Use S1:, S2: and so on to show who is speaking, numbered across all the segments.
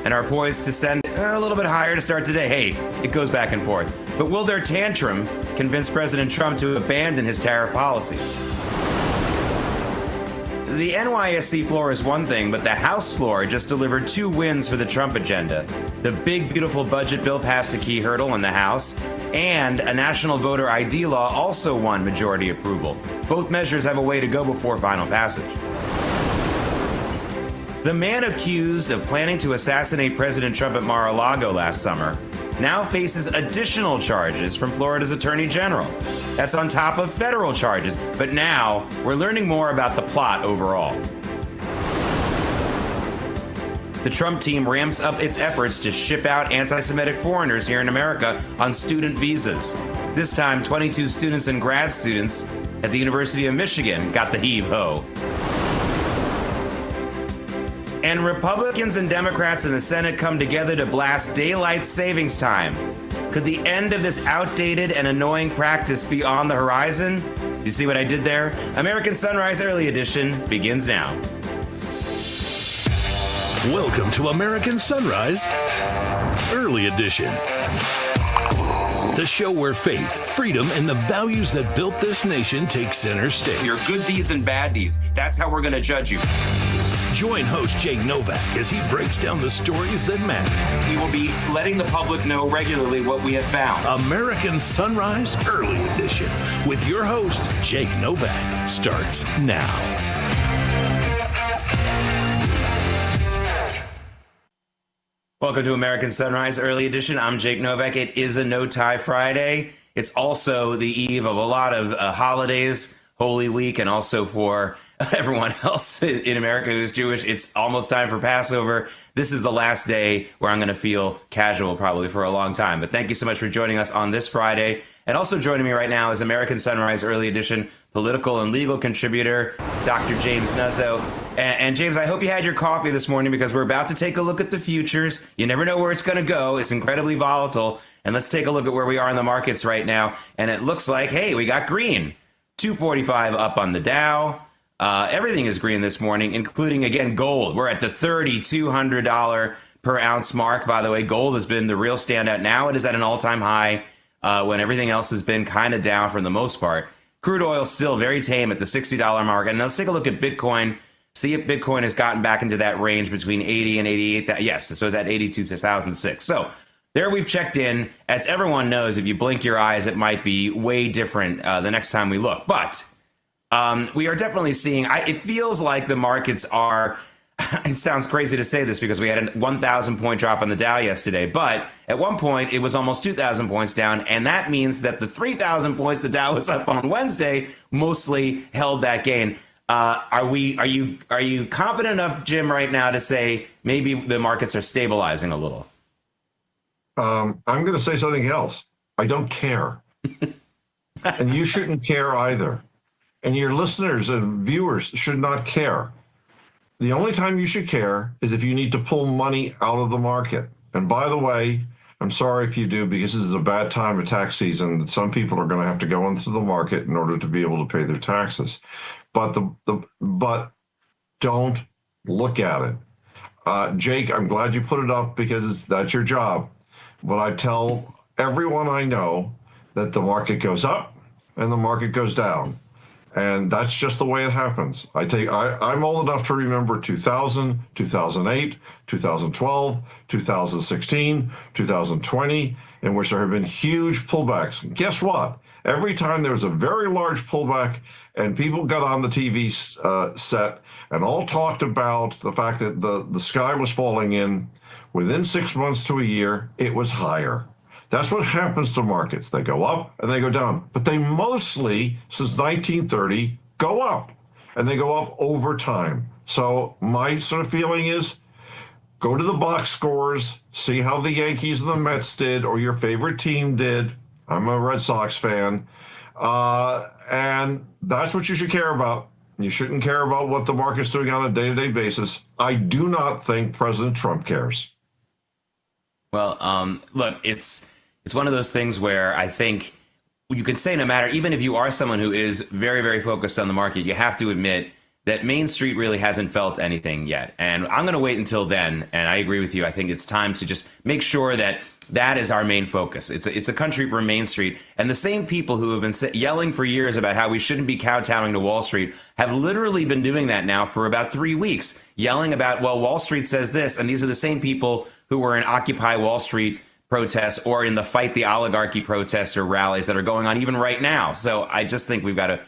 S1: and are poised to send a little bit higher to start today. Hey, it goes back and forth. But will their tantrum convince President Trump to abandon his tariff policies? The NYSC floor is one thing, but the House floor just delivered 2 wins for the Trump agenda. The big, beautiful budget bill passed a key hurdle in the House, and a national voter ID law also won majority approval. Both measures have a way to go before final passage. The man accused of planning to assassinate President Trump at Mar-a-Lago last summer now faces additional charges from Florida's Attorney General. That's on top of federal charges, but now we're learning more about the plot overall. The Trump team ramps up its efforts to ship out anti-Semitic foreigners here in America on student visas. This time, 22 students and grad students at the University of Michigan got the heave-ho. And Republicans and Democrats in the Senate come together to blast daylight savings time. Could the end of this outdated and annoying practice be on the horizon? You see what I did there? American Sunrise Early Edition begins now.
S2: Welcome to American Sunrise Early Edition. The show where faith, freedom, and the values that built this nation take center stage.
S1: Your good deeds and bad deeds. That's how we're going to judge you.
S2: Join host Jake Novak as he breaks down the stories that matter.
S1: We will be letting the public know regularly what we have found.
S2: American Sunrise Early Edition with your host, Jake Novak, starts now.
S1: Welcome to American Sunrise Early Edition. I'm Jake Novak. It is a No-Tie Friday. It's also the eve of a lot of holidays, Holy Week, and also for everyone else in America who's Jewish, it's almost time for Passover. This is the last day where I'm going to feel casual probably for a long time. But thank you so much for joining us on this Friday. And also joining me right now is American Sunrise Early Edition political and legal contributor, Dr. James Nuzzo. And James, I hope you had your coffee this morning because we're about to take a look at the futures. You never know where it's going to go. It's incredibly volatile. And let's take a look at where we are in the markets right now. And it looks like, hey, we got green. 245 up on the Dow. Everything is green this morning, including, again, gold. We're at the $3,200 per ounce mark. By the way, gold has been the real standout. Now it is at an all-time high when everything else has been kind of down for the most part. Crude oil still very tame at the $60 mark. And let's take a look at Bitcoin, see if Bitcoin has gotten back into that range between 80 and 88. Yes, so it's at 82,006. So there we've checked in. As everyone knows, if you blink your eyes, it might be way different the next time we look. But we are definitely seeing, it feels like the markets are, it sounds crazy to say this because we had a 1,000 point drop on the Dow yesterday, but at one point it was almost 2,000 points down. And that means that the 3,000 points the Dow was up on Wednesday mostly held that gain. Are you confident enough, Jim, right now to say maybe the markets are stabilizing a little?
S3: I'm going to say something else. I don't care. And you shouldn't care either. And your listeners and viewers should not care. The only time you should care is if you need to pull money out of the market. And by the way, I'm sorry if you do, because this is a bad time of tax season that some people are going to have to go into the market in order to be able to pay their taxes. But but don't look at it. Jake, I'm glad you put it up because that's your job. But I tell everyone I know that the market goes up and the market goes down. And that's just the way it happens. I'm old enough to remember 2000, 2008, 2012, 2016, 2020, in which there have been huge pullbacks. And guess what? Every time there was a very large pullback and people got on the TV set and all talked about the fact that the sky was falling in, within 6 months to a year, it was higher. That's what happens to markets. They go up and they go down. But they mostly, since 1930, go up. And they go up over time. So my sort of feeling is go to the box scores, see how the Yankees and the Mets did or your favorite team did. I'm a Red Sox fan. And that's what you should care about. You shouldn't care about what the market's doing on a day-to-day basis. I do not think President Trump cares.
S1: Well, look, it's one of those things where I think you can say no matter, even if you are someone who is very, very focused on the market, you have to admit that Main Street really hasn't felt anything yet. And I'm going to wait until then. And I agree with you. I think it's time to just make sure that that is our main focus. It's a country for Main Street. And the same people who have been yelling for years about how we shouldn't be kowtowing to Wall Street have literally been doing that now for about 3 weeks, yelling about, well, Wall Street says this. And these are the same people who were in Occupy Wall Street protests or in the Fight the Oligarchy protests or rallies that are going on even right now. So I just think we've got to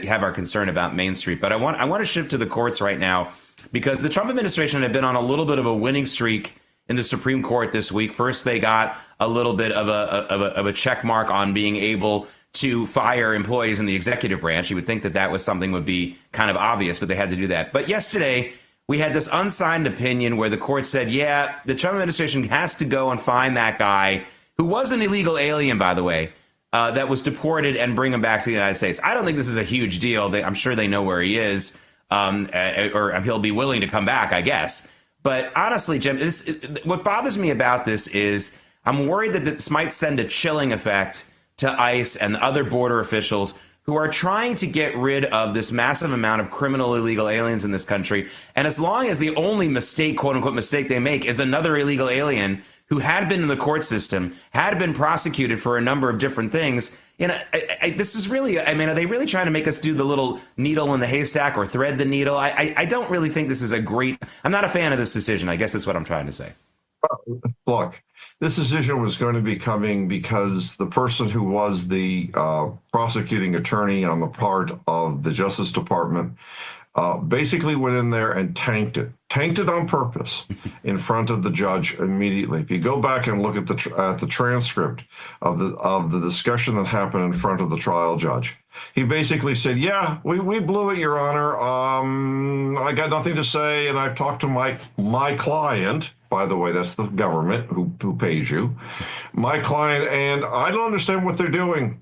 S1: have our concern about Main Street. But I want to shift to the courts right now, because the Trump administration had been on a little bit of a winning streak in the Supreme Court this week. First, they got a little bit of a check mark on being able to fire employees in the executive branch. You would think that was something would be kind of obvious, but they had to do that. But yesterday, we had this unsigned opinion where the court said, yeah, the Trump administration has to go and find that guy who was an illegal alien, by the way, that was deported, and bring him back to the United States. I don't think this is a huge deal. I'm sure they know where he is, or he'll be willing to come back, I guess. But honestly, Jim, what bothers me about this is I'm worried that this might send a chilling effect to ICE and other border officials who are trying to get rid of this massive amount of criminal illegal aliens in this country. And as long as the only mistake, quote unquote, mistake they make is another illegal alien who had been in the court system, had been prosecuted for a number of different things, this is really, are they really trying to make us do the little needle in the haystack or thread the needle? I don't really think this is I'm not a fan of this decision. I guess that's what I'm trying to say.
S3: Look, this decision was going to be coming because the person who was the prosecuting attorney on the part of the Justice Department basically went in there and tanked it on purpose in front of the judge immediately. If you go back and look at the transcript of the discussion that happened in front of the trial judge, he basically said, yeah, we blew it, Your Honor. I got nothing to say, and I've talked to my client. By the way, that's the government who pays you. My client, and I don't understand what they're doing.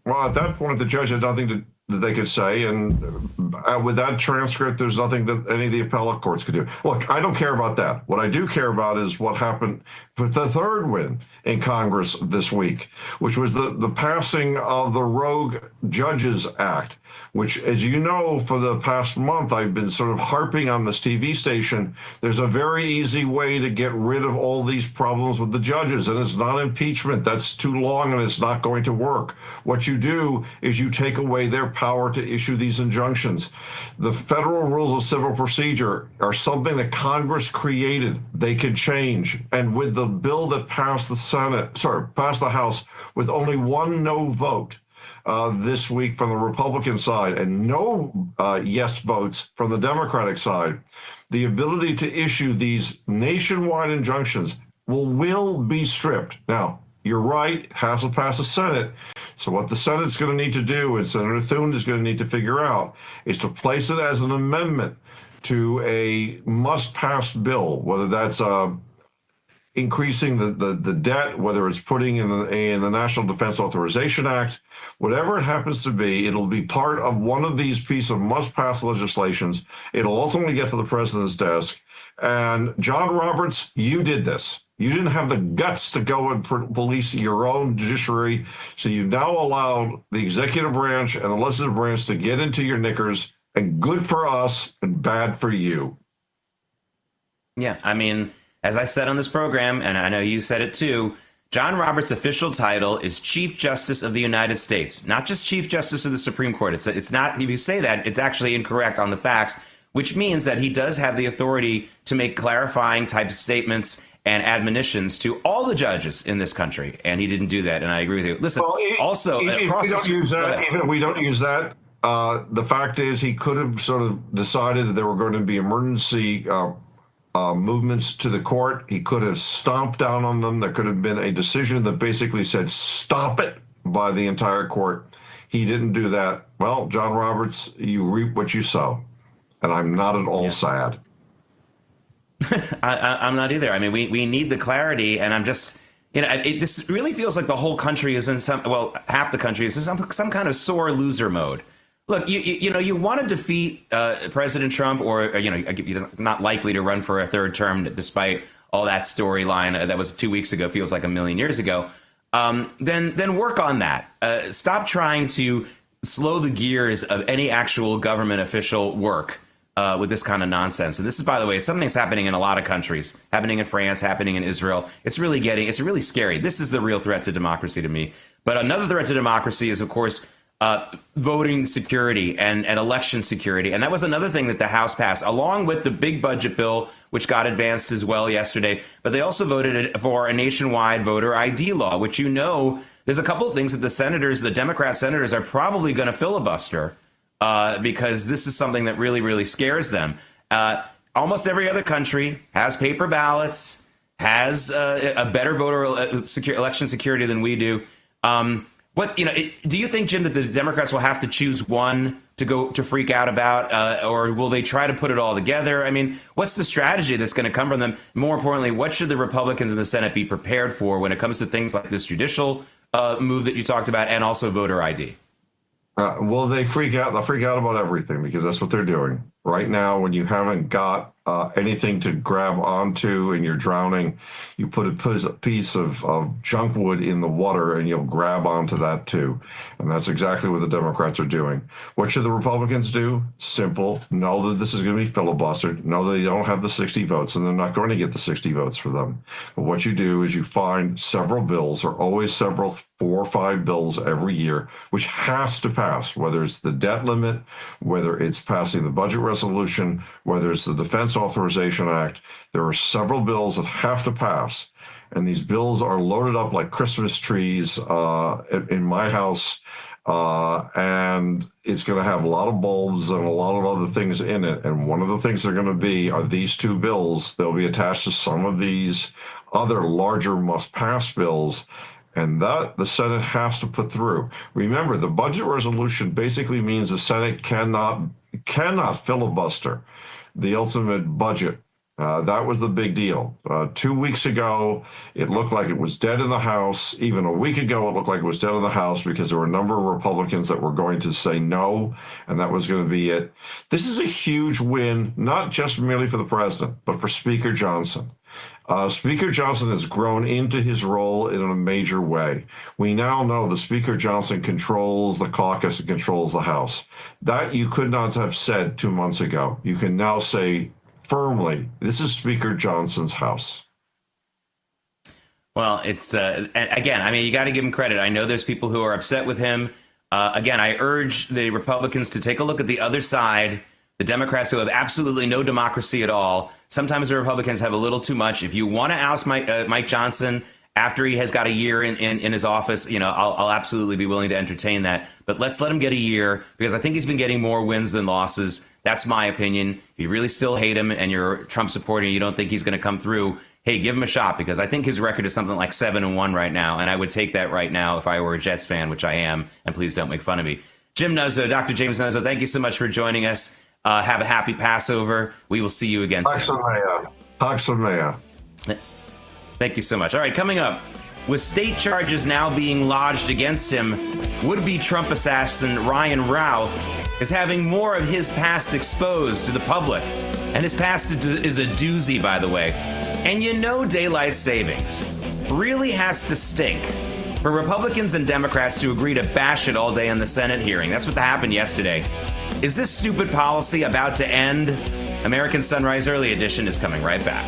S3: Well, at that point, the judge had nothing that they could say, and with that transcript, there's nothing that any of the appellate courts could do. Look, I don't care about that. What I do care about is what happened with the third win in Congress this week, which was the passing of the Rogue Judges Act, which, as you know, for the past month, I've been sort of harping on this TV station. There's a very easy way to get rid of all these problems with the judges, and it's not impeachment. That's too long, and it's not going to work. What you do is you take away their power to issue these injunctions. The federal rules of civil procedure are something that Congress created. They could change. And with the bill that passed the House with only one no vote this week from the Republican side and no yes votes from the Democratic side, the ability to issue these nationwide injunctions will be stripped. Now, you're right, it has to pass the Senate. So what the Senate's going to need to do, and Senator Thune is going to need to figure out, is to place it as an amendment to a must-pass bill, whether that's increasing the debt, whether it's putting in the National Defense Authorization Act, whatever it happens to be, it'll be part of one of these pieces of must-pass legislations. It'll ultimately get to the president's desk. And John Roberts, you did this. You didn't have the guts to go and police your own judiciary. So you've now allowed the executive branch and the legislative branch to get into your knickers, and good for us and bad for you.
S1: Yeah, as I said on this program, and I know you said it too, John Roberts' official title is Chief Justice of the United States, not just Chief Justice of the Supreme Court. It's not, if you say that, it's actually incorrect on the facts, which means that he does have the authority to make clarifying types of statements and admonitions to all the judges in this country, and he didn't do that, and I agree with you. Listen, also,
S3: if we don't use that, the fact is he could have sort of decided that there were going to be emergency movements to the court. He could have stomped down on them. There could have been a decision that basically said, stop it, by the entire court. He didn't do that. Well, John Roberts, you reap what you sow. And I'm not at all sad.
S1: I'm not either. We need the clarity, and I'm just, this really feels like the whole country is in half the country is in some kind of sore loser mode. Look, you want to defeat President Trump, or you're not likely to run for a third term, despite all that storyline that was 2 weeks ago, feels like a million years ago. Then work on that. Stop trying to slow the gears of any actual government official work. with this kind of nonsense. And this is, by the way, it's something that's happening in a lot of countries, happening in France, happening in Israel. It's really scary. This is the real threat to democracy to me. But another threat to democracy is, of course, voting security and election security. And that was another thing that the House passed, along with the big budget bill, which got advanced as well yesterday. But they also voted for a nationwide voter ID law, which, there's a couple of things that the Democrat senators are probably going to filibuster because this is something that really, really scares them. Almost every other country has paper ballots, has a better voter election security than we do. Do you think, Jim, that the Democrats will have to choose one to freak out about, or will they try to put it all together? I mean, what's the strategy that's going to come from them? More importantly, what should the Republicans in the Senate be prepared for when it comes to things like this judicial move that you talked about and also voter ID?
S3: Well, they freak out. They'll freak out about everything because that's what they're doing right now. When you haven't got anything to grab onto and you're drowning, you put a piece of junk wood in the water and you'll grab onto that too. And that's exactly what the Democrats are doing. What should the Republicans do? Simple. Know that this is going to be filibustered. Know that they don't have the 60 votes and they're not going to get the 60 votes for them. But what you do is you find several bills, or always several 4 or 5 bills every year, which has to pass, whether it's the debt limit, whether it's passing the budget resolution, whether it's the Defense Authorization Act. There are several bills that have to pass. And these bills are loaded up like Christmas trees in my house. And it's going to have a lot of bulbs and a lot of other things in it. And one of the things they're going to be are these 2 bills. They'll be attached to some of these other larger must-pass bills. And that the Senate has to put through. Remember, the budget resolution basically means the Senate cannot filibuster the ultimate budget. That was the big deal. 2 weeks ago, it looked like it was dead in the House. Even a week ago, it looked like it was dead in the House because there were a number of Republicans that were going to say no, and that was going to be it. This is a huge win, not just merely for the president, but for Speaker Johnson. Speaker Johnson has grown into his role in a major way. We now know that Speaker Johnson controls the caucus and controls the House. That you could not have said 2 months ago. You can now say firmly, this is Speaker Johnson's House.
S1: Well, it's, again, I mean, you got to give him credit. I know there's people who are upset with him. Again, I urge the Republicans to take a look at the other side, the Democrats who have absolutely no democracy at all. Sometimes the Republicans have a little too much. If you want to oust Mike Johnson after he has got a year in his office, I'll absolutely be willing to entertain that. But let's let him get a year, because I think he's been getting more wins than losses. That's my opinion. If you really still hate him and you're a Trump supporter and you don't think he's going to come through, hey, give him a shot, because I think his record is something like 7-1 right now. And I would take that right now if I were a Jets fan, which I am. And please don't make fun of me. Jim Nuzzo, Dr. James Nuzzo, thank you so much for joining us. Have a happy Passover. We will see you again soon. Thank you so much. All right, coming up, with state charges now being lodged against him, would-be Trump assassin Ryan Routh is having more of his past exposed to the public. And his past is a doozy, by the way. And daylight savings really has to stink for Republicans and Democrats to agree to bash it all day in the Senate hearing. That's what happened yesterday. Is this stupid policy about to end? American Sunrise Early Edition is coming right back.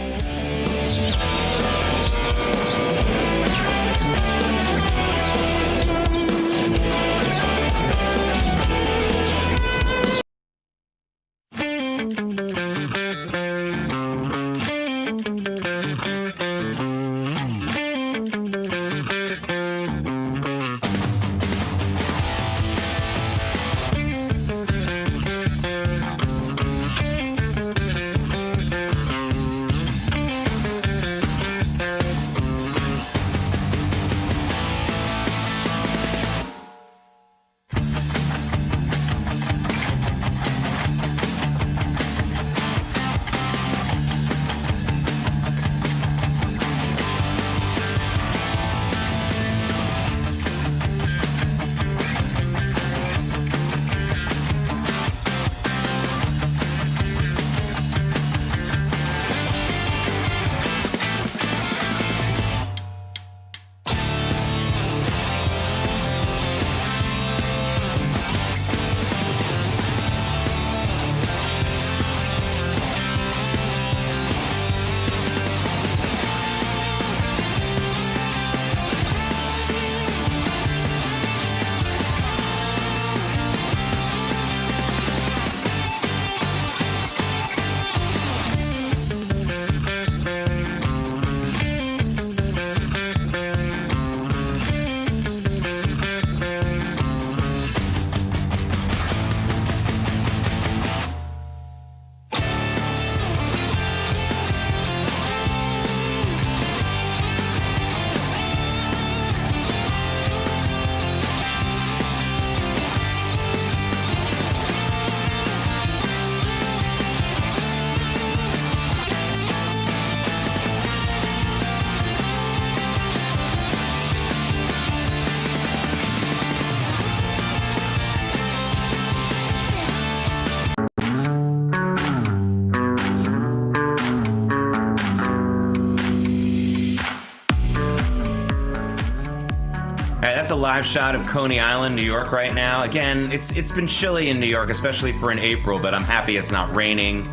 S1: All right, that's a live shot of Coney Island, New York right now. Again, it's been chilly in New York, especially for an April, but I'm happy it's not raining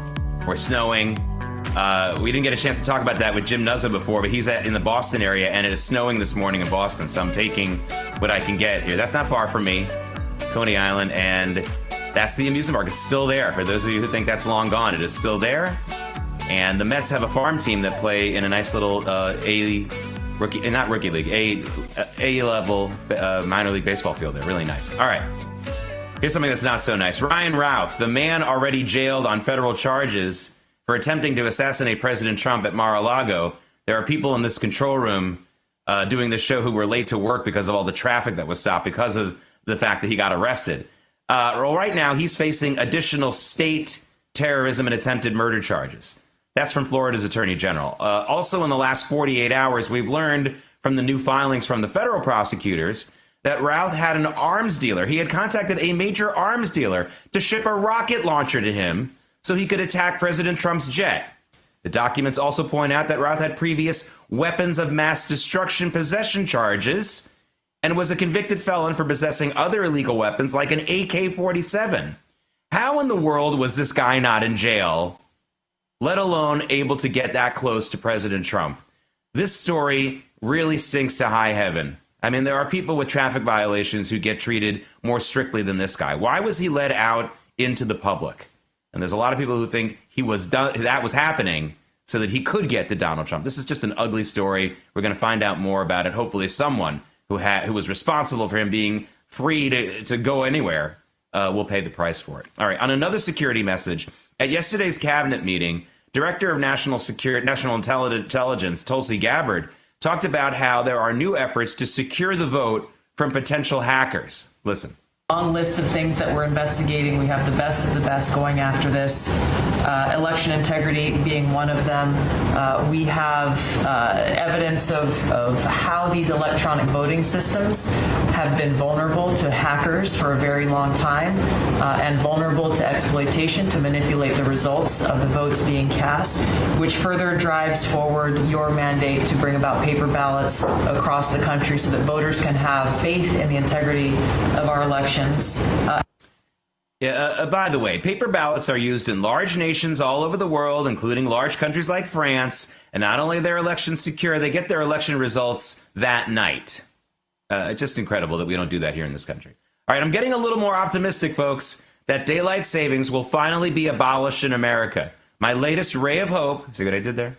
S1: or snowing. We didn't get a chance to talk about that with Jim Nuzzo before, but he's in the Boston area, and it is snowing this morning in Boston, so I'm taking what I can get here. That's not far from me, Coney Island, and that's the amusement park. It's still there. For those of you who think that's long gone, it is still there. And the Mets have a farm team that play in a nice little A-level minor league baseball field there. Really nice. All right. Here's something that's not so nice. Ryan Routh, the man already jailed on federal charges for attempting to assassinate President Trump at Mar-a-Lago. There are people in this control room doing this show who were late to work because of all the traffic that was stopped because of the fact that he got arrested. Well, right now, he's facing additional state terrorism and attempted murder charges. That's from Florida's Attorney General. Also, in the last 48 hours, we've learned from the new filings from the federal prosecutors that Routh had an arms dealer. He had contacted a major arms dealer to ship a rocket launcher to him so he could attack President Trump's jet. The documents also point out that Routh had previous weapons of mass destruction possession charges and was a convicted felon for possessing other illegal weapons like an AK-47. How in the world was this guy not in jail, let alone able to get that close to President Trump? This story really stinks to high heaven. I mean, there are people with traffic violations who get treated more strictly than this guy. Why was he let out into the public? And there's a lot of people who think that was happening so that he could get to Donald Trump. This is just an ugly story. We're going to find out more about it. Hopefully someone who was responsible for him being free to go anywhere will pay the price for it. All right, on another security message, at yesterday's cabinet meeting, Director of National Intelligence, Tulsi Gabbard, talked about how there are new efforts to secure the vote from potential hackers. Listen.
S4: Long list of things that we're investigating. We have the best of the best going after this. Election integrity being one of them. We have evidence of how these electronic voting systems have been vulnerable to hackers for a very long time and vulnerable to exploitation to manipulate the results of the votes being cast, which further drives forward your mandate to bring about paper ballots across the country so that voters can have faith in the integrity of our elections.
S1: By the way, paper ballots are used in large nations all over the world, including large countries like France. And not only are their elections secure, they get their election results that night. Just incredible that we don't do that here in this country. All right, I'm getting a little more optimistic, folks, that daylight savings will finally be abolished in America. My latest ray of hope, see what I did there?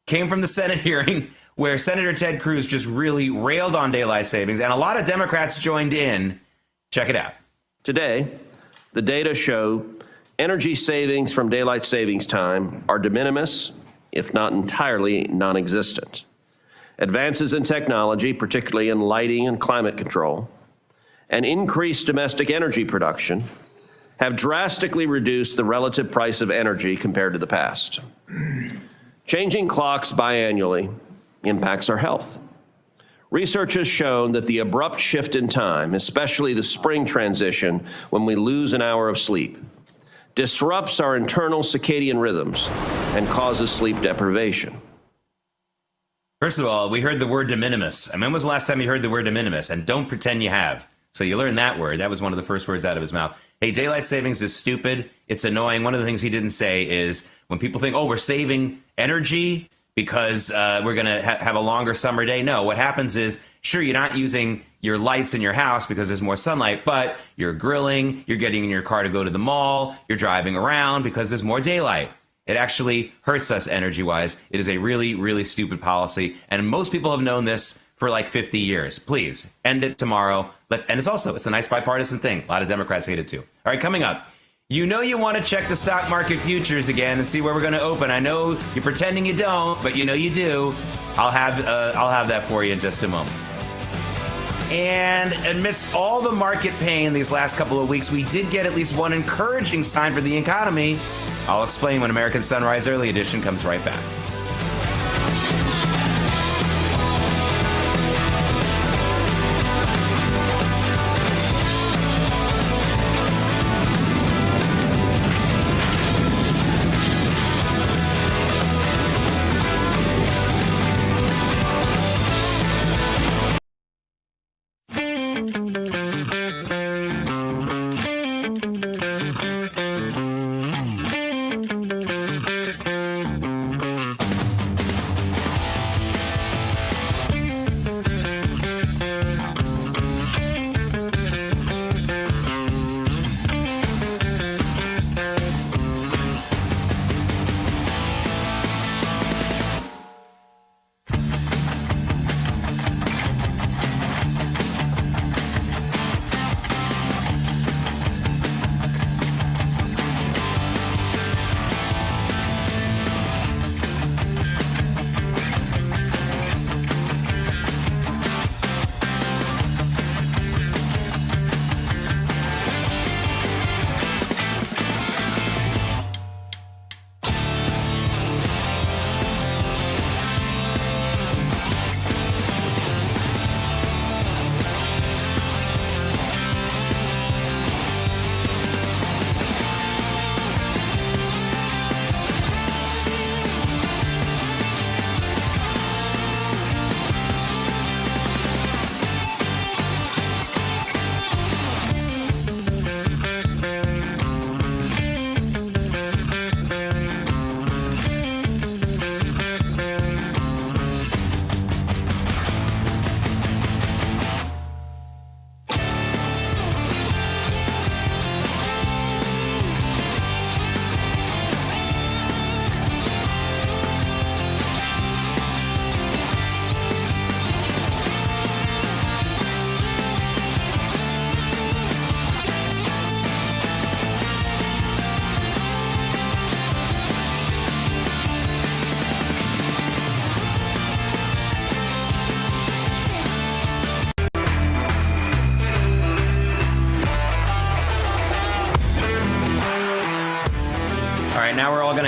S1: Came from the Senate hearing where Senator Ted Cruz just really railed on daylight savings, and a lot of Democrats joined in. Check it out.
S5: Today, the data show energy savings from daylight savings time are de minimis, if not entirely non-existent. Advances in technology, particularly in lighting and climate control, and increased domestic energy production have drastically reduced the relative price of energy compared to the past. Changing clocks biannually impacts our health. Research has shown that the abrupt shift in time, especially the spring transition when we lose an hour of sleep, disrupts our internal circadian rhythms and causes sleep deprivation.
S1: First of all, we heard the word de minimis. And when was the last time you heard the word de minimis? And don't pretend you have. So you learned that word. That was one of the first words out of his mouth. Hey, daylight savings is stupid. It's annoying. One of the things he didn't say is when people think, oh, we're saving energy because we're going to have a longer summer day. No, what happens is, sure, you're not using your lights in your house because there's more sunlight, but you're grilling, you're getting in your car to go to the mall, you're driving around because there's more daylight. It actually hurts us energy-wise. It is a really, really stupid policy, and most people have known this for like 50 years. Please, end it tomorrow. And it's a nice bipartisan thing. A lot of Democrats hate it too. All right, coming up. You know you want to check the stock market futures again and see where we're going to open. I know you're pretending you don't, but you know you do. I'll have that for you in just a moment. And amidst all the market pain these last couple of weeks, we did get at least one encouraging sign for the economy. I'll explain when American Sunrise Early Edition comes right back.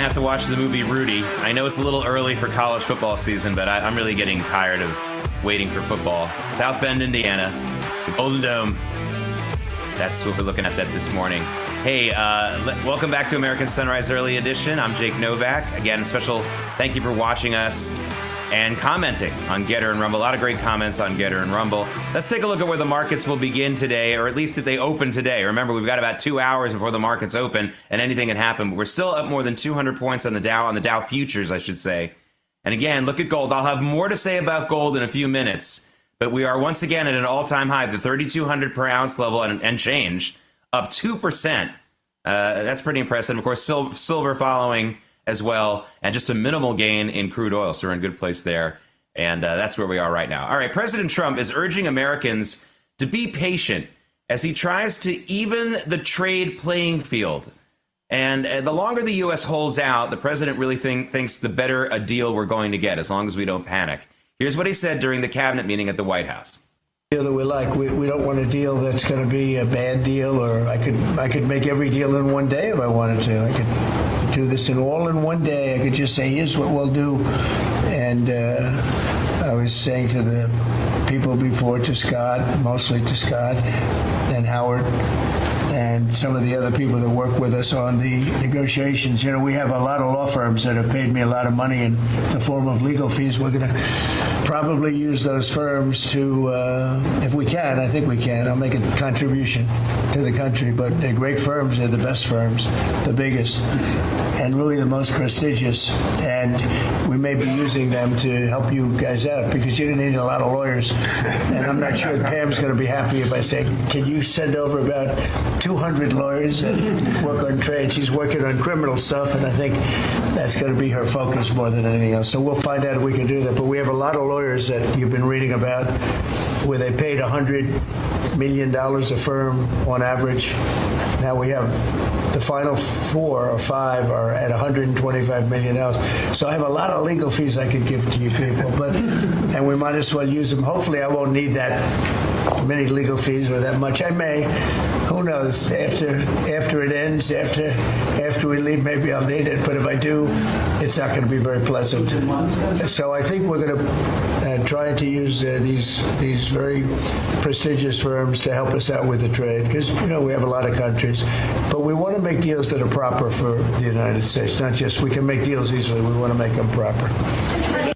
S1: to have to watch the movie Rudy. I know it's a little early for college football season, but I'm really getting tired of waiting for football. South Bend, Indiana, the Golden Dome. That's what we're looking at that this morning. Hey, welcome back to American Sunrise Early Edition. I'm Jake Novak. Again, a special thank you for watching us and commenting on Getter and Rumble. A lot of great comments on Getter and Rumble. Let's take a look at where the markets will begin today, or at least if they open today. Remember, we've got about 2 hours before the markets open, and anything can happen. We're still up more than 200 points on the Dow futures, I should say. And again, look at gold. I'll have more to say about gold in a few minutes, but we are once again at an all-time high, the 3,200 per ounce level and change, up 2%. That's pretty impressive. Of course, silver following as well, and just a minimal gain in crude oil. So we're in a good place there. And that's where we are right now. All right, President Trump is urging Americans to be patient as he tries to even the trade playing field. And the longer the U.S. holds out, the president really thinks the better a deal we're going to get, as long as we don't panic. Here's what he said during the cabinet meeting at the White House.
S6: Deal that we like. We don't want a deal that's going to be a bad deal, or I could make every deal in one day if I wanted to. I could do this all in one day. I could just say, here's what we'll do. And I was saying to the people before, to Scott, mostly to Scott and Howard, and some of the other people that work with us on the negotiations. You know, we have a lot of law firms that have paid me a lot of money in the form of legal fees. We're going to probably use those firms to, if we can, I think we can. I'll make a contribution to the country. But they're great firms. They're the best firms, the biggest, and really the most prestigious. And we may be using them to help you guys out, because you're going to need a lot of lawyers. And I'm not sure Pam's going to be happy if I say, can you send over about 200 lawyers that work on trade? She's working on criminal stuff, and I think that's going to be her focus more than anything else. So we'll find out if we can do that. But we have a lot of lawyers that you've been reading about where they paid $100 million a firm on average. Now we have the final 4 or 5 are at $125 million. So I have a lot of legal fees I could give to you people, and we might as well use them. Hopefully I won't need that many legal fees or that much. I may. Who knows? After it ends, after we leave, maybe I'll need it. But if I do, it's not going to be very pleasant. So I think we're going to try to use these very prestigious firms to help us out with the trade, because we have a lot of countries, but we want to make deals that are proper for the United States. Not just we can make deals easily. We want to make them proper.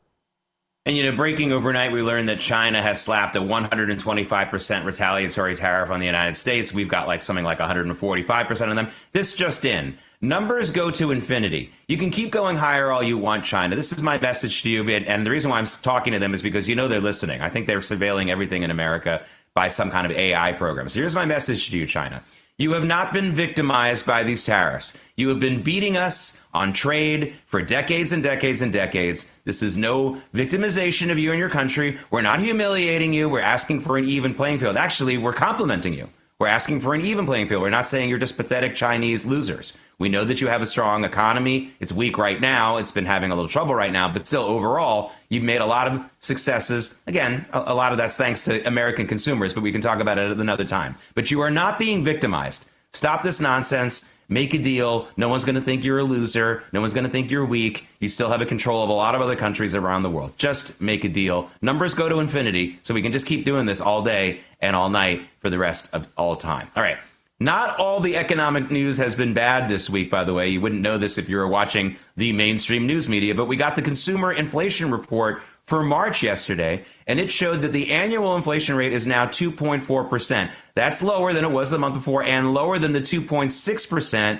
S1: And, breaking overnight, we learned that China has slapped a 125% retaliatory tariff on the United States. We've got something like 145% of them. This just in. Numbers go to infinity. You can keep going higher all you want, China. This is my message to you. And the reason why I'm talking to them is because they're listening. I think they're surveilling everything in America by some kind of AI program. So here's my message to you, China. You have not been victimized by these tariffs. You have been beating us on trade for decades and decades and decades. This is no victimization of you and your country. We're not humiliating you. We're asking for an even playing field. Actually, we're complimenting you. We're asking for an even playing field. We're not saying you're just pathetic Chinese losers. We know that you have a strong economy. It's weak right now. It's been having a little trouble right now. But still, overall, you've made a lot of successes. Again, a lot of that's thanks to American consumers, but we can talk about it at another time. But you are not being victimized. Stop this nonsense. Make a deal. No one's going to think you're a loser. No one's going to think you're weak. You still have a control of a lot of other countries around the world. Just make a deal. Numbers go to infinity, so we can just keep doing this all day and all night for the rest of all time. All right. Not all the economic news has been bad this week, by the way. You wouldn't know this if you were watching the mainstream news media, but we got the consumer inflation report for March yesterday, and it showed that the annual inflation rate is now 2.4%. That's lower than it was the month before and lower than the 2.6%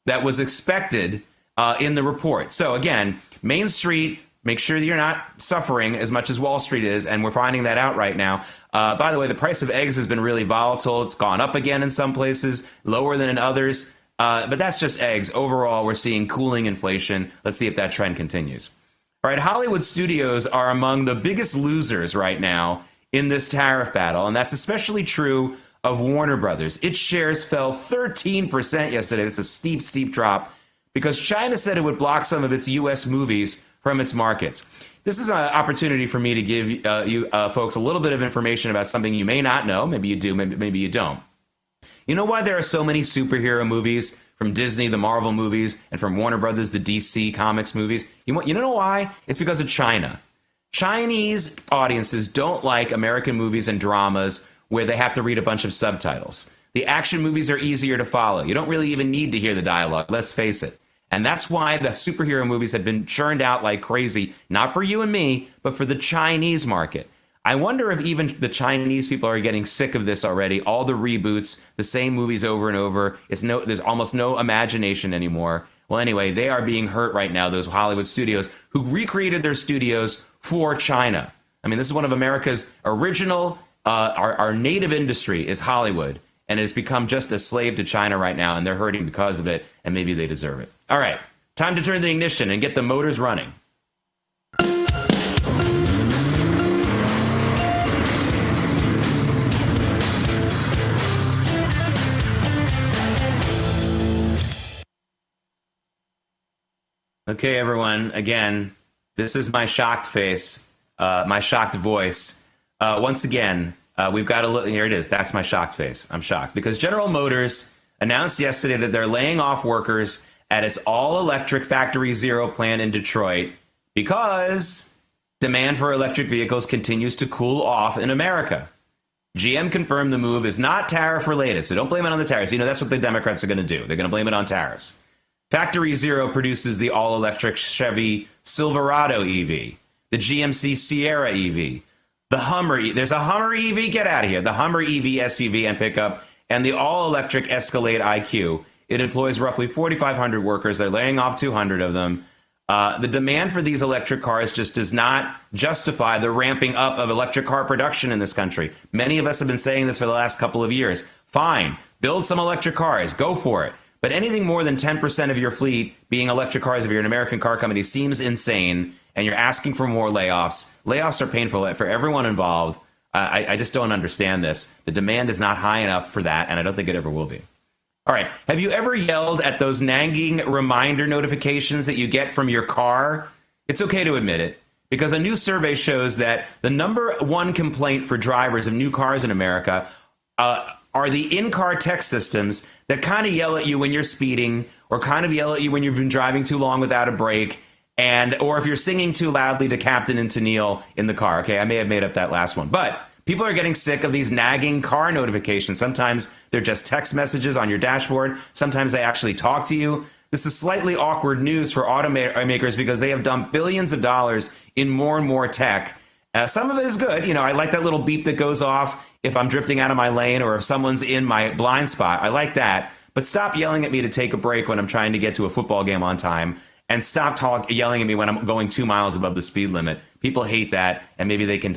S1: that was expected in the report. So again, Main Street, make sure that you're not suffering as much as Wall Street is, and we're finding that out right now. By the way, the price of eggs has been really volatile. It's gone up again in some places, lower than in others. But that's just eggs. Overall, we're seeing cooling inflation. Let's see if that trend continues. All right, Hollywood studios are among the biggest losers right now in this tariff battle, and that's especially true of Warner Brothers. Its shares fell 13% yesterday. It's a steep, steep drop because China said it would block some of its U.S. movies from its markets. This is an opportunity for me to give you folks a little bit of information about something you may not know. Maybe you do, maybe you don't. You know why there are so many superhero movies from Disney, the Marvel movies, and from Warner Brothers, the DC Comics movies. You know why? It's because of China. Chinese audiences don't like American movies and dramas where they have to read a bunch of subtitles. The action movies are easier to follow. You don't really even need to hear the dialogue, let's face it. And that's why the superhero movies have been churned out like crazy, not for you and me, but for the Chinese market. I wonder if even the Chinese people are getting sick of this already. All the reboots, the same movies over and over. There's almost no imagination anymore. Well, anyway, they are being hurt right now, those Hollywood studios who recreated their studios for China. I mean, this is one of America's original, our native industry is Hollywood, and it has become just a slave to China right now, and they're hurting because of it, and maybe they deserve it. All right, time to turn the ignition and get the motors running. Okay, everyone, again, this is my shocked face, my shocked voice. Once again, we've got to look, here it is, that's my shocked face. I'm shocked because General Motors announced yesterday that they're laying off workers at its all-electric Factory Zero plant in Detroit because demand for electric vehicles continues to cool off in America. GM confirmed the move is not tariff-related, so don't blame it on the tariffs. You know, that's what the Democrats are going to do. They're going to blame it on tariffs. Factory Zero produces the all-electric Chevy Silverado EV, the GMC Sierra EV, the Hummer, there's a Hummer EV, get out of here, the Hummer EV SUV and pickup, and the all-electric Escalade IQ. It employs roughly 4,500 workers. They're laying off 200 of them. The demand for these electric cars just does not justify the ramping up of electric car production in this country. Many of us have been saying this for the last couple of years. Fine, build some electric cars, go for it. But anything more than 10% of your fleet being electric cars, if you're an American car company, seems insane, and you're asking for more layoffs. Layoffs are painful for everyone involved. I just don't understand this. The demand is not high enough for that, and I don't think it ever will be. All right, have you ever yelled at those nagging reminder notifications that you get from your car? It's okay to admit it, because a new survey shows that the number one complaint for drivers of new cars in America are the in-car text systems that kind of yell at you when you're speeding or kind of yell at you when you've been driving too long without a break, or if you're singing too loudly to Captain and Tennille in the car. Okay, I may have made up that last one. But people are getting sick of these nagging car notifications. Sometimes they're just text messages on your dashboard. Sometimes they actually talk to you. This is slightly awkward news for automakers because they have dumped billions of dollars in more and more tech. Some of it is good. You know, I like that little beep that goes off if I'm drifting out of my lane or if someone's in my blind spot. I like that. But stop yelling at me to take a break when I'm trying to get to a football game on time. And stop yelling at me when I'm going 2 miles above the speed limit. People hate that, and maybe they can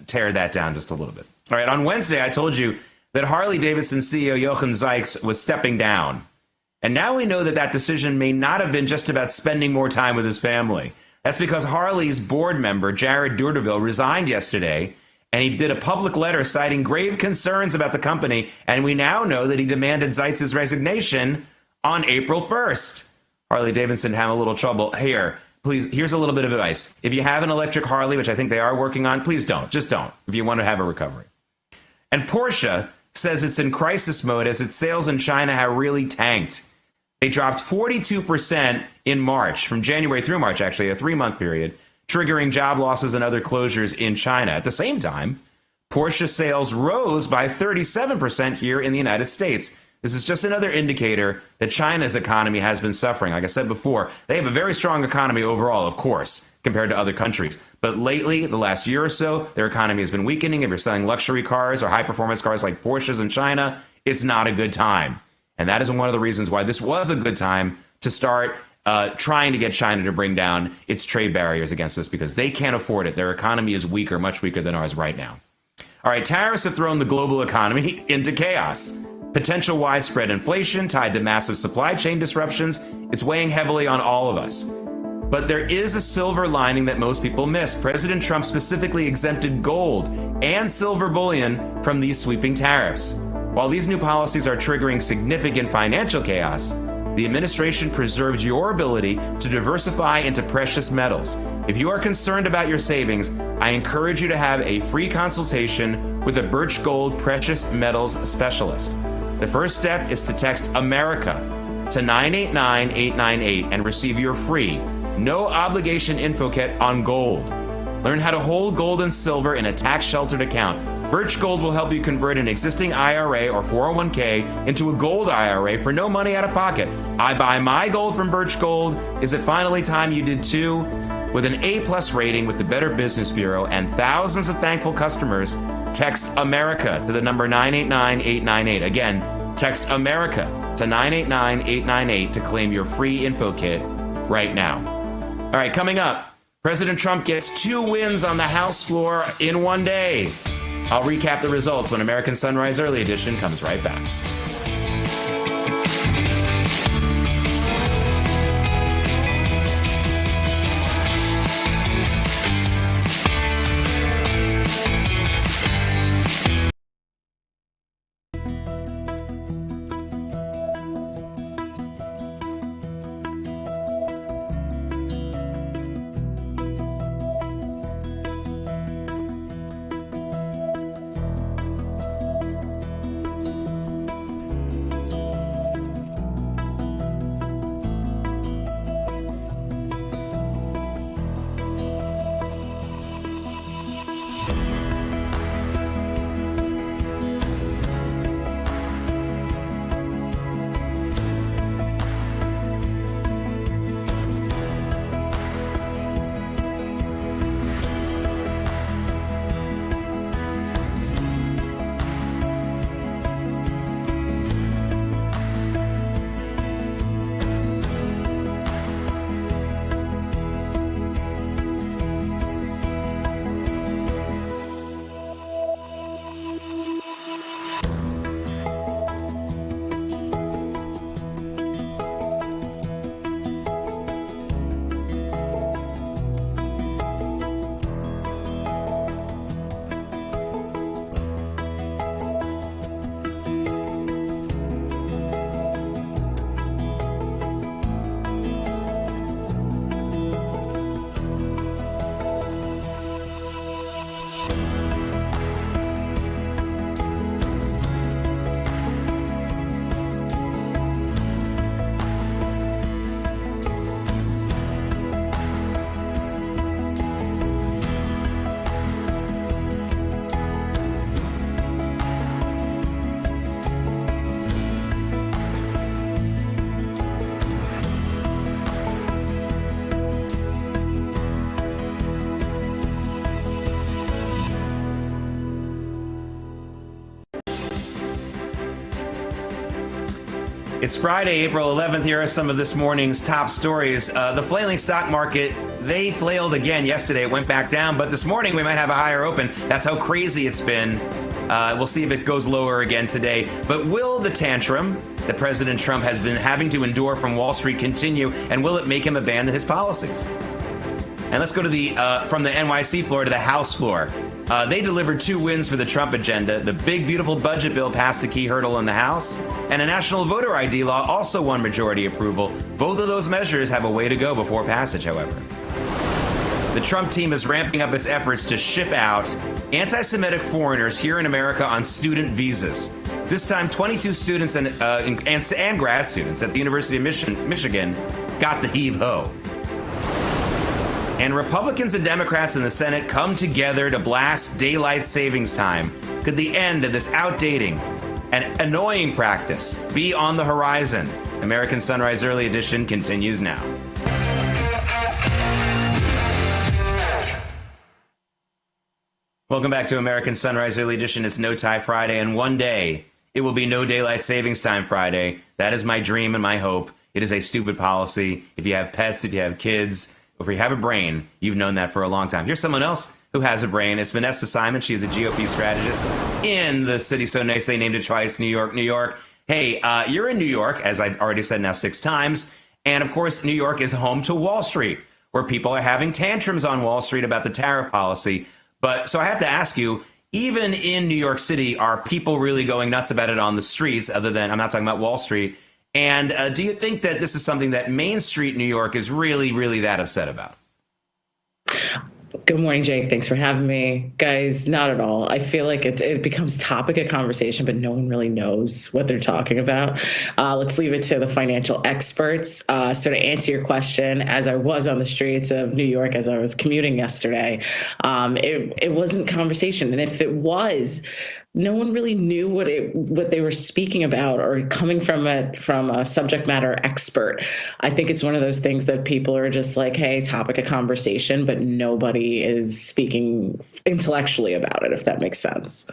S1: tear that down just a little bit. All right, on Wednesday, I told you that Harley-Davidson CEO Jochen Zeitz was stepping down. And now we know that that decision may not have been just about spending more time with his family. That's because Harley's board member, Jared Doudreville, resigned yesterday, and he did a public letter citing grave concerns about the company, and we now know that he demanded Zeitz's resignation on April 1st. Harley-Davidson had a little trouble. Here, please, here's a little bit of advice. If you have an electric Harley, which I think they are working on, please don't. Just don't, if you want to have a recovery. And Porsche says it's in crisis mode as its sales in China have really tanked. They dropped 42% in March, from January through March, actually, a 3-month period, triggering job losses and other closures in China. At the same time, Porsche sales rose by 37% here in the United States. This is just another indicator that China's economy has been suffering. Like I said before, they have a very strong economy overall, of course, compared to other countries. But lately, the last year or so, their economy has been weakening. If you're selling luxury cars or high-performance cars like Porsches in China, it's not a good time. And that is one of the reasons why this was a good time to start trying to get China to bring down its trade barriers against us, because they can't afford it. Their economy is weaker, much weaker than ours right now. All right, tariffs have thrown the global economy into chaos. Potential widespread inflation tied to massive supply chain disruptions, it's weighing heavily on all of us. But there is a silver lining that most people miss. President Trump specifically exempted gold and silver bullion from these sweeping tariffs. While these new policies are triggering significant financial chaos, the administration preserves your ability to diversify into precious metals. If you are concerned about your savings, I encourage you to have a free consultation with a Birch Gold precious metals specialist. The first step is to text America to 989-898 and receive your free, no obligation info kit on gold. Learn how to hold gold and silver in a tax-sheltered account. Birch Gold will help you convert an existing IRA or 401k into a gold IRA for no money out of pocket. I buy my gold from Birch Gold. Is it finally time you did too? With an A+ rating with the Better Business Bureau and thousands of thankful customers, text America to the number 989-898. Again, text America to 989-898 to claim your free info kit right now. All right, coming up, President Trump gets 2 wins on the House floor in one day. I'll recap the results when American Sunrise Early Edition comes right back. It's Friday, April 11th. Here are some of this morning's top stories. The flailing stock market, they flailed again yesterday. It went back down, but this morning we might have a higher open. That's how crazy it's been. We'll see if it goes lower again today. But will the tantrum that President Trump has been having to endure from Wall Street continue, and will it make him abandon his policies? And let's go to from the NYC floor to the House floor. They delivered 2 wins for the Trump agenda. The big, beautiful budget bill passed a key hurdle in the House, and a national voter ID law also won majority approval. Both of those measures have a way to go before passage, however. The Trump team is ramping up its efforts to ship out anti-Semitic foreigners here in America on student visas. This time, 22 students and grad students at the University of Michigan got the heave-ho. And Republicans and Democrats in the Senate come together to blast daylight savings time. Could the end of this outdating and annoying practice be on the horizon? American Sunrise Early Edition continues now. Welcome back to American Sunrise Early Edition. It's No Tie Friday, and one day it will be No Daylight Savings Time Friday. That is my dream and my hope. It is a stupid policy. If you have pets, if you have kids, if you have a brain, you've known that for a long time. Here's someone else who has a brain. It's Vanessa Simon. She is a GOP strategist in the city so nice they named it twice, New York, New York. Hey, you're in New York, as I've already said now 6 times. And of course, New York is home to Wall Street, where people are having tantrums on Wall Street about the tariff policy. But so I have to ask you, even in New York City, are people really going nuts about it on the streets, other than, I'm not talking about Wall Street? And do you think that this is something that Main Street New York is really, really that upset about?
S7: Good morning, Jake. Thanks for having me. Guys, not at all. I feel like it becomes topic of conversation, but no one really knows what they're talking about. Let's leave it to the financial experts. So to answer your question, as I was on the streets of New York, as I was commuting yesterday, it wasn't conversation. And if it was, no one really knew what they were speaking about or coming from a subject matter expert. I think it's one of those things that people are just like, hey, topic of conversation, but nobody is speaking intellectually about it, if that makes sense.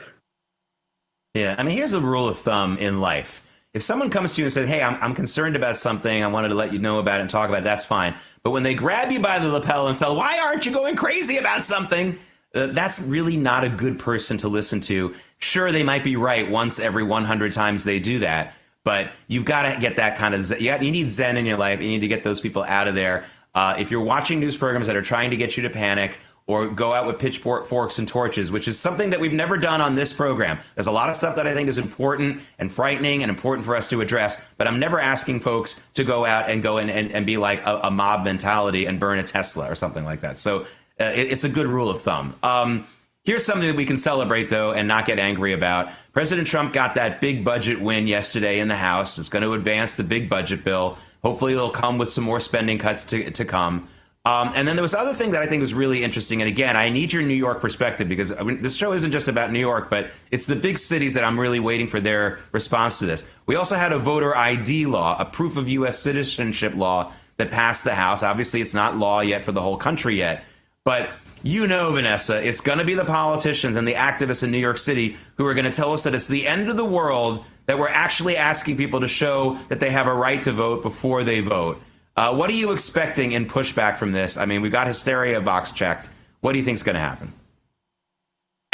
S1: Yeah, I mean, here's a rule of thumb in life. If someone comes to you and says, hey, I'm concerned about something, I wanted to let you know about it and talk about it, that's fine. But when they grab you by the lapel and say, why aren't you going crazy about something? That's really not a good person to listen to. Sure, they might be right once every 100 times they do that, but you've got to get that kind of you need zen in your life. You need to get those people out of there. If you're watching news programs that are trying to get you to panic or go out with pitchforks and torches, which is something that we've never done on this program. There's a lot of stuff that I think is important and frightening and important for us to address, but I'm never asking folks to go out and go in and be like a mob mentality and burn a Tesla or something like that. So it's a good rule of thumb. Here's something that we can celebrate, though, and not get angry about. President Trump got that big budget win yesterday in the House. It's going to advance the big budget bill. Hopefully, it'll come with some more spending cuts to come. And then there was other thing that I think was really interesting. And again, I need your New York perspective because this show isn't just about New York, but it's the big cities that I'm really waiting for their response to this. We also had a voter ID law, a proof of U.S. citizenship law that passed the House. Obviously, it's not law yet for the whole country yet. But you know, Vanessa, it's going to be the politicians and the activists in New York City who are going to tell us that it's the end of the world, that we're actually asking people to show that they have a right to vote before they vote. What are you expecting in pushback from this? I mean, we've got hysteria box checked. What do you think is going to happen?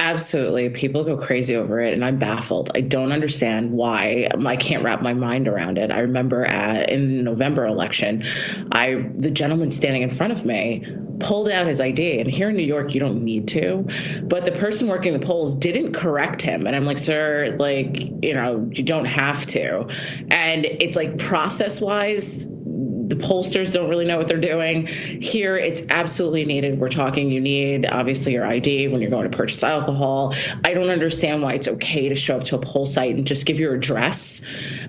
S7: Absolutely. People go crazy over it, and I'm baffled. I don't understand why. I can't wrap my mind around it. I remember in the November election, the gentleman standing in front of me pulled out his ID. And here in New York, you don't need to. But the person working the polls didn't correct him. And I'm like, sir, you don't have to. And it's like process-wise, the pollsters don't really know what they're doing. Here, it's absolutely needed. We're talking, you need, obviously, your ID when you're going to purchase alcohol. I don't understand why it's okay to show up to a poll site and just give your address.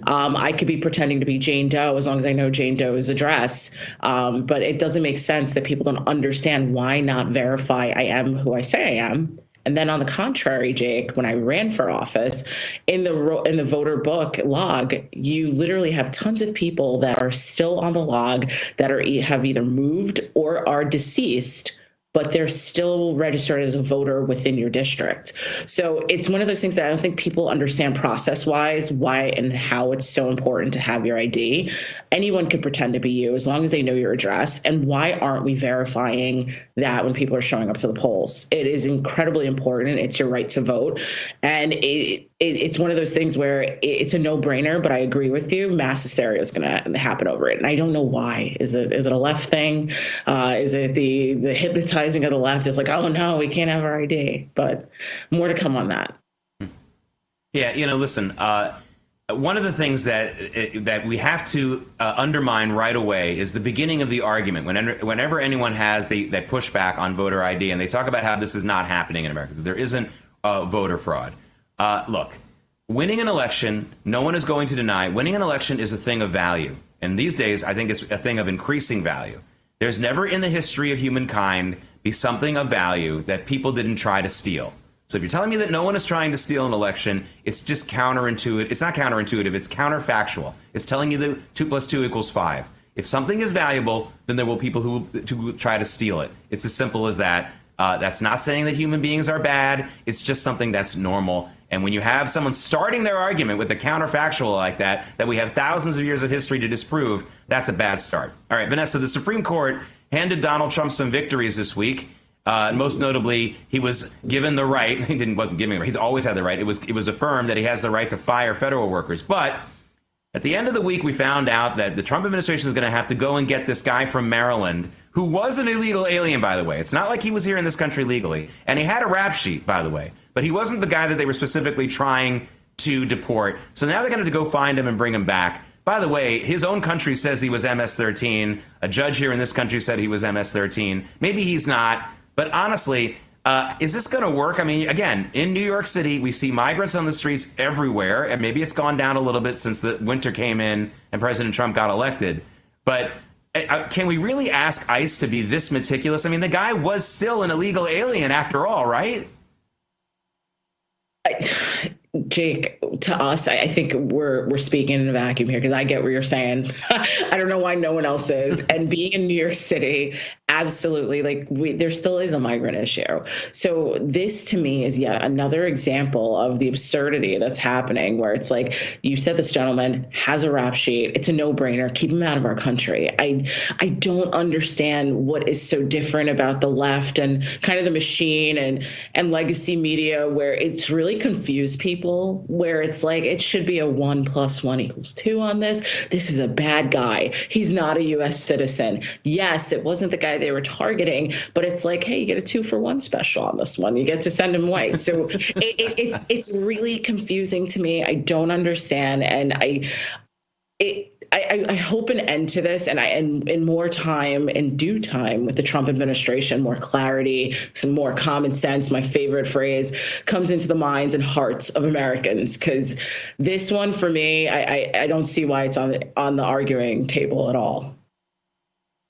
S7: I could be pretending to be Jane Doe as long as I know Jane Doe's address. But it doesn't make sense that people don't understand why not verify I am who I say I am. And then on the contrary, Jake, when I ran for office, in the voter book log, you literally have tons of people that are still on the log that have either moved or are deceased, but they're still registered as a voter within your district. So it's one of those things that I don't think people understand process-wise why and how it's so important to have your ID. Anyone can pretend to be you as long as they know your address. And why aren't we verifying that when people are showing up to the polls? It is incredibly important. It's your right to vote. And it's one of those things where it's a no-brainer, but I agree with you. Mass hysteria is going to happen over it. And I don't know why. Is it a left thing? Is it the hypnotizing of the left? It's like, oh, no, we can't have our ID. But more to come on that.
S1: Yeah, listen, one of the things that we have to undermine right away is the beginning of the argument. Whenever anyone has that pushback on voter ID and they talk about how this is not happening in America, there isn't voter fraud. Look, winning an election, no one is going to deny, winning an election is a thing of value. And these days, I think it's a thing of increasing value. There's never in the history of humankind be something of value that people didn't try to steal. So if you're telling me that no one is trying to steal an election, it's just counterintuitive. It's not counterintuitive, it's counterfactual. It's telling you that 2 + 2 = 5. If something is valuable, then there will be people who try to steal it. It's as simple as that. That's not saying that human beings are bad. It's just something that's normal. And when you have someone starting their argument with a counterfactual like that we have thousands of years of history to disprove, that's a bad start. All right, Vanessa, the Supreme Court handed Donald Trump some victories this week. Most notably, he was given the right. Wasn't given the right. He's always had the right. It was affirmed that he has the right to fire federal workers. But at the end of the week, we found out that the Trump administration is going to have to go and get this guy from Maryland, who was an illegal alien, by the way. It's not like he was here in this country legally. And he had a rap sheet, by the way. But he wasn't the guy that they were specifically trying to deport. So now they're going to have to go find him and bring him back. By the way, his own country says he was MS-13. A judge here in this country said he was MS-13. Maybe he's not. But honestly, is this going to work? I mean, again, in New York City, we see migrants on the streets everywhere, and maybe it's gone down a little bit since the winter came in and President Trump got elected. But can we really ask ICE to be this meticulous? I mean, the guy was still an illegal alien after all, right?
S7: Jake, to us, I think we're speaking in a vacuum here, because I get what you're saying. I don't know why no one else is. And being in New York City, absolutely, like there still is a migrant issue. So this to me is yet another example of the absurdity that's happening, where it's like, you said this gentleman has a rap sheet. It's a no-brainer. Keep him out of our country. I don't understand what is so different about the left and kind of the machine and legacy media, where it's really confused people, where it's like it should be a 1 + 1 = 2 on this. This is a bad guy. He's not a U.S. citizen. Yes, it wasn't the guy they were targeting, but it's like, hey, you get a 2 for 1 special on this one. You get to send him away. So it's really confusing to me. I don't understand, and I hope an end to this, and in more time, in due time, with the Trump administration, more clarity, some more common sense, my favorite phrase, comes into the minds and hearts of Americans. Because this one, for me, I don't see why it's on the arguing table at all.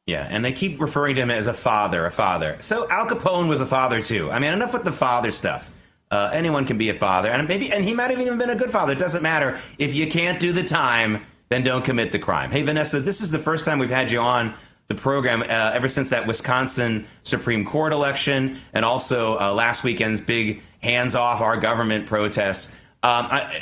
S1: Yeah, and they keep referring to him as a father. So Al Capone was a father too. I mean, enough with the father stuff. Anyone can be a father, and he might have even been a good father. It doesn't matter. If you can't do the time, then don't commit the crime. Hey, Vanessa, this is the first time we've had you on the program ever since that Wisconsin Supreme Court election, and also last weekend's big hands off our government protests.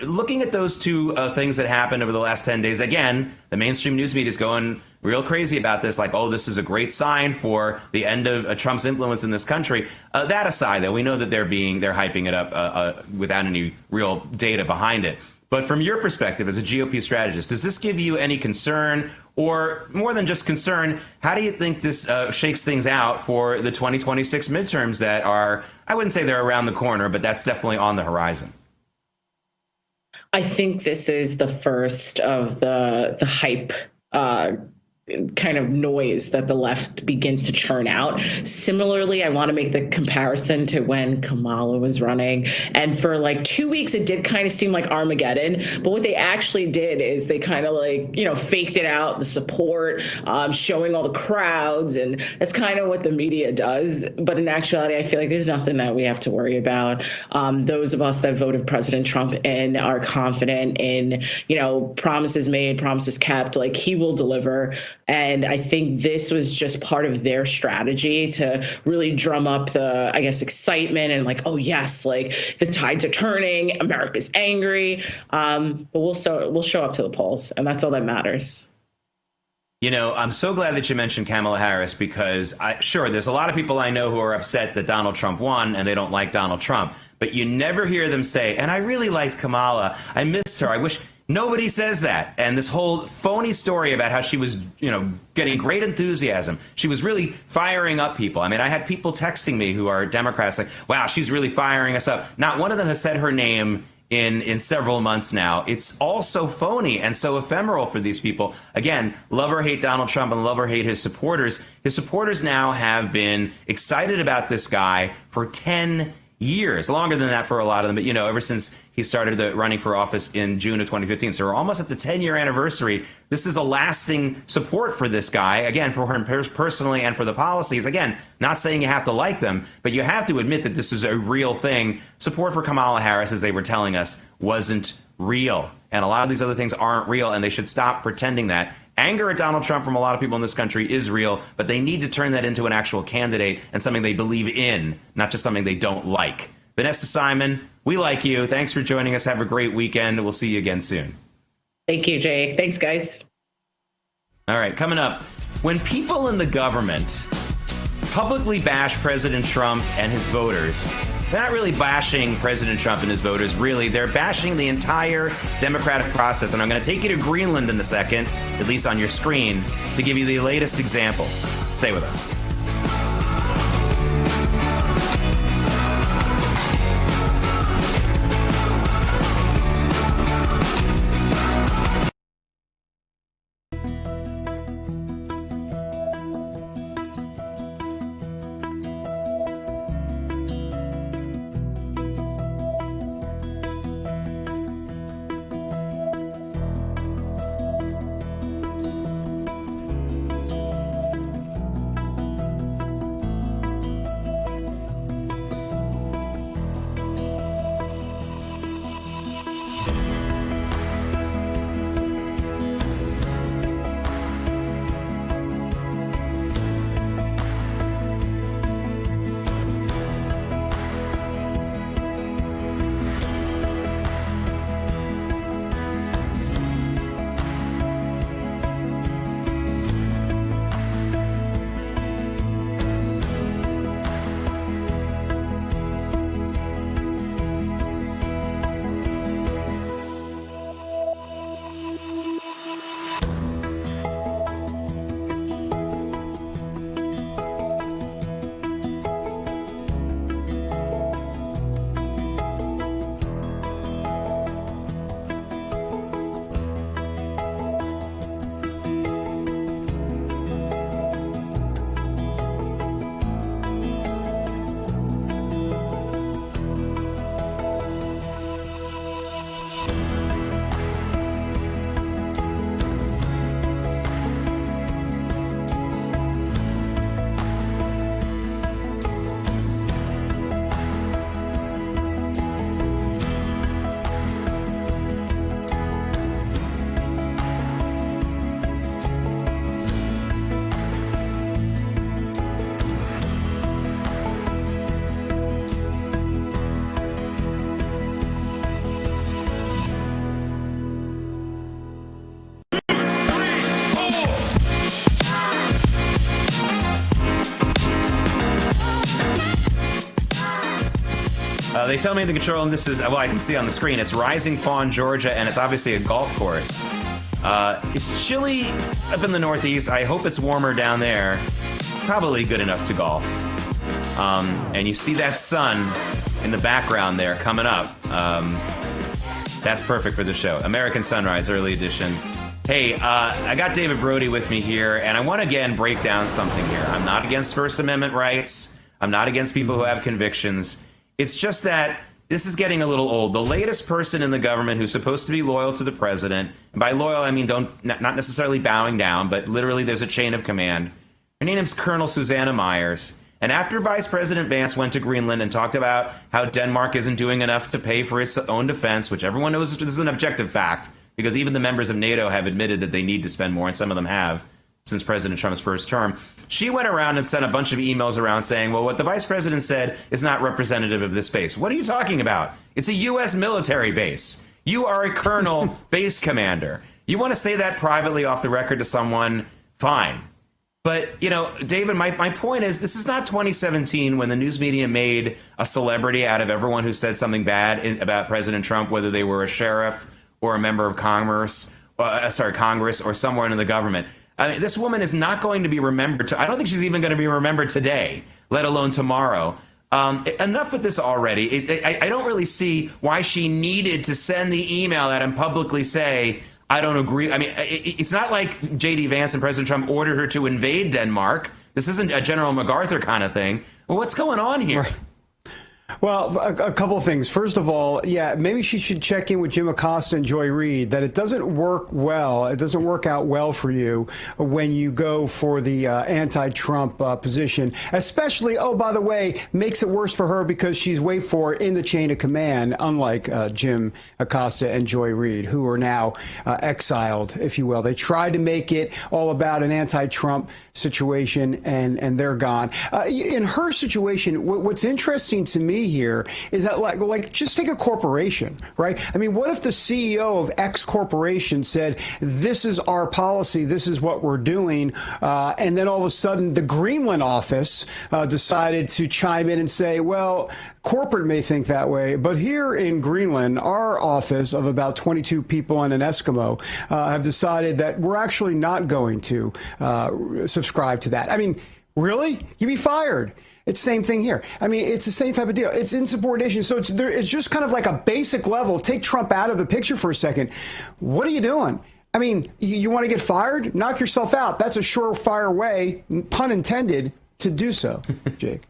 S1: Looking at those two things that happened over the last 10 days, again, the mainstream news media is going real crazy about this, like, oh, this is a great sign for the end of Trump's influence in this country. That aside, though, we know that they're hyping it up without any real data behind it. But from your perspective as a GOP strategist, does this give you any concern, or more than just concern, how do you think this shakes things out for the 2026 midterms that are, I wouldn't say they're around the corner, but that's definitely on the horizon?
S7: I think this is the first of the hype kind of noise that the left begins to churn out. Similarly, I want to make the comparison to when Kamala was running. And for like 2 weeks, it did kind of seem like Armageddon. But what they actually did is they kind of faked it out, the support, showing all the crowds. And that's kind of what the media does. But in actuality, I feel like there's nothing that we have to worry about. Those of us that voted President Trump in are confident in, promises made, promises kept, like he will deliver. And I think this was just part of their strategy to really drum up the, excitement and like, oh, yes, like the tides are turning. America's angry. But we'll show up to the polls. And that's all that matters.
S1: I'm so glad that you mentioned Kamala Harris, because there's a lot of people I know who are upset that Donald Trump won and they don't like Donald Trump. But you never hear them say, and I really liked Kamala. I miss her. I wish. Nobody says that. And this whole phony story about how she was, getting great enthusiasm. She was really firing up people. I mean, I had people texting me who are Democrats like, wow, she's really firing us up. Not one of them has said her name in several months now. It's all so phony and so ephemeral for these people. Again, love or hate Donald Trump and love or hate his supporters. His supporters now have been excited about this guy for 10 years, longer than that for a lot of them, but ever since he started running for office in June of 2015. So we're almost at the 10-year anniversary. This is a lasting support for this guy, again, for him personally and for the policies. Again, not saying you have to like them, but you have to admit that this is a real thing. Support for Kamala Harris, as they were telling us, wasn't real. And a lot of these other things aren't real, and they should stop pretending that. Anger at Donald Trump from a lot of people in this country is real, but they need to turn that into an actual candidate and something they believe in, not just something they don't like. Vanessa Simon, we like you. Thanks for joining us. Have a great weekend. We'll see you again soon.
S7: Thank you, Jake. Thanks, guys.
S1: All right, coming up, when people in the government publicly bash President Trump and his voters, they're not really bashing President Trump and his voters, really. They're bashing the entire democratic process. And I'm going to take you to Greenland in a second, at least on your screen, to give you the latest example. Stay with us. They tell me the control, and this is, well, I can see on the screen, it's Rising Fawn, Georgia, and it's obviously a golf course. It's chilly up in the Northeast. I hope it's warmer down there. Probably good enough to golf. And you see that sun in the background there coming up. That's perfect for the show. American Sunrise, early edition. Hey, I got David Brody with me here, and I want to again break down something here. I'm not against First Amendment rights. I'm not against people who have convictions. It's just that this is getting a little old. The latest person in the government who's supposed to be loyal to the president, and by loyal I mean not necessarily bowing down, but literally there's a chain of command. Her name's Colonel Susanna Myers. And after Vice President Vance went to Greenland and talked about how Denmark isn't doing enough to pay for its own defense, which everyone knows this is an objective fact, because even the members of NATO have admitted that they need to spend more, and some of them have since President Trump's first term, she went around and sent a bunch of emails around saying, well, what the vice president said is not representative of this base. What are you talking about? It's a U.S. military base. You are a colonel base commander. You want to say that privately off the record to someone, fine. But, you know, David, my point is this is not 2017 when the news media made a celebrity out of everyone who said something bad about President Trump, whether they were a sheriff or a member of Congress or somewhere in the government. I mean, this woman is not going to be remembered. I don't think she's even going to be remembered today, let alone tomorrow. Enough with this already. I don't really see why she needed to send the email out and publicly say, I don't agree. I mean, it's not like J.D. Vance and President Trump ordered her to invade Denmark. This isn't a General MacArthur kind of thing. Well, what's going on here?
S8: Right. Well, a couple of things. First of all, yeah, maybe she should check in with Jim Acosta and Joy Reid that it doesn't work well. It doesn't work out well for you when you go for the anti-Trump position, especially, oh, by the way, makes it worse for her because she's, wait for it, in the chain of command, unlike Jim Acosta and Joy Reid, who are now exiled, if you will. They tried to make it all about an anti-Trump situation, and they're gone. In her situation, what's interesting to me here is that like just take a corporation, right? I mean, what if the CEO of X corporation said, this is our policy, this is what we're doing, and then all of a sudden the Greenland office decided to chime in and say, well, corporate may think that way, but here in Greenland, our office of about 22 people and an Eskimo have decided that we're actually not going to subscribe to that. I mean, really? You'd be fired. It's the same thing here. I mean, it's the same type of deal. It's insubordination. So it's just kind of like a basic level. Take Trump out of the picture for a second. What are you doing? I mean, you want to get fired? Knock yourself out. That's a surefire way, pun intended, to do so, Jake.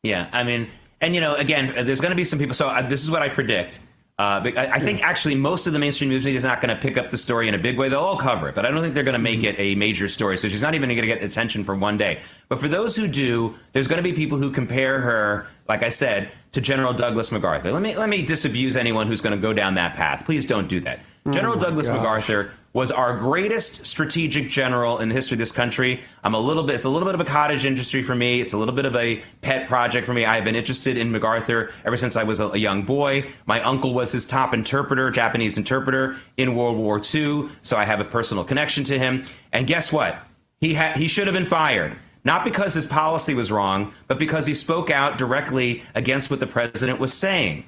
S1: Yeah, I mean, and, you know, again, there's going to be some people. So this is what I predict. I think actually most of the mainstream news media is not going to pick up the story in a big way. They'll all cover it, but I don't think they're going to make it a major story. So she's not even going to get attention for one day. But for those who do, there's going to be people who compare her, like I said, to General Douglas MacArthur. Let me disabuse anyone who's going to go down that path. Please don't do that. General Douglas MacArthur was our greatest strategic general in the history of this country. It's a little bit of a cottage industry for me. It's a little bit of a pet project for me. I have been interested in MacArthur ever since I was a young boy. My uncle was his top interpreter, Japanese interpreter in World War II, so I have a personal connection to him. And guess what? He should have been fired. Not because his policy was wrong, but because he spoke out directly against what the president was saying.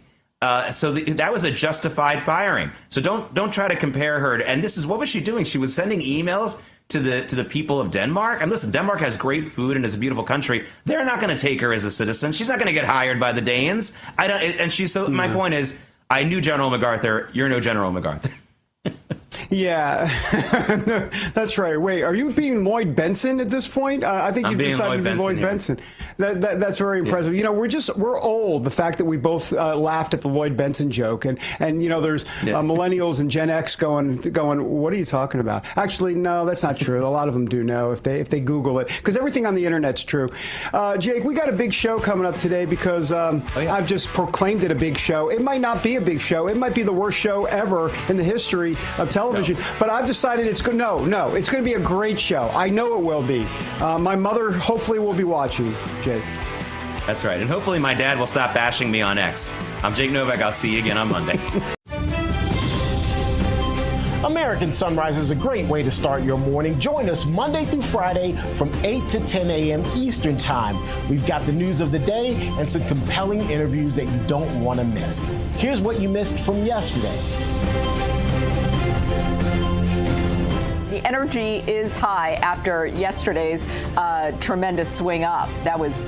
S1: So that was a justified firing. So don't try to compare her. And this is, what was she doing? She was sending emails to the people of Denmark. And listen, Denmark has great food and is a beautiful country. They're not going to take her as a citizen. She's not going to get hired by the Danes. My point is, I knew General MacArthur. You're no General MacArthur.
S8: Yeah, that's right. Wait, are you being Lloyd Benson at this point? I think you've decided to be Lloyd Benson. That's very impressive. Yeah. You know, we're old. The fact that we both laughed at the Lloyd Benson joke, and you know, there's millennials and Gen X going, what are you talking about? Actually, no, that's not true. A lot of them do know if they Google it, because everything on the internet's true. Jake, we got a big show coming up today because I've just proclaimed it a big show. It might not be a big show. It might be the worst show ever in the history of television. But I've decided it's going. No, it's going to be a great show. I know it will be. My mother hopefully will be watching, Jake.
S1: That's right. And hopefully my dad will stop bashing me on X. I'm Jake Novak. I'll see you again on Monday.
S9: American Sunrise is a great way to start your morning. Join us Monday through Friday from 8 to 10 a.m. Eastern Time. We've got the news of the day and some compelling interviews that you don't want to miss. Here's what you missed from yesterday.
S10: The energy is high after yesterday's tremendous swing up. That was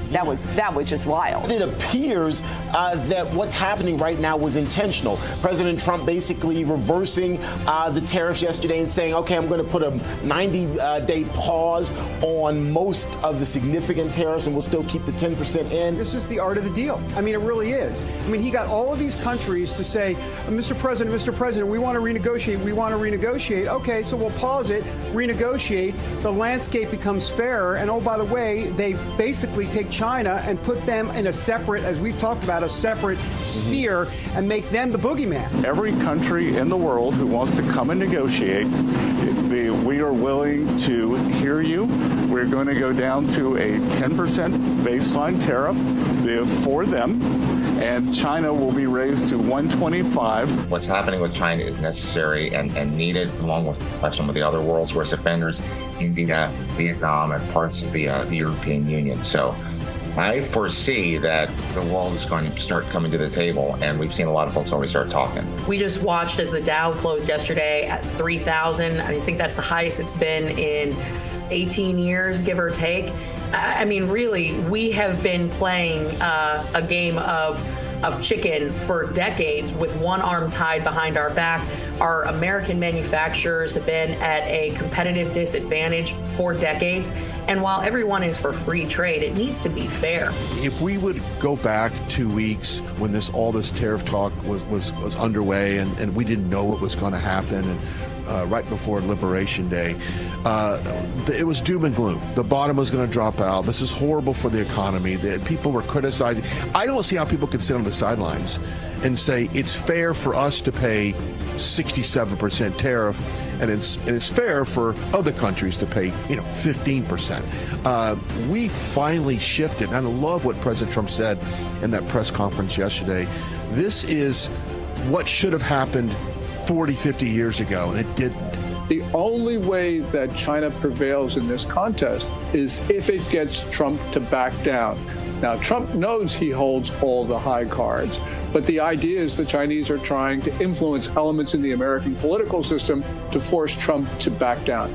S10: just wild.
S9: It appears that what's happening right now was intentional. President Trump basically reversing the tariffs yesterday and saying, okay, I'm going to put a 90-day pause on most of the significant tariffs and we'll still keep the 10% in.
S8: This is the art of the deal. I mean, it really is. I mean, he got all of these countries to say, Mr. President, we want to renegotiate. Okay, so we'll pause it, renegotiate. The landscape becomes fairer. And oh, by the way, they basically take China and put them in a separate, as we've talked about, a separate sphere and make them the boogeyman.
S11: Every country in the world who wants to come and negotiate, we are willing to hear you. We're going to go down to a 10% baseline tariff for them, and China will be raised to 125.
S12: What's happening with China is necessary and needed, along with some of the other world's worst offenders, India, Vietnam, and parts of the European Union. So I foresee that the world is going to start coming to the table, and we've seen a lot of folks already start talking.
S13: We just watched as the Dow closed yesterday at 3,000. I think that's the highest it's been in 18 years, give or take. I mean, really, we have been playing a game of chicken for decades with one arm tied behind our back. Our American manufacturers have been at a competitive disadvantage for decades. And while everyone is for free trade, it needs to be fair.
S14: If we would go back 2 weeks when all this tariff talk was underway and we didn't know what was going to happen, and right before Liberation Day, it was doom and gloom. The bottom was going to drop out. This is horrible for the economy. People were criticizing. I don't see how people can sit on the sidelines and say it's fair for us to pay 67% tariff, and it's fair for other countries to pay 15%. We finally shifted, and I love what President Trump said in that press conference yesterday. This is what should have happened 40, 50 years ago, and it didn't.
S11: The only way that China prevails in this contest is if it gets Trump to back down. Now, Trump knows he holds all the high cards, but the idea is the Chinese are trying to influence elements in the American political system to force Trump to back down.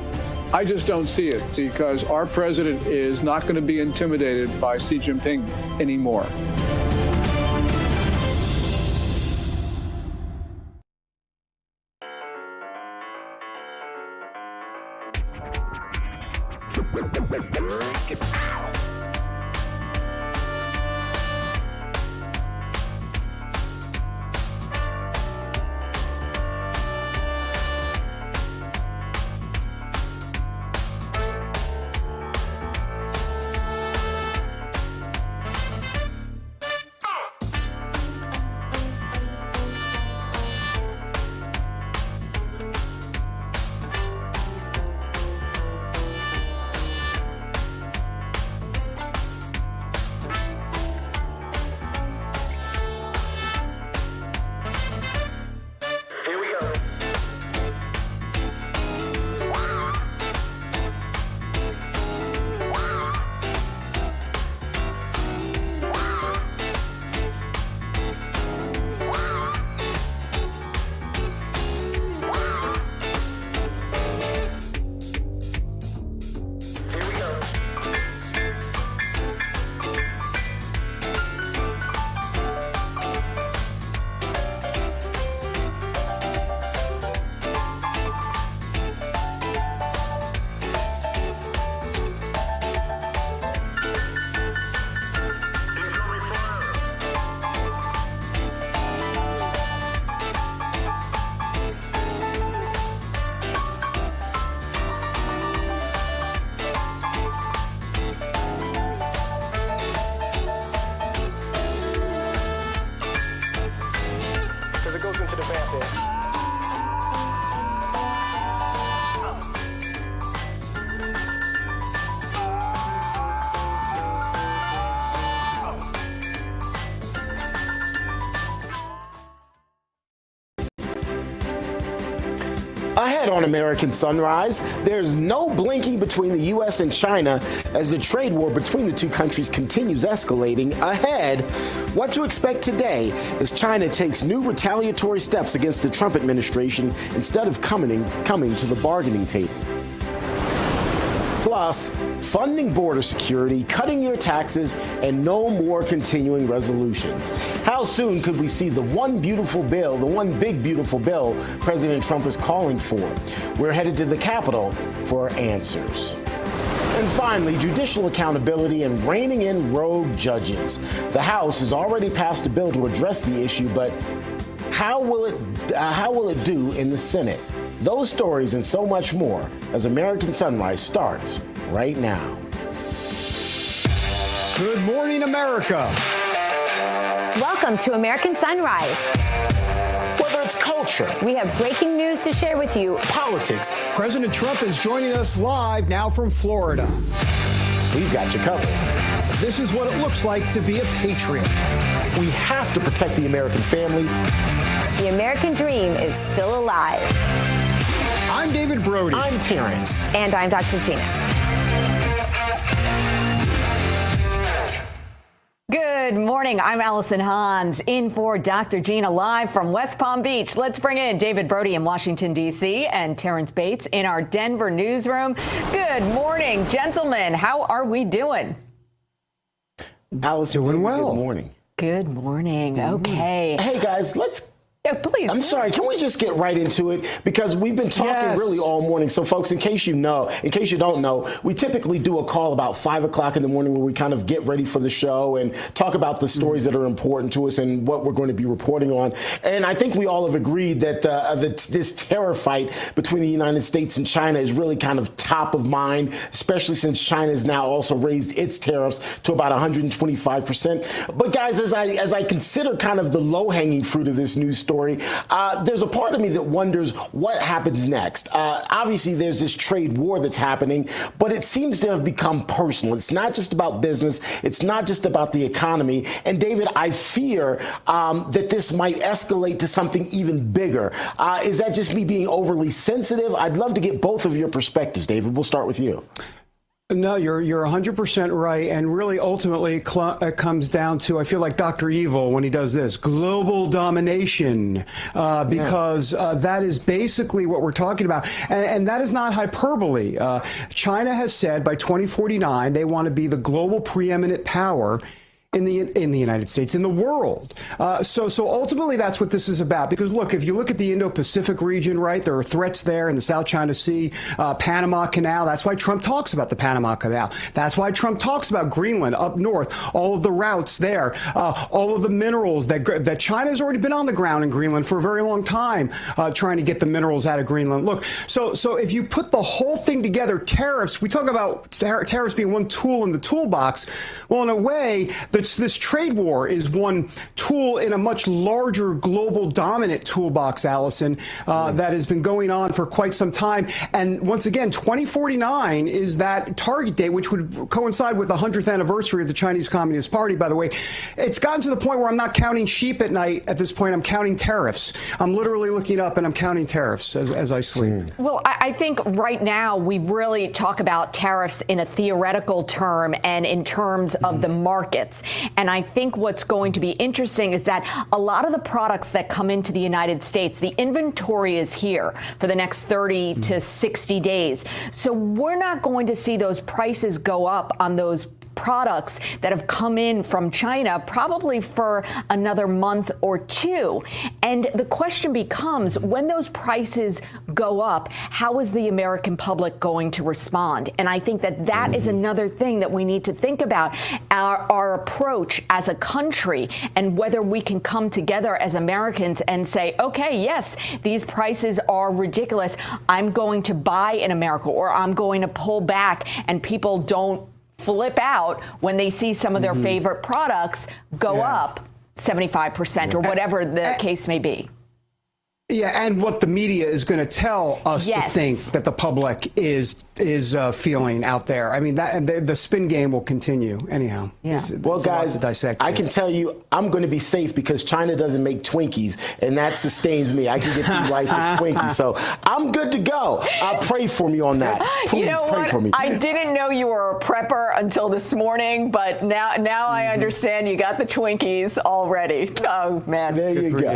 S11: I just don't see it, because our president is not going to be intimidated by Xi Jinping anymore.
S9: Ahead on American Sunrise, there's no blinking between the U.S. and China as the trade war between the two countries continues escalating. Ahead, what to expect today as China takes new retaliatory steps against the Trump administration instead of coming to the bargaining table. Plus, funding border security, cutting your taxes, and no more continuing resolutions. How soon could we see the one beautiful bill, the one big beautiful bill President Trump is calling for? We're headed to the Capitol for answers. And finally, judicial accountability and reining in rogue judges. The House has already passed a bill to address the issue, but how will it do in the Senate? Those stories and so much more as American Sunrise starts right now.
S8: Good morning, America.
S15: Welcome to American Sunrise.
S9: Whether it's culture,
S15: we have breaking news to share with you.
S9: Politics.
S8: President Trump is joining us live now from Florida.
S9: We've got you covered.
S8: This is what it looks like to be a patriot.
S9: We have to protect the American family.
S15: The American dream is still alive.
S8: I'm David Brody.
S9: I'm Terrance.
S15: And I'm Dr. Gina.
S10: Good morning. I'm Allison Hans in for Dr. Gina live from West Palm Beach. Let's bring in David Brody in Washington, D.C. and Terrance Bates in our Denver newsroom. Good morning, gentlemen. How are we doing?
S9: Allison,
S8: doing well.
S9: Good morning.
S10: Good morning. Okay.
S9: Hey, guys, let's...
S10: Yeah, please.
S9: I'm sorry. Can we just get right into it? Because we've been talking really all morning. So, folks, in case you don't know, we typically do a call about 5 o'clock in the morning where we kind of get ready for the show and talk about the stories that are important to us and what we're going to be reporting on. And I think we all have agreed that this terror fight between the United States and China is really kind of top of mind, especially since China has now also raised its tariffs to about 125%. But, guys, as I consider kind of the low-hanging fruit of this news story, there's a part of me that wonders what happens next. Obviously, there's this trade war that's happening, but it seems to have become personal. It's not just about business. It's not just about the economy. And, David, I fear that this might escalate to something even bigger. Is that just me being overly sensitive? I'd love to get both of your perspectives, David. We'll start with you.
S8: No, you're 100% right. And really, ultimately, it comes down to, I feel like Dr. Evil when he does this, global domination, because that is basically what we're talking about. And that is not hyperbole. China has said by 2049, they want to be the global preeminent power in the United States, in the world. So ultimately, that's what this is about. Because, look, if you look at the Indo-Pacific region, right, there are threats there in the South China Sea, Panama Canal. That's why Trump talks about the Panama Canal. That's why Trump talks about Greenland up north, all of the routes there, all of the minerals that China has already been on the ground in Greenland for a very long time, trying to get the minerals out of Greenland. Look, so if you put the whole thing together, tariffs, we talk about tariffs being one tool in the toolbox. Well, in a way, this trade war is one tool in a much larger global dominant toolbox, Allison, that has been going on for quite some time. And once again, 2049 is that target date, which would coincide with the 100th anniversary of the Chinese Communist Party, by the way. It's gotten to the point where I'm not counting sheep at night at this point. I'm counting tariffs. I'm literally looking up and I'm counting tariffs as I sleep.
S10: Well, I think right now we really talk about tariffs in a theoretical term and in terms of the markets. And I think what's going to be interesting is that a lot of the products that come into the United States, the inventory is here for the next 30 to 60 days. So we're not going to see those prices go up on those products that have come in from China probably for another month or two. And the question becomes, when those prices go up, how is the American public going to respond? And I think that is another thing that we need to think about, our approach as a country, and whether we can come together as Americans and say, okay, yes, these prices are ridiculous. I'm going to buy in America, or I'm going to pull back, and people don't flip out when they see some of their favorite products go up 75% or whatever the case may be.
S8: Yeah, and what the media is going to tell us to think that the public is feeling out there. I mean, that and the spin game will continue anyhow.
S9: Yeah.
S8: It's
S9: well, guys, I can tell you, I'm going to be safe because China doesn't make Twinkies, and that sustains me. I can get through life with Twinkies, so I'm good to go. Pray for me on that. Please pray for me.
S10: I didn't know you were a prepper until this morning, but now I understand you got the Twinkies already. Oh man,
S9: there you go.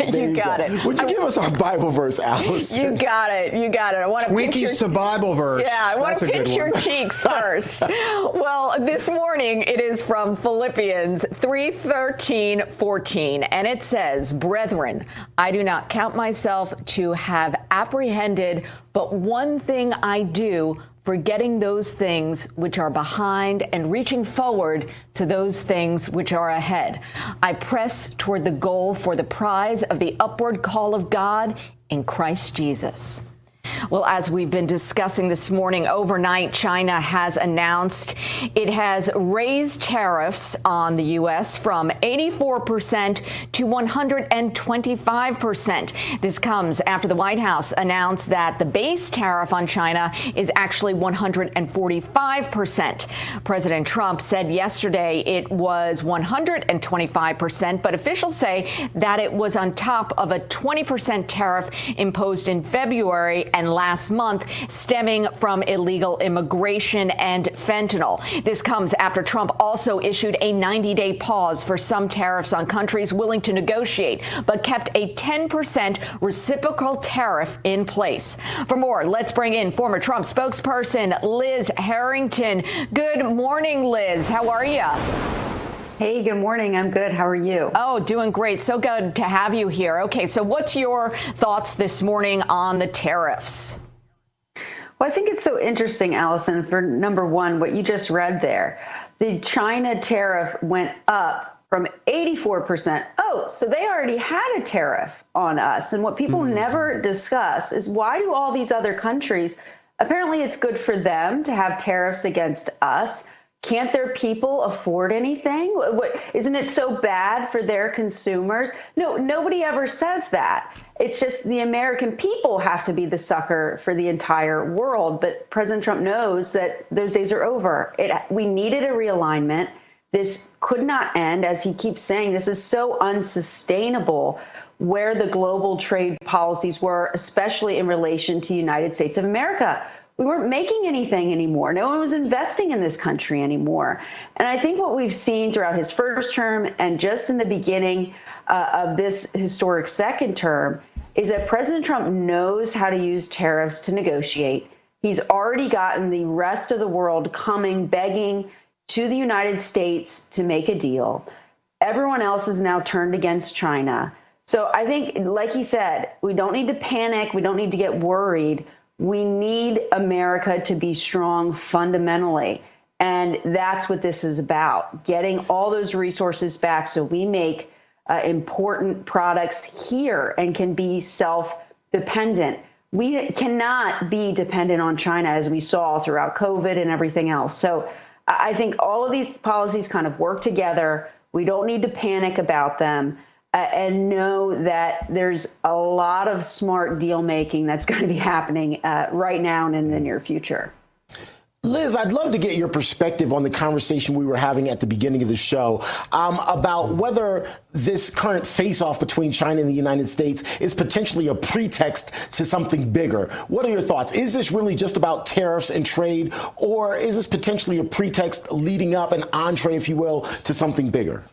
S10: You got it.
S9: Would you give us our Bible verse, Alice?
S10: You got it. You got it. I want to
S8: Twinkies to Bible verse.
S10: Yeah, I want to pinch your cheeks first. Well, this morning it is from Philippians 3:13-14, and it says, "Brethren, I do not count myself to have apprehended, but one thing I do, forgetting those things which are behind and reaching forward to those things which are ahead. I press toward the goal for the prize of the upward call of God in Christ Jesus." Well, as we've been discussing this morning, overnight, China has announced it has raised tariffs on the U.S. from 84% to 125%. This comes after the White House announced that the base tariff on China is actually 145%. President Trump said yesterday it was 125%, but officials say that it was on top of a 20% tariff imposed in February and last month, stemming from illegal immigration and fentanyl. This comes after Trump also issued a 90-day pause for some tariffs on countries willing to negotiate, but kept a 10% reciprocal tariff in place. For more, let's bring in former Trump spokesperson Liz Harrington. Good morning, Liz. How are you?
S16: Hey, good morning. I'm good. How are you?
S10: Oh, doing great. So good to have you here. Okay, so what's your thoughts this morning on the tariffs?
S16: Well, I think it's so interesting, Allison, for number one, what you just read there. The China tariff went up from 84%. Oh, so they already had a tariff on us. And what people never discuss is why do all these other countries, apparently it's good for them to have tariffs against us. Can't their people afford anything? Isn't it so bad for their consumers? No, nobody ever says that. It's just the American people have to be the sucker for the entire world. But President Trump knows that those days are over. We needed a realignment. This could not end, as he keeps saying. This is so unsustainable where the global trade policies were, especially in relation to the United States of America. We weren't making anything anymore. No one was investing in this country anymore. And I think what we've seen throughout his first term and just in the beginning of this historic second term is that President Trump knows how to use tariffs to negotiate. He's already gotten the rest of the world coming, begging to the United States to make a deal. Everyone else is now turned against China. So I think, like he said, we don't need to panic. We don't need to get worried. We need America to be strong fundamentally. And that's what this is about, getting all those resources back so we make important products here and can be self-dependent. We cannot be dependent on China, as we saw throughout COVID and everything else. So I think all of these policies kind of work together. We don't need to panic about them. And know that there's a lot of smart deal making that's going to be happening right now and in the near future.
S9: Liz, I'd love to get your perspective on the conversation we were having at the beginning of the show about whether this current face-off between China and the United States is potentially a pretext to something bigger. What are your thoughts? Is this really just about tariffs and trade, or is this potentially a pretext leading up, an entree, if you will, to something bigger?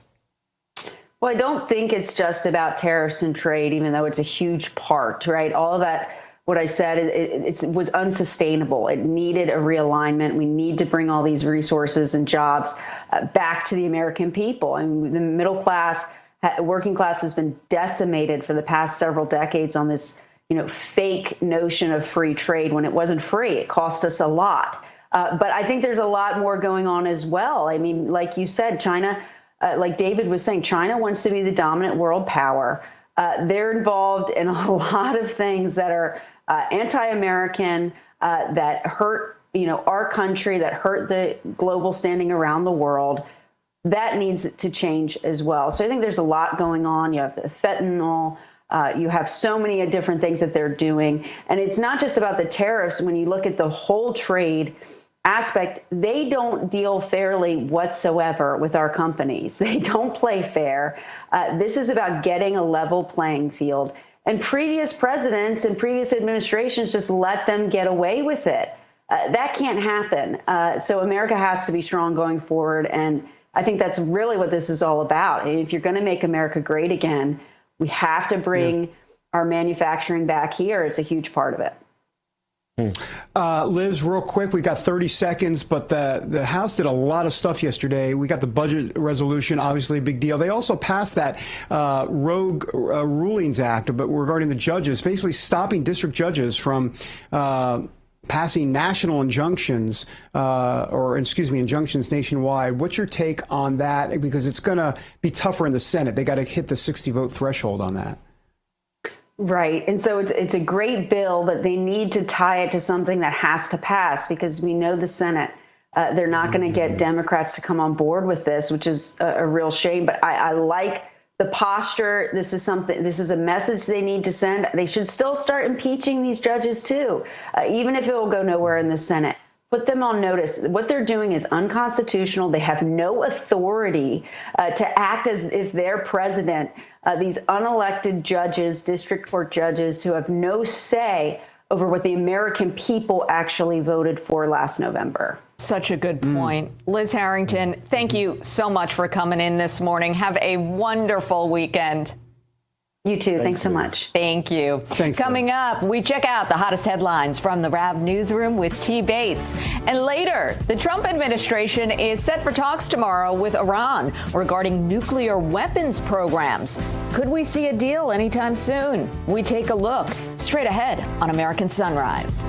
S16: Well, I don't think it's just about tariffs and trade, even though it's a huge part, right? All of that, what I said, it was unsustainable. It needed a realignment. We need to bring all these resources and jobs back to the American people. And the middle class, working class has been decimated for the past several decades on this, fake notion of free trade when it wasn't free. It cost us a lot. But I think there's a lot more going on as well. I mean, like you said, China, like David was saying, China wants to be the dominant world power. They're involved in a lot of things that are anti-American, that hurt, our country, that hurt the global standing around the world. That needs to change as well. So I think there's a lot going on. You have fentanyl, You have so many different things that they're doing. And it's not just about the tariffs. When you look at the whole trade aspect, they don't deal fairly whatsoever with our companies. They don't play fair. This is about getting a level playing field. And previous presidents and previous administrations just let them get away with it. That can't happen. So America has to be strong going forward. And I think that's really what this is all about. And if you're going to make America great again, we have to bring our manufacturing back here. It's a huge part of it.
S8: Liz, real quick, we got 30 seconds, but the House did a lot of stuff yesterday. We got the budget resolution, obviously a big deal. They also passed that Rogue Rulings Act, but regarding the judges, basically stopping district judges from passing national injunctions, injunctions nationwide. What's your take on that? Because it's going to be tougher in the Senate. They got to hit the 60-vote threshold on that.
S16: Right. And so it's a great bill, but they need to tie it to something that has to pass, because we know the Senate, they're not going to get Democrats to come on board with this, which is a real shame. But I like the posture. This is a message they need to send. They should still start impeaching these judges, too, even if it will go nowhere in the Senate. Put them on notice. What they're doing is unconstitutional. They have no authority to act as if they're president. These unelected judges, district court judges, who have no say over what the American people actually voted for last November.
S10: Such a good point. Liz Harrington, thank you so much for coming in this morning. Have a wonderful weekend.
S16: You too. Thanks so much.
S10: Thank you.
S8: Thanks,
S10: Coming
S8: Liz.
S10: up, we check out the hottest headlines from the RAV newsroom with T. Bates. And later, the Trump administration is set for talks tomorrow with Iran regarding nuclear weapons programs. Could we see a deal anytime soon? We take a look straight ahead on American Sunrise.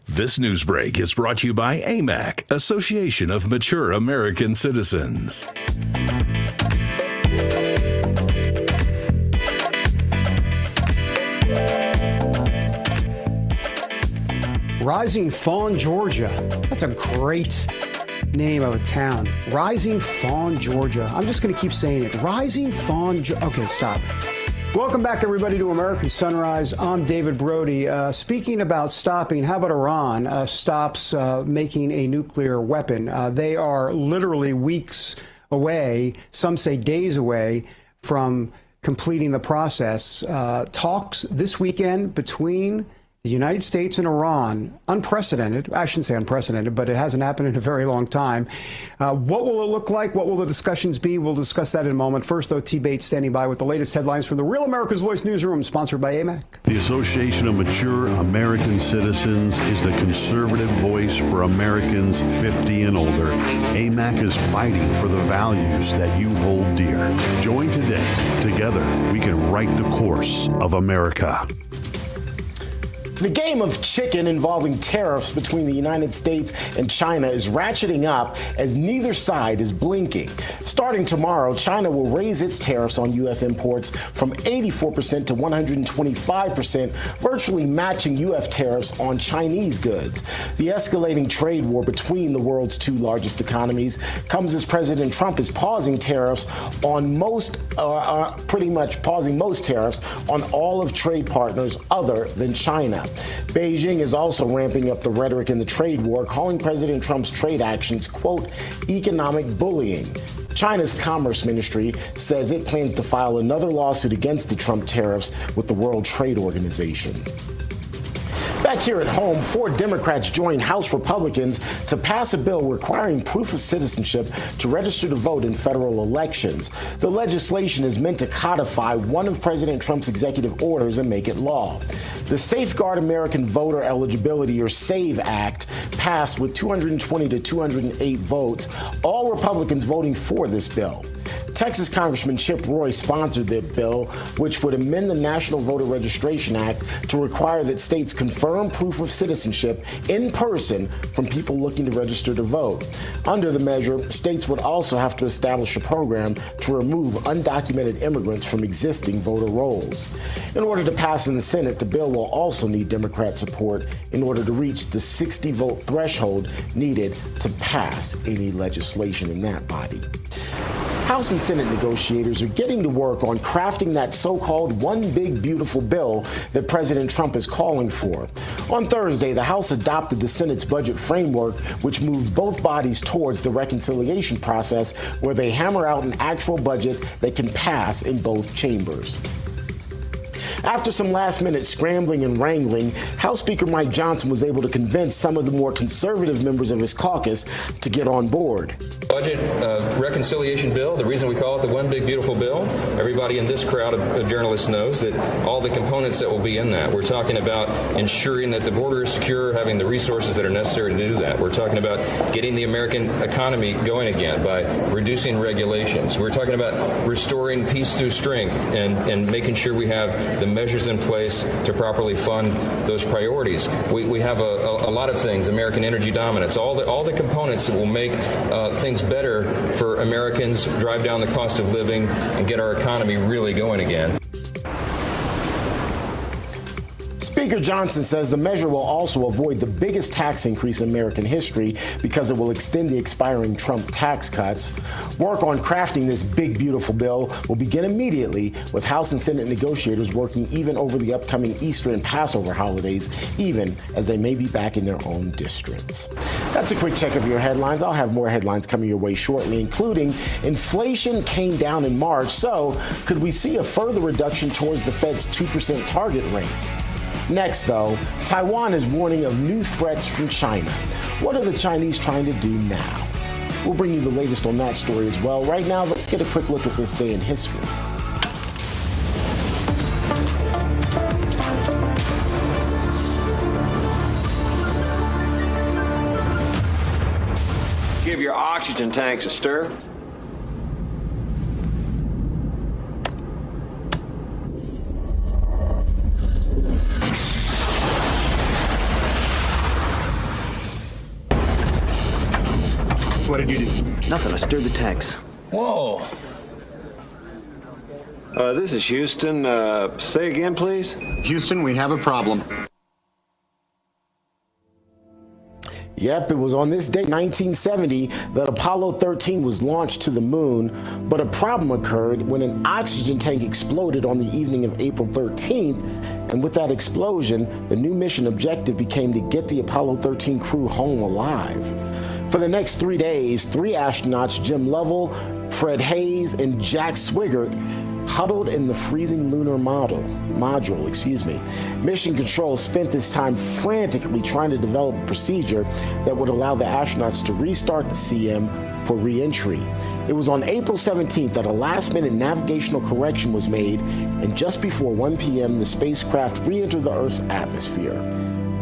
S2: This news break is brought to you by AMAC, Association of Mature American Citizens.
S8: Rising Fawn, Georgia. That's a great name of a town. Rising Fawn, Georgia. I'm just going to keep saying it. Rising Fawn, okay, stop. Welcome back, everybody, to American Sunrise. I'm David Brody. Speaking about stopping, how about Iran stops making a nuclear weapon? They are literally weeks away, some say days away, from completing the process. Talks this weekend between the United States and Iran, unprecedented. I shouldn't say unprecedented, but it hasn't happened in a very long time. What will it look like? What will the discussions be? We'll discuss that in a moment. First, though, T. Bates standing by with the latest headlines from the Real America's Voice newsroom, sponsored by AMAC.
S17: The Association of Mature American Citizens is the conservative voice for Americans 50 and older. AMAC is fighting for the values that you hold dear. Join today. Together, we can right the course of America.
S9: The game of chicken involving tariffs between the United States and China is ratcheting up as neither side is blinking. Starting tomorrow, China will raise its tariffs on U.S. imports from 84% to 125%, virtually matching U.S. tariffs on Chinese goods. The escalating trade war between the world's two largest economies comes as President Trump is pausing tariffs on pretty much pausing most tariffs on all of trade partners other than China. Beijing is also ramping up the rhetoric in the trade war, calling President Trump's trade actions, quote, economic bullying. China's Commerce Ministry says it plans to file another lawsuit against the Trump tariffs with the World Trade Organization. Back here at home, 4 Democrats joined House Republicans to pass a bill requiring proof of citizenship to register to vote in federal elections. The legislation is meant to codify one of President Trump's executive orders and make it law. The Safeguard American Voter Eligibility, or SAVE Act, passed with 220 to 208 votes, all Republicans voting for this bill. Texas Congressman Chip Roy sponsored the bill, which would amend the National Voter Registration Act to require that states confirm proof of citizenship in person from people looking to register to vote. Under the measure, states would also have to establish a program to remove undocumented immigrants from existing voter rolls. In order to pass in the Senate, the bill will also need Democrat support in order to reach the 60-vote threshold needed to pass any legislation in that body. House and Senate negotiators are getting to work on crafting that so-called one big beautiful bill that President Trump is calling for. On Thursday, the House adopted the Senate's budget framework, which moves both bodies towards the reconciliation process where they hammer out an actual budget that can pass in both chambers. After some last-minute scrambling and wrangling, House Speaker Mike Johnson was able to convince some of the more conservative members of his caucus to get on board.
S18: Budget reconciliation bill, the reason we call it the one big beautiful bill, everybody in this crowd of journalists knows that all the components that will be in that. We're talking about ensuring that the border is secure, having the resources that are necessary to do that. We're talking about getting the American economy going again by reducing regulations. We're talking about restoring peace through strength and making sure we have the measures in place to properly fund those priorities. We have a lot of things, American energy dominance, all the components that will make things better for Americans, drive down the cost of living, and get our economy really going again.
S9: Speaker Johnson says the measure will also avoid the biggest tax increase in American history because it will extend the expiring Trump tax cuts. Work on crafting this big, beautiful bill will begin immediately, with House and Senate negotiators working even over the upcoming Easter and Passover holidays, even as they may be back in their own districts. That's a quick check of your headlines. I'll have more headlines coming your way shortly, including inflation came down in March, so could we see a further reduction towards the Fed's 2% target rate? Next, though, Taiwan is warning of new threats from China. What are the Chinese trying to do now? We'll bring you the latest on that story as well. Right now, let's get a quick look at this day in history.
S5: Give your oxygen tanks a stir.
S19: What did you do? Nothing. I stirred the tanks.
S5: Whoa.
S19: This is Houston. Say again, please. Houston, we have a problem.
S9: Yep, it was on this date, 1970, that Apollo 13 was launched to the moon, but a problem occurred when an oxygen tank exploded on the evening of April 13th, and with that explosion, the new mission objective became to get the Apollo 13 crew home alive. For the next 3 days, 3 astronauts, Jim Lovell, Fred Hayes, and Jack Swigert, huddled in the freezing lunar module. Mission Control spent this time frantically trying to develop a procedure that would allow the astronauts to restart the CM for re-entry. It was on April 17th that a last-minute navigational correction was made, and just before 1 p.m., the spacecraft re-entered the Earth's atmosphere.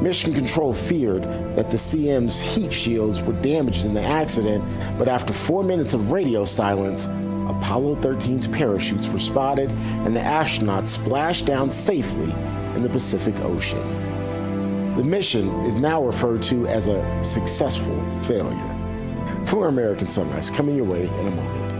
S9: Mission Control feared that the CM's heat shields were damaged in the accident, but after 4 minutes of radio silence, Apollo 13's parachutes were spotted and the astronauts splashed down safely in the Pacific Ocean. The mission is now referred to as a successful failure. For American Sunrise, coming your way in a moment.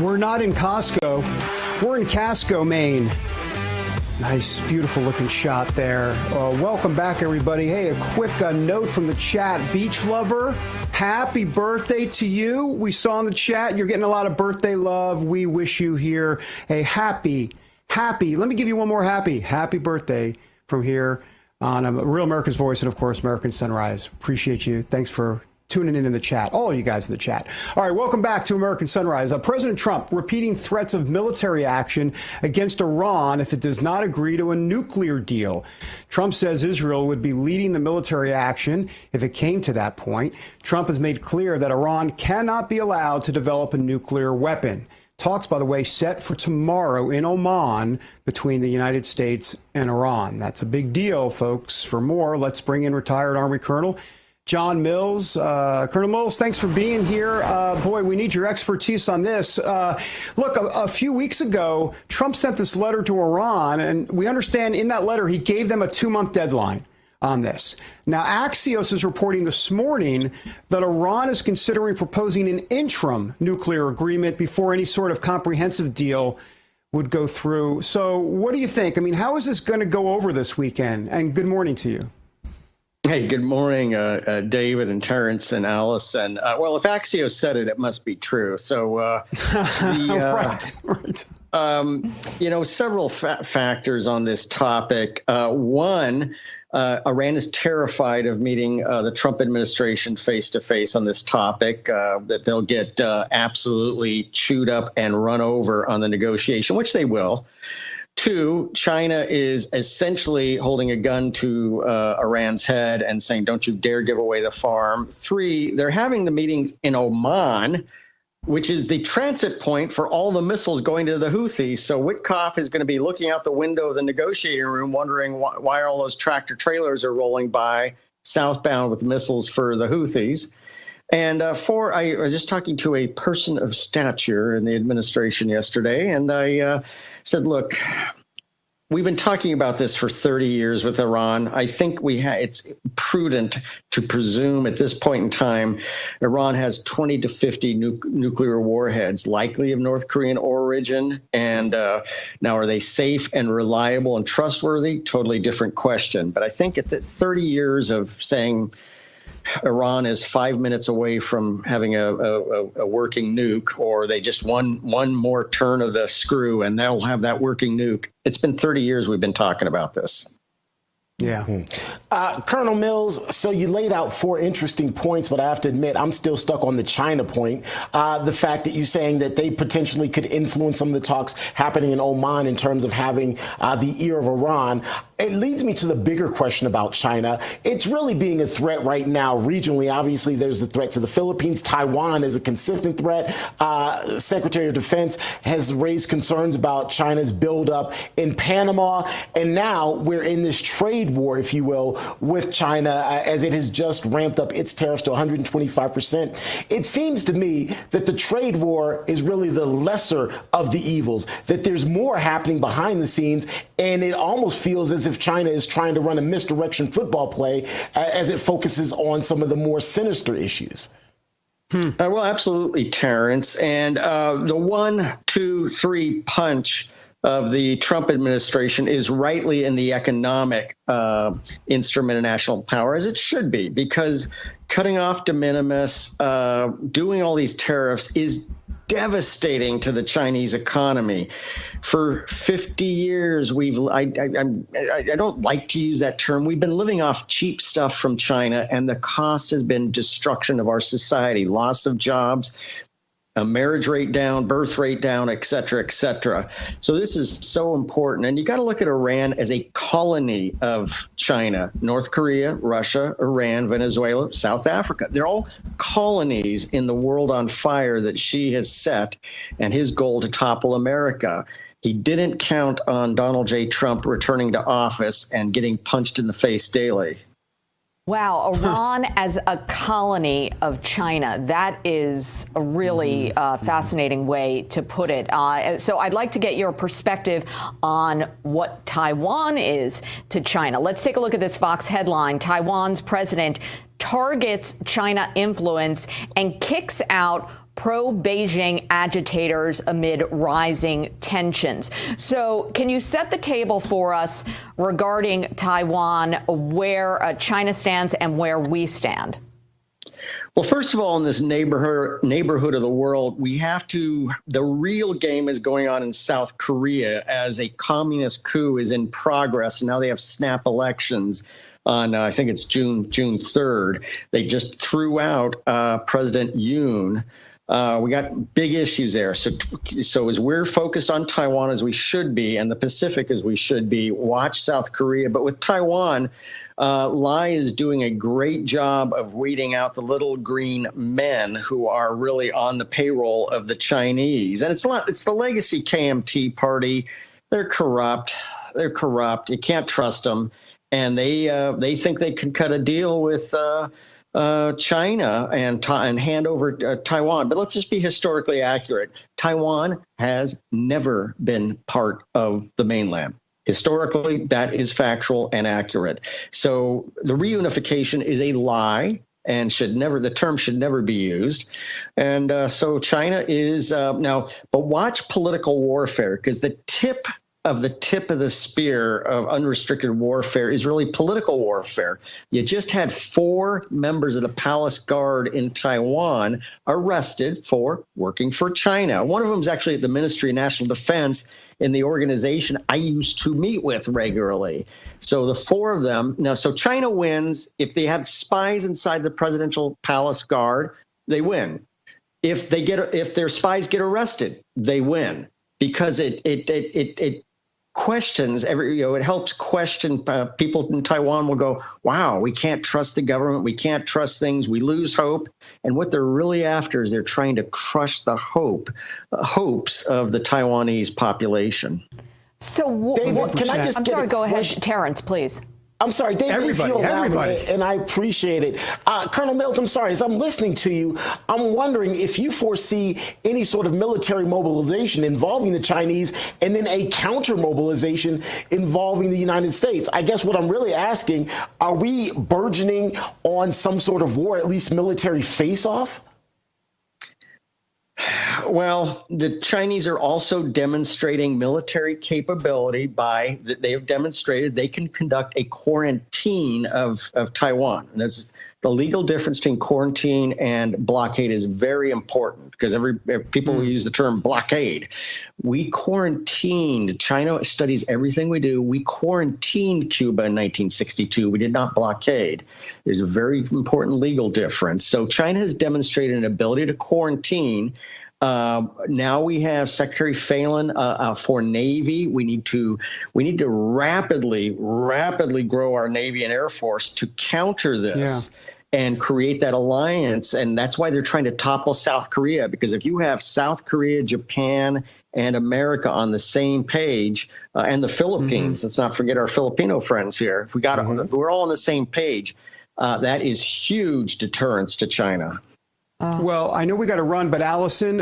S8: We're not in Costco. We're in Casco, Maine. Nice, beautiful looking shot there. Welcome back, everybody. Hey, a quick note from the chat. Beach lover, happy birthday to you. We saw in the chat you're getting a lot of birthday love. We wish you here a happy, let me give you one more happy birthday from here on Real America's Voice and, of course, American Sunrise. Appreciate you. Thanks for tuning in the chat, all of you guys in the chat. All right, welcome back to American Sunrise. President Trump repeating threats of military action against Iran if it does not agree to a nuclear deal. Trump says Israel would be leading the military action if it came to that point. Trump has made clear that Iran cannot be allowed to develop a nuclear weapon. Talks, by the way, set for tomorrow in Oman between the United States and Iran. That's a big deal, folks. For more, let's bring in retired Army Colonel John Mills. Colonel Mills, thanks for being here. Boy, we need your expertise on this. Look, a few weeks ago, Trump sent this letter to Iran, and we understand in that letter he gave them a 2-month deadline on this. Now, Axios is reporting this morning that Iran is considering proposing an interim nuclear agreement before any sort of comprehensive deal would go through. So what do you think? I mean, how is this going to go over this weekend? And good morning to you.
S20: Hey, good morning, David and Terrance and Alice. And well, if Axios said it, it must be true. So,
S8: right.
S20: You know, several factors on this topic. One, Iran is terrified of meeting the Trump administration face to face on this topic, that they'll get absolutely chewed up and run over on the negotiation, which they will. 2, China is essentially holding a gun to Iran's head and saying, don't you dare give away the farm. 3, they're having the meetings in Oman, which is the transit point for all the missiles going to the Houthis. So Witkoff is going to be looking out the window of the negotiating room, wondering why all those tractor trailers are rolling by southbound with missiles for the Houthis. And 4, I was just talking to a person of stature in the administration yesterday, and I said, look, we've been talking about this for 30 years with Iran. I think it's prudent to presume at this point in time, Iran has 20 to 50 nuclear warheads, likely of North Korean origin. And now, are they safe and reliable and trustworthy? Totally different question. But I think at the 30 years of saying Iran is 5 minutes away from having a working nuke, or they just one more turn of the screw and they'll have that working nuke. It's been 30 years we've been talking about this.
S8: Yeah.
S9: Colonel Mills, so you laid out 4 interesting points, but I have to admit, I'm still stuck on the China point. The fact that you're saying that they potentially could influence some of the talks happening in Oman in terms of having the ear of Iran. It leads me to the bigger question about China. It's really being a threat right now regionally. Obviously, there's the threat to the Philippines. Taiwan is a consistent threat. Secretary of Defense has raised concerns about China's buildup in Panama. And now we're in this trade war, if you will, with China as it has just ramped up its tariffs to 125%. It seems to me that the trade war is really the lesser of the evils, that there's more happening behind the scenes, and it almost feels as if China is trying to run a misdirection football play as it focuses on some of the more sinister issues.
S20: Well, absolutely, Terrance. And the 1, 2, 3 punch of the Trump administration is rightly in the economic instrument of national power, as it should be, because cutting off de minimis, doing all these tariffs is devastating to the Chinese economy. For 50 years, I don't like to use that term. We've been living off cheap stuff from China, and the cost has been destruction of our society, loss of jobs, a marriage rate down, birth rate down, et cetera, et cetera. So this is so important. And you got to look at Iran as a colony of China. North Korea, Russia, Iran, Venezuela, South Africa. They're all colonies in the world on fire that Xi has set, and his goal to topple America. He didn't count on Donald J. Trump returning to office and getting punched in the face daily.
S10: Wow, Iran as a colony of China. That is a really fascinating way to put it. So I'd like to get your perspective on what Taiwan is to China. Let's take a look at this Fox headline. Taiwan's president targets China influence and kicks out pro-Beijing agitators amid rising tensions. So can you set the table for us regarding Taiwan, where China stands and where we stand?
S20: Well, first of all, in this neighborhood of the world, the real game is going on in South Korea as a communist coup is in progress. Now they have snap elections on, I think it's June 3rd. They just threw out President Yoon. We got big issues there. So as we're focused on Taiwan as we should be, and the Pacific as we should be, watch South Korea. But with Taiwan, Lai is doing a great job of weeding out the little green men who are really on the payroll of the Chinese. And it's the legacy KMT party. They're corrupt. You can't trust them. And they think they can cut a deal with China and hand over Taiwan. But let's just be historically accurate. Taiwan has never been part of the mainland. Historically, that is factual and accurate. So the reunification is a lie and the term should never be used. And so China is now, but watch political warfare, because the tip of the spear of unrestricted warfare is really political warfare. You just had 4 members of the Palace Guard in Taiwan arrested for working for China. One of them is actually at the Ministry of National Defense in the organization I used to meet with regularly. So the 4 of them, so China wins. If they have spies inside the Presidential Palace Guard, they win. If their spies get arrested, they win, because it questions it helps question people in Taiwan will go, wow, we can't trust the government, we can't trust things, we lose hope. And what they're really after is they're trying to crush the hopes of the Taiwanese population.
S10: So
S9: David, can I just
S10: I'm
S9: get
S10: sorry,
S9: a
S10: go ahead,
S9: question?
S10: Terrance, please.
S9: I'm sorry, David, if you allow me, and I appreciate it. Colonel Mills, I'm sorry, as I'm listening to you, I'm wondering if you foresee any sort of military mobilization involving the Chinese and then a counter mobilization involving the United States. I guess what I'm really asking, are we burgeoning on some sort of war, at least military face-off?
S20: Well, the Chinese are also demonstrating military capability by that they have demonstrated they can conduct a quarantine of Taiwan. And that's the legal difference between quarantine and blockade is very important because people will use the term blockade. We quarantined. China studies everything we do. We quarantined Cuba in 1962. We did not blockade. There's a very important legal difference. So China has demonstrated an ability to quarantine. Now we have Secretary Phelan for Navy. We need to rapidly grow our Navy and Air Force to counter this and create that alliance. And that's why they're trying to topple South Korea, because if you have South Korea, Japan, and America on the same page, and the Philippines, let's not forget our Filipino friends here. If we're all on the same page, that is huge deterrence to China.
S8: Well, I know we got to run, but Allison,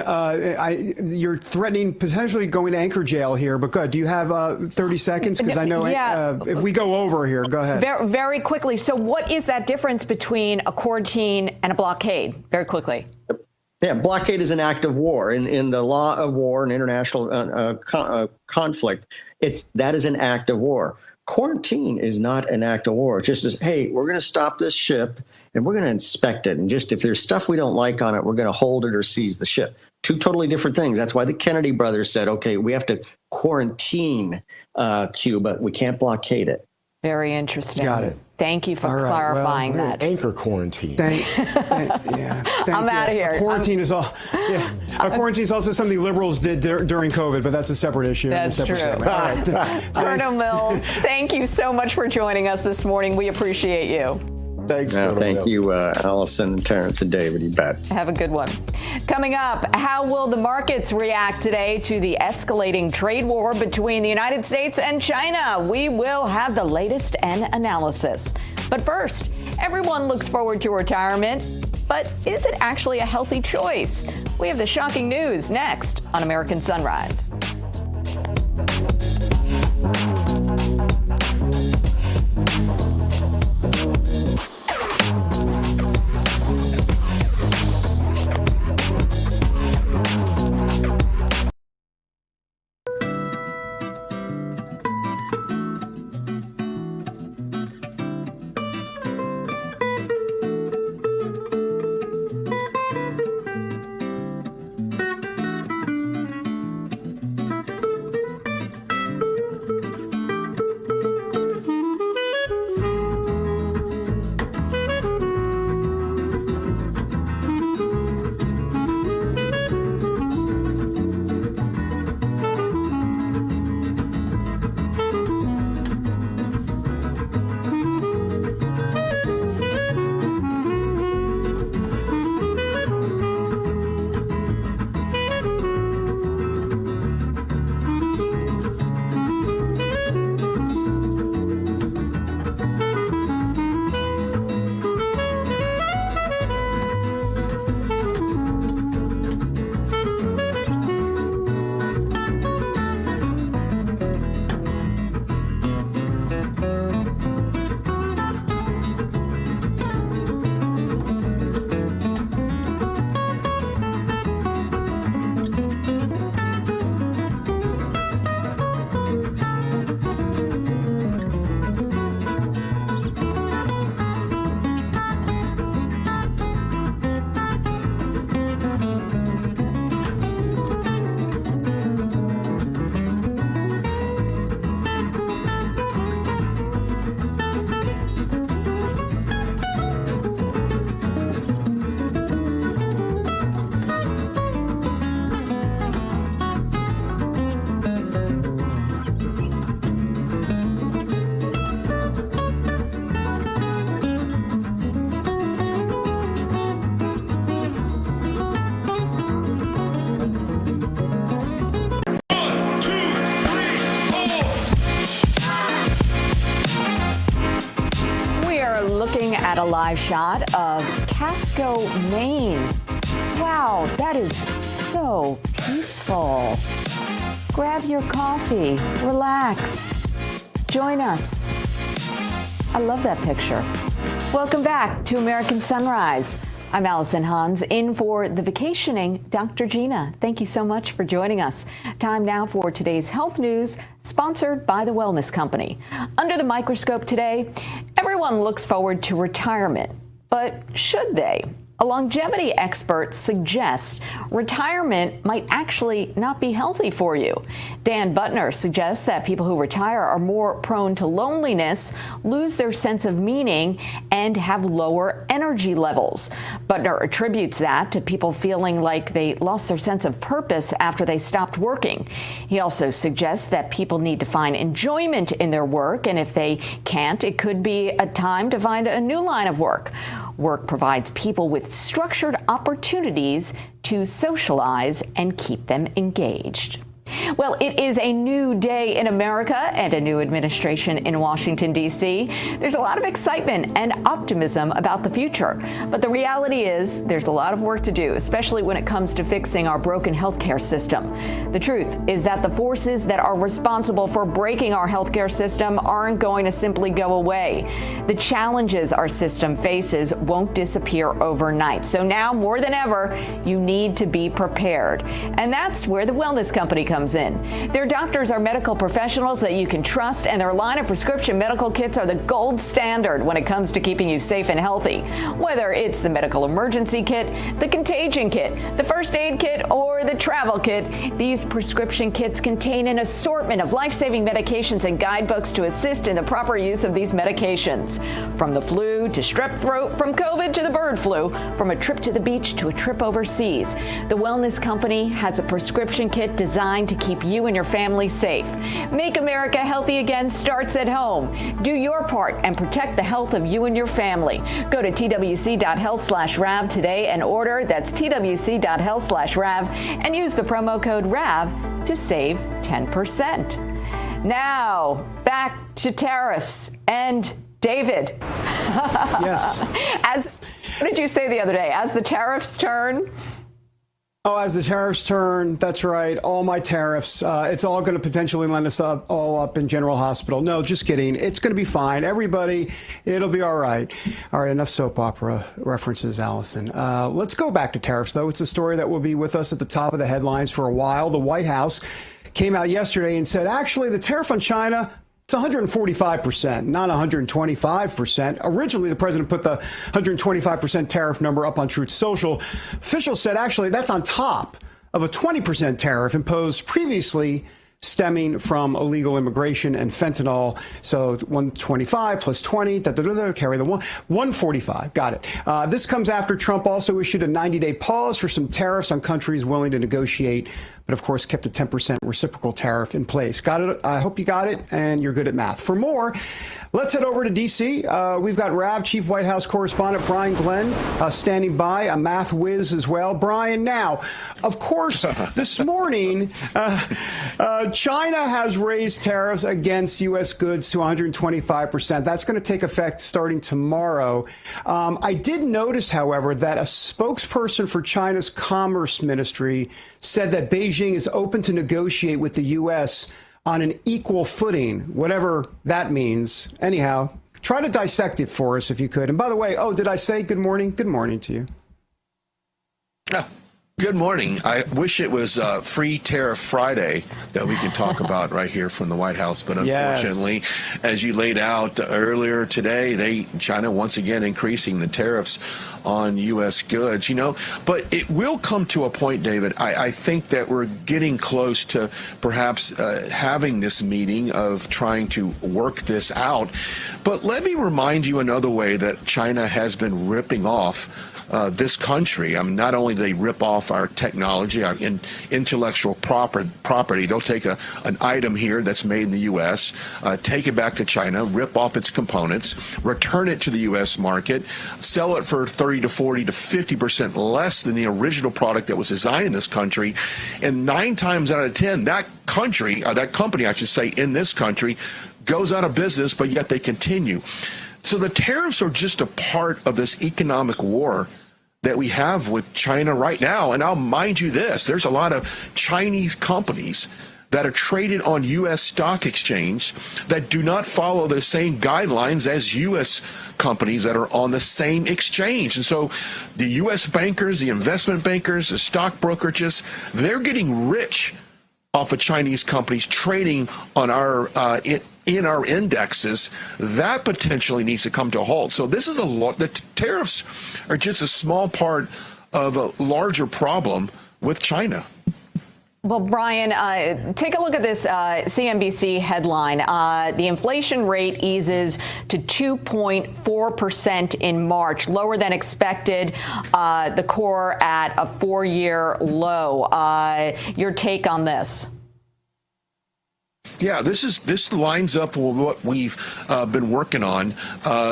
S8: you're threatening potentially going to anchor jail here. But do you have 30 seconds? Because I know if we go over here, go ahead.
S10: Very quickly. So what is that difference between a quarantine and a blockade? Very quickly.
S20: Yeah, blockade is an act of war. In the law of war and international conflict, that is an act of war. Quarantine is not an act of war. It just says, hey, we're going to stop this ship and we're going to inspect it. And just if there's stuff we don't like on it, we're going to hold it or seize the ship. Two totally different things. That's why the Kennedy brothers said, okay, we have to quarantine Cuba. We can't blockade it.
S10: Very interesting.
S8: Got it.
S10: Thank you for clarifying that.
S9: Anchor quarantine.
S10: I'm out of here.
S8: Quarantine is all. Yeah, quarantine is also something liberals did during COVID, but that's a separate issue.
S10: That's true. Colonel Mills, thank you so much for joining us this morning. We appreciate you.
S9: Thanks.
S20: Thank you, Allison, Terrance, and David. You bet.
S10: Have a good one. Coming up, how will the markets react today to the escalating trade war between the United States and China? We will have the latest and analysis. But first, everyone looks forward to retirement. But is it actually a healthy choice? We have the shocking news next on American Sunrise. a live shot of Casco, Maine. Wow, that is so peaceful. Grab your coffee, relax, join us. I love that picture. Welcome back to American Sunrise. I'm Allison Hans, in for the vacationing Dr. Gina. Thank you so much for joining us. Time now for today's health news, sponsored by the Wellness Company. Under the microscope today, everyone looks forward to retirement, but should they? A longevity expert suggests retirement might actually not be healthy for you. Dan Butner suggests that people who retire are more prone to loneliness, lose their sense of meaning, and have lower energy levels. Butner attributes that to people feeling like they lost their sense of purpose after they stopped working. He also suggests that people need to find enjoyment in their work, and if they can't, it could be a time to find a new line of work. Work provides people with structured opportunities to socialize and keep them engaged. Well, it is a new day in America and a new administration in Washington, D.C. There's a lot of excitement and optimism about the future. But the reality is there's a lot of work to do, especially when it comes to fixing our broken healthcare system. The truth is that the forces that are responsible for breaking our healthcare system aren't going to simply go away. The challenges our system faces won't disappear overnight. So now more than ever, you need to be prepared. And that's where the Wellness Company comes in. Their doctors are medical professionals that you can trust, and their line of prescription medical kits are the gold standard when it comes to keeping you safe and healthy. Whether it's the medical emergency kit, the contagion kit, the first aid kit, or the travel kit, these prescription kits contain an assortment of life-saving medications and guidebooks to assist in the proper use of these medications. From the flu to strep throat, from COVID to the bird flu, from a trip to the beach to a trip overseas, the Wellness Company has a prescription kit designed to keep you and your family safe. Make America healthy again starts at home. Do your part and protect the health of you and your family. Go to twc.health/RAV today and order. That's twc.health/RAV and use the promo code RAV to save 10%. Now, back to tariffs and David.
S8: Yes.
S10: What did you say the other day? As the tariffs turn?
S8: Oh, as the tariffs turn, that's right. All my tariffs. It's all going to potentially land us all up in General Hospital. No, just kidding. It's going to be fine. Everybody, it'll be all right. All right, enough soap opera references, Allison. Let's go back to tariffs, though. It's a story that will be with us at the top of the headlines for a while. The White House came out yesterday and said, actually, the tariff on China, it's 145%, not 125%. Originally, the president put the 125% tariff number up on Truth Social. Officials said, actually, that's on top of a 20% tariff imposed previously stemming from illegal immigration and fentanyl. So 125 plus 20, carry the 145. Got it. This comes after Trump also issued a 90-day pause for some tariffs on countries willing to negotiate, but of course kept a 10% reciprocal tariff in place. Got it? I hope you got it and you're good at math. For more, let's head over to D.C. We've got RAV Chief White House Correspondent Brian Glenn standing by, a math whiz as well. Brian, now, of course, this morning, China has raised tariffs against U.S. goods to 125%. That's going to take effect starting tomorrow. I did notice, however, that a spokesperson for China's Commerce Ministry said that Beijing is open to negotiate with the U.S. on an equal footing, whatever that means. Anyhow, try to dissect it for us if you could. And by the way, did I say good morning? Good morning to you.
S14: Good morning. I wish it was Free Tariff Friday that we can talk about right here from the White House. But unfortunately, as you laid out earlier today, China once again increasing the tariffs on U.S. goods, but it will come to a point, David. I think that we're getting close to perhaps having this meeting of trying to work this out. But let me remind you another way that China has been ripping off this country. Not only do they rip off our technology, our intellectual property, they'll take an item here that's made in the U.S., take it back to China, rip off its components, return it to the U.S. market, sell it for 30 to 40 to 50% less than the original product that was designed in this country. And 9 times out of 10, that company, I should say, in this country, goes out of business, but yet they continue. So the tariffs are just a part of this economic war that we have with China right now. And I'll mind you this, there's a lot of Chinese companies that are traded on U.S. stock exchange that do not follow the same guidelines as U.S. companies that are on the same exchange. And so the U.S. bankers, the investment bankers, the stock brokerages, they're getting rich off of Chinese companies trading on our in our indexes. That potentially needs to come to a halt. So this is the tariffs are just a small part of a larger problem with China.
S10: Well, Brian, take a look at this CNBC headline. The inflation rate eases to 2.4% in March, lower than expected. The core at a 4-year low. Your take on this?
S14: Yeah, this lines up with what we've been working on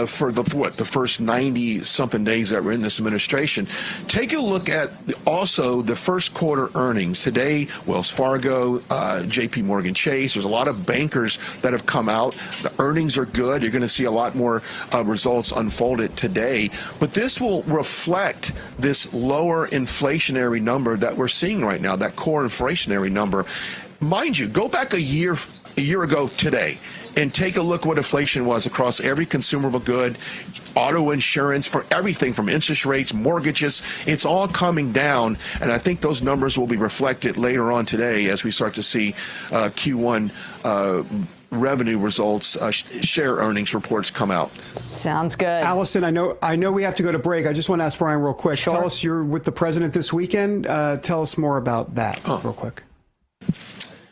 S14: for the first 90-something days that we're in this administration. Take a look at also the first quarter earnings. Today, Wells Fargo, JP Morgan Chase, there's a lot of bankers that have come out. The earnings are good. You're going to see a lot more results unfolded today. But this will reflect this lower inflationary number that we're seeing right now, that core inflationary number. Mind you, go back a year ago today and take a look what inflation was across every consumable good, auto insurance, for everything from interest rates, mortgages. It's all coming down, and I think those numbers will be reflected later on today as we start to see Q1 revenue results, share earnings reports come out.
S10: Sounds good.
S8: Allison, I know we have to go to break. I just want to ask Brian real quick.
S10: Sure.
S8: Tell us, you're with the president this weekend. Tell us more about that real quick.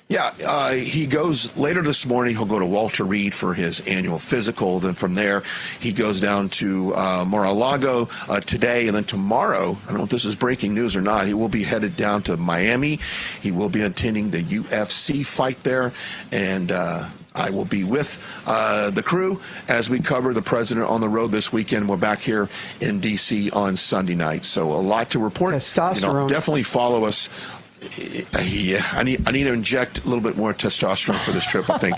S14: Yeah, he goes later this morning. He'll go to Walter Reed for his annual physical. Then from there, he goes down to Mar-a-Lago today, and then tomorrow, I don't know if this is breaking news or not, he will be headed down to Miami. He will be attending the UFC fight there, and I will be with the crew as we cover the president on the road this weekend. We're back here in D.C. on Sunday night, so a lot to report.
S8: Testosterone.
S14: Definitely follow us. Yeah, I need to inject a little bit more testosterone for this trip, I think.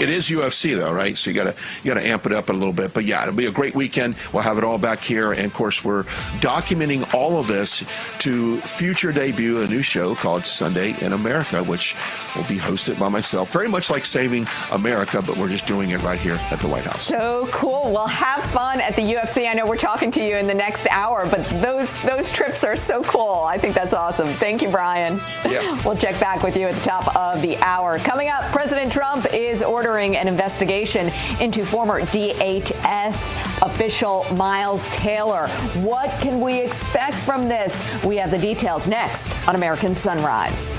S14: It is UFC though, right? So you gotta amp it up a little bit. But yeah, it'll be a great weekend. We'll have it all back here, and of course we're documenting all of this to future debut a new show called Sunday in America, which will be hosted by myself. Very much like Saving America, but we're just doing it right here at the White House.
S10: So cool. Well, have fun at the UFC. I know we're talking to you in the next hour, but those trips are so cool. I think that's awesome. Thank you, Brian.
S14: Yeah.
S10: We'll check back with you at the top of the hour. Coming up, President Trump is ordering an investigation into former DHS official Miles Taylor. What can we expect from this? We have the details next on American Sunrise.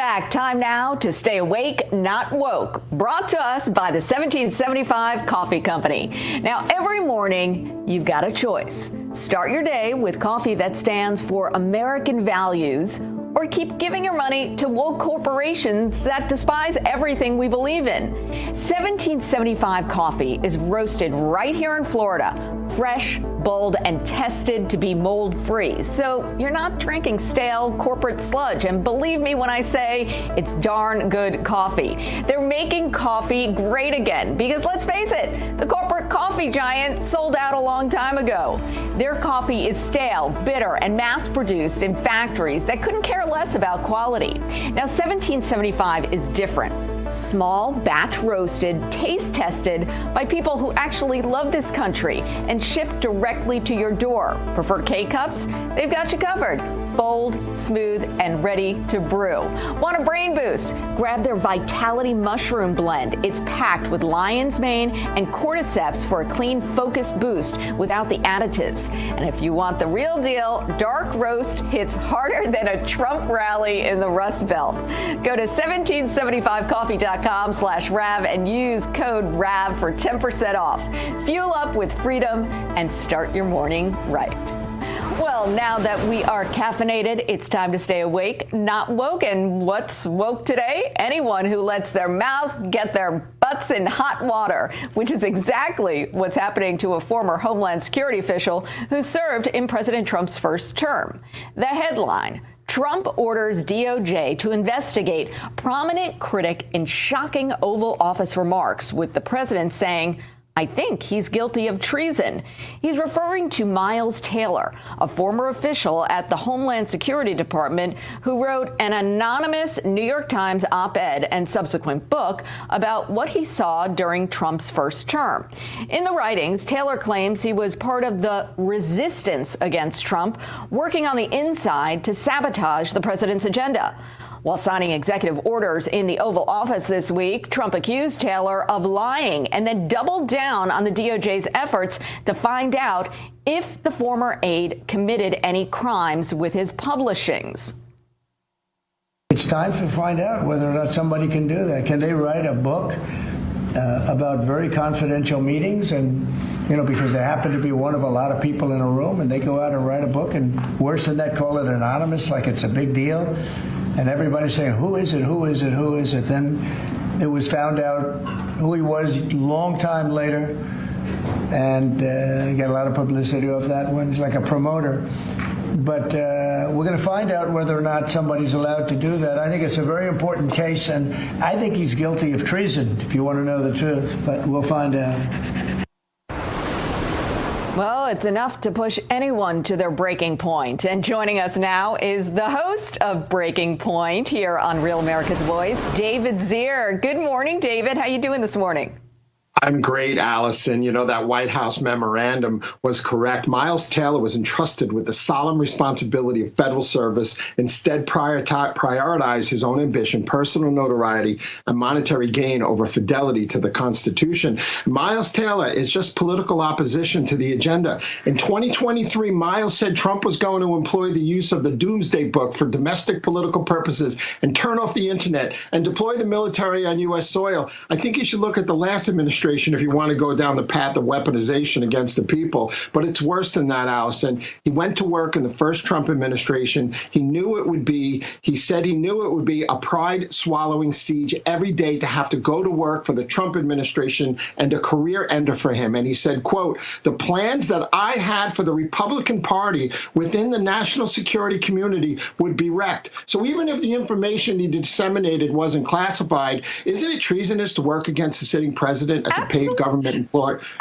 S10: back. Time now to stay awake, not woke. Brought to us by the 1775 Coffee Company. Now, every morning, you've got a choice. Start your day with coffee that stands for American values, or keep giving your money to woke corporations that despise everything we believe in. 1775 coffee is roasted right here in Florida, fresh, bold, and tested to be mold-free. So you're not drinking stale corporate sludge. And believe me when I say it's darn good coffee. They're making coffee great again because let's face it, the corporate coffee giant sold out a long time ago. Their coffee is stale, bitter, and mass-produced in factories that couldn't care less about quality. Now, 1775 is different. Small, batch roasted, taste tested by people who actually love this country and shipped directly to your door. Prefer K-Cups? They've got you covered. Bold, smooth, and ready to brew. Want a brain boost? Grab their Vitality Mushroom Blend. It's packed with lion's mane and cordyceps for a clean, focused boost without the additives. And if you want the real deal, dark roast hits harder than a Trump rally in the Rust Belt. Go to 1775coffee.com/RAV and use code RAV for 10% off. Fuel up with freedom and start your morning right. Well, now that we are caffeinated, it's time to stay awake, not woke. And what's woke today? Anyone who lets their mouth get their butts in hot water, which is exactly what's happening to a former Homeland Security official who served in President Trump's first term. The headline: Trump orders DOJ to investigate prominent critic in shocking Oval Office remarks, with the president saying, "I think he's guilty of treason." He's referring to Miles Taylor, a former official at the Homeland Security Department who wrote an anonymous New York Times op-ed and subsequent book about what he saw during Trump's first term. In the writings, Taylor claims he was part of the resistance against Trump, working on the inside to sabotage the president's agenda. While signing executive orders in the Oval Office this week, Trump accused Taylor of lying and then doubled down on the DOJ's efforts to find out if the former aide committed any crimes with his publishings.
S6: It's time to find out whether or not somebody can do that. Can they write a book about very confidential meetings, and because they happen to be one of a lot of people in a room, and they go out and write a book, and worse than that, call it anonymous, like it's a big deal? And everybody's saying, who is it, who is it, who is it? Then it was found out who he was a long time later, and he got a lot of publicity off that one. He's like a promoter. But we're going to find out whether or not somebody's allowed to do that. I think it's a very important case, and I think he's guilty of treason, if you want to know the truth. But we'll find out.
S10: Well, it's enough to push anyone to their breaking point. And joining us now is the host of Breaking Point here on Real America's Voice, David Zier. Good morning, David. How you doing this morning?
S21: I'm great, Allison. That White House memorandum was correct. Miles Taylor was entrusted with the solemn responsibility of federal service, instead prioritized his own ambition, personal notoriety, and monetary gain over fidelity to the Constitution. Miles Taylor is just political opposition to the agenda. In 2023, Miles said Trump was going to employ the use of the Doomsday Book for domestic political purposes and turn off the internet and deploy the military on U.S. soil. I think you should look at the last administration if you want to go down the path of weaponization against the people. But it's worse than that, Allison. He went to work in the first Trump administration. He said he knew it would be a pride-swallowing siege every day to have to go to work for the Trump administration and a career ender for him. And he said, quote, "The plans that I had for the Republican Party within the national security community would be wrecked." So even if the information he disseminated wasn't classified, isn't it treasonous to work against the sitting president as a paid government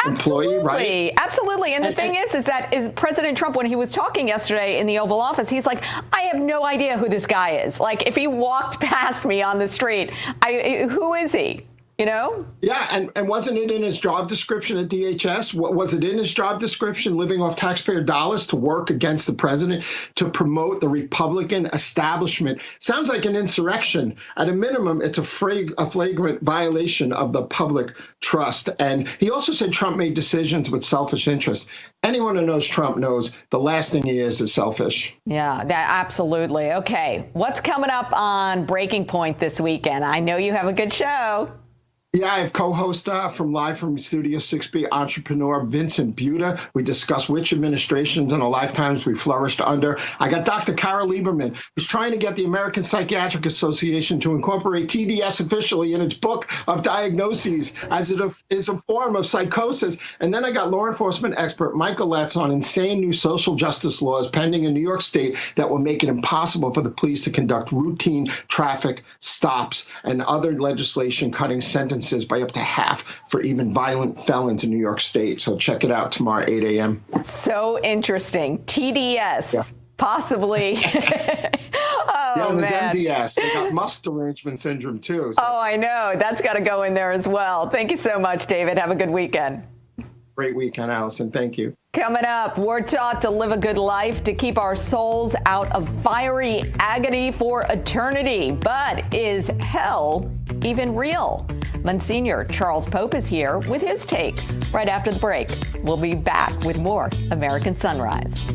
S21: employee, right?
S10: Absolutely. And the thing is that President Trump, when he was talking yesterday in the Oval Office, he's like, I have no idea who this guy is. Like, if he walked past me on the street, who is he? you know?
S21: Yeah, and wasn't it in his job description at DHS? Was it in his job description, living off taxpayer dollars to work against the president, to promote the Republican establishment? Sounds like an insurrection. At a minimum, it's a flagrant violation of the public trust. And he also said Trump made decisions with selfish interests. Anyone who knows Trump knows the last thing he is selfish.
S10: Yeah, absolutely. Okay, what's coming up on Breaking Point this weekend? I know you have a good show.
S21: Yeah, I have co-host live from Studio 6B, entrepreneur Vincent Buda. We discuss which administrations in our lifetimes we flourished under. I got Dr. Carol Lieberman, who's trying to get the American Psychiatric Association to incorporate TDS officially in its book of diagnoses, as it is a form of psychosis. And then I got law enforcement expert Michael Letts on insane new social justice laws pending in New York State that will make it impossible for the police to conduct routine traffic stops, and other legislation cutting sentences by up to half for even violent felons in New York State. So check it out tomorrow, 8 a.m.
S10: So interesting. TDS, possibly.
S21: Yeah, there's MDS. They got Musk derangement syndrome, too. So.
S10: Oh, I know. That's got to go in there as well. Thank you so much, David. Have a good weekend.
S21: Great weekend, Allison. Thank you.
S10: Coming up, we're taught to live a good life, to keep our souls out of fiery agony for eternity. But is hell even real? Monsignor Charles Pope is here with his take right after the break. We'll be back with more American Sunrise.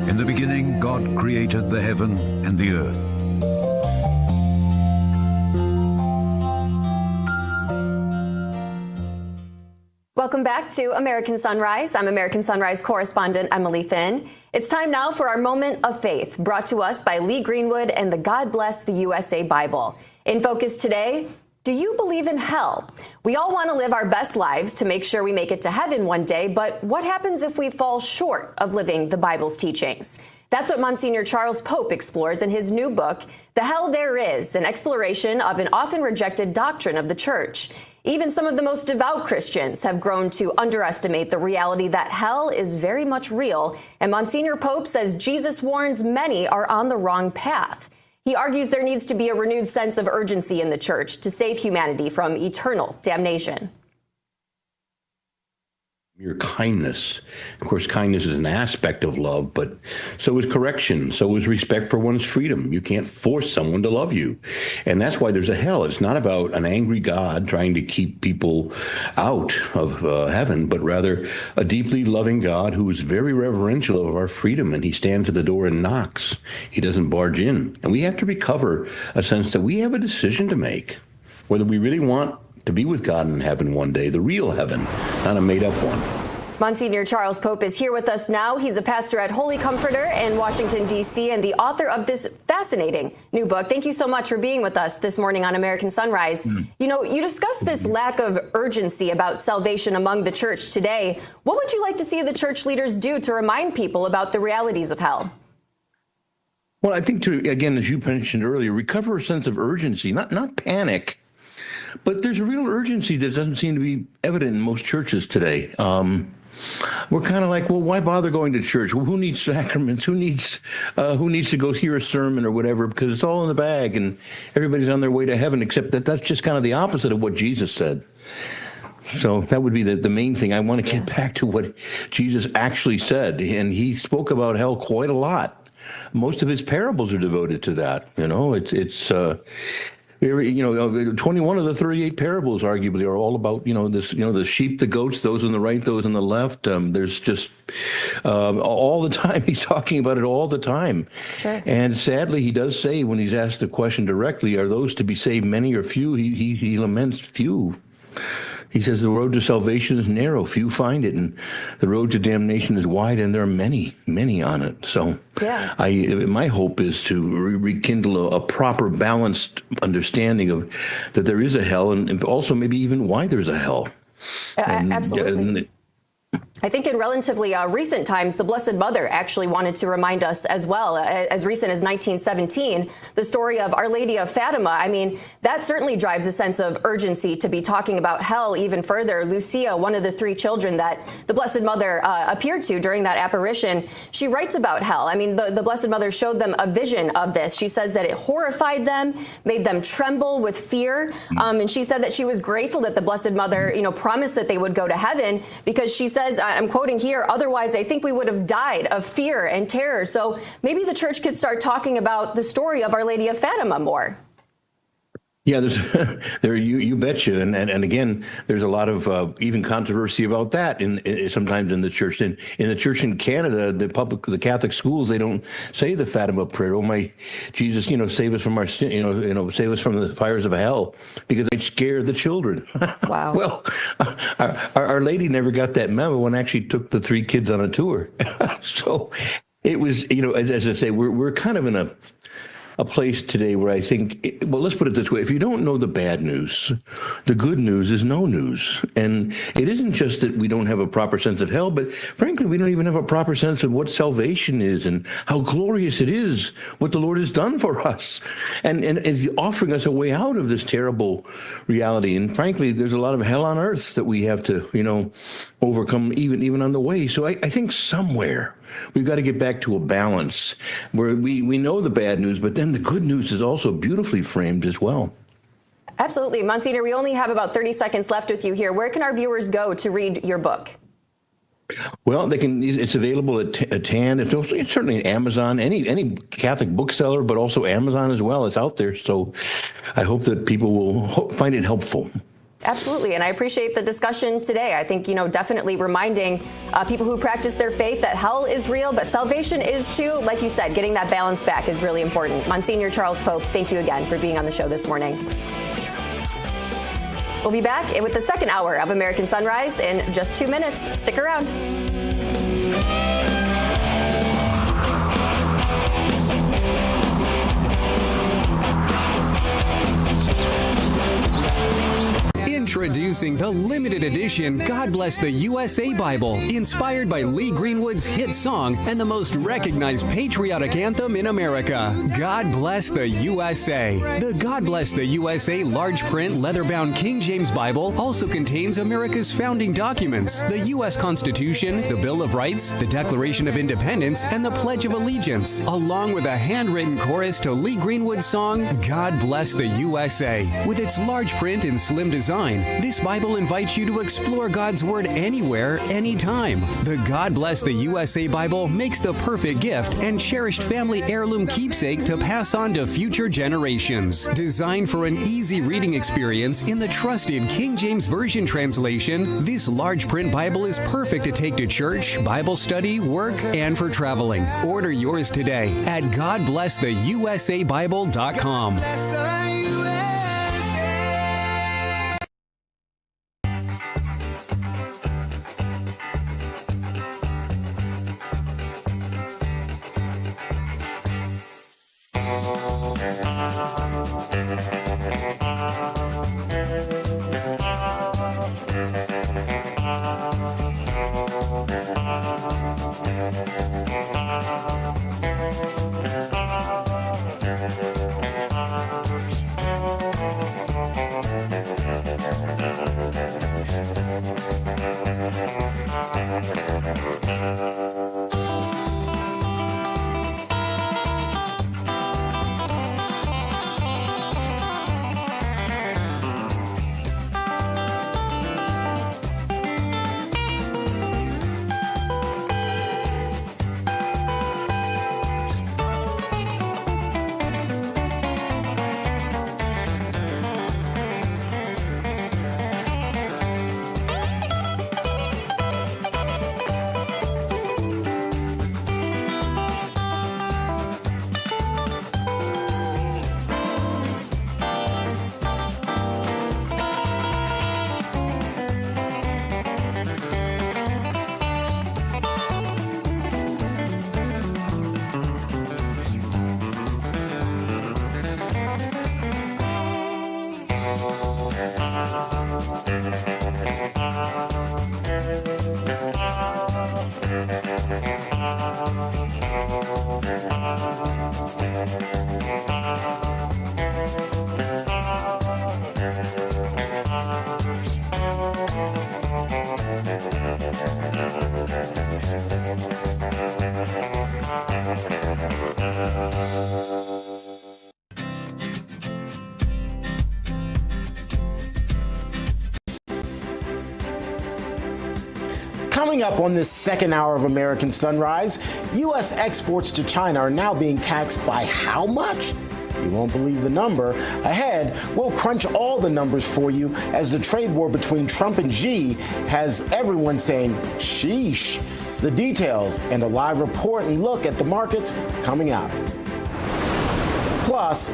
S17: In the beginning, God created the heaven and the earth.
S3: Welcome back to American Sunrise. I'm American Sunrise correspondent Emily Finn. It's time now for our Moment of Faith, brought to us by Lee Greenwood and the God Bless the USA Bible. In focus today, do you believe in hell? We all want to live our best lives to make sure we make it to heaven one day, but what happens if we fall short of living the Bible's teachings? That's what Monsignor Charles Pope explores in his new book, The Hell There Is, an exploration of an often rejected doctrine of the church. Even some of the most devout Christians have grown to underestimate the reality that hell is very much real, and Monsignor Pope says Jesus warns many are on the wrong path. He argues there needs to be a renewed sense of urgency in the church to save humanity from eternal damnation.
S4: Your kindness. Of course, kindness is an aspect of love, but so is correction. So is respect for one's freedom. You can't force someone to love you. And that's why there's a hell. It's not about an angry God trying to keep people out of heaven, but rather a deeply loving God who is very reverential of our freedom. And he stands at the door and knocks. He doesn't barge in. And we have to recover a sense that we have a decision to make, whether we really want to be with God in heaven one day, the real heaven, not a made-up one.
S3: Monsignor Charles Pope is here with us now. He's a pastor at Holy Comforter in Washington, D.C., and the author of this fascinating new book. Thank you so much for being with us this morning on American Sunrise. You know, you discussed this lack of urgency about salvation among the church today. What would you like to see the church leaders do to remind people about the realities of hell?
S4: Well, I think, again, as you mentioned earlier, recover a sense of urgency, not panic. But there's a real urgency that doesn't seem to be evident in most churches today. We're kind of like, well, why bother going to church? Well, who needs sacraments? Who needs to go hear a sermon or whatever? Because it's all in the bag and everybody's on their way to heaven, except that that's just kind of the opposite of what Jesus said. So that would be the main thing. I want to get back to what Jesus actually said. And he spoke about hell quite a lot. Most of his parables are devoted to that. You know, it's 21 of the 38 parables arguably are all about, the sheep, the goats, those on the right, those on the left. There's just all the time. He's talking about it all the time. Sure. And sadly, he does say when he's asked the question directly, are those to be saved many or few? He laments few. He says the road to salvation is narrow, few find it, and the road to damnation is wide, and there are many, many on it. So my hope is to rekindle a proper, balanced understanding of that there is a hell, and also maybe even why there's a hell.
S3: Absolutely. I think in relatively recent times, the Blessed Mother actually wanted to remind us as well, as recent as 1917, the story of Our Lady of Fatima. I mean, that certainly drives a sense of urgency to be talking about hell even further. Lucia, one of the 3 children that the Blessed Mother appeared to during that apparition, she writes about hell. I mean, the Blessed Mother showed them a vision of this. She says that it horrified them, made them tremble with fear. And she said that she was grateful that the Blessed Mother, promised that they would go to heaven, because she says, I'm quoting here, otherwise I think we would have died of fear and terror. So maybe the church could start talking about the story of Our Lady of Fatima more.
S4: Yeah, you betcha, and again, there's a lot of even controversy about that sometimes in the church. In the church in Canada, the Catholic schools, they don't say the Fatima prayer. Oh my Jesus, save us from our sin, save us from the fires of hell, because they scare the children.
S3: Wow.
S4: Well, Our Lady never got that memo and actually took the 3 kids on a tour. So it was, as I say, we're kind of in a place today where I think, well, let's put it this way. If you don't know the bad news, the good news is no news. And it isn't just that we don't have a proper sense of hell, but frankly, we don't even have a proper sense of what salvation is and how glorious it is, what the Lord has done for us, and is offering us a way out of this terrible reality. And frankly, there's a lot of hell on earth that we have to, overcome even on the way. So I think somewhere we've got to get back to a balance where we know the bad news, but then the good news is also beautifully framed as well.
S3: Absolutely. Monsignor, we only have about 30 seconds left with you here. Where can our viewers go to read your book?
S4: Well, they can. It's available at TAN. It's certainly Amazon, any Catholic bookseller, but also Amazon as well. It's out there. So I hope that people will find it helpful.
S3: Absolutely. And I appreciate the discussion today. I think, definitely reminding people who practice their faith that hell is real, but salvation is too. Like you said, getting that balance back is really important. Monsignor Charles Pope, thank you again for being on the show this morning. We'll be back with the second hour of American Sunrise in just 2 minutes. Stick around.
S22: Introducing the limited edition God Bless the USA Bible, inspired by Lee Greenwood's hit song and the most recognized patriotic anthem in America, God Bless the USA. The God Bless the USA large print leather-bound King James Bible also contains America's founding documents, the U.S. Constitution, the Bill of Rights, the Declaration of Independence, and the Pledge of Allegiance, along with a handwritten chorus to Lee Greenwood's song, God Bless the USA. With its large print and slim design, this This Bible invites you to explore God's Word anywhere, anytime. The God Bless the USA Bible makes the perfect gift and cherished family heirloom keepsake to pass on to future generations. Designed for an easy reading experience in the trusted King James Version translation, this large print Bible is perfect to take to church, Bible study, work, and for traveling. Order yours today at GodBlessTheUSABible.com.
S9: Coming up on this second hour of American Sunrise, U.S. exports to China are now being taxed by how much? You won't believe the number. Ahead, we'll crunch all the numbers for you as the trade war between Trump and Xi has everyone saying, sheesh. The details and a live report and look at the markets coming out. Plus,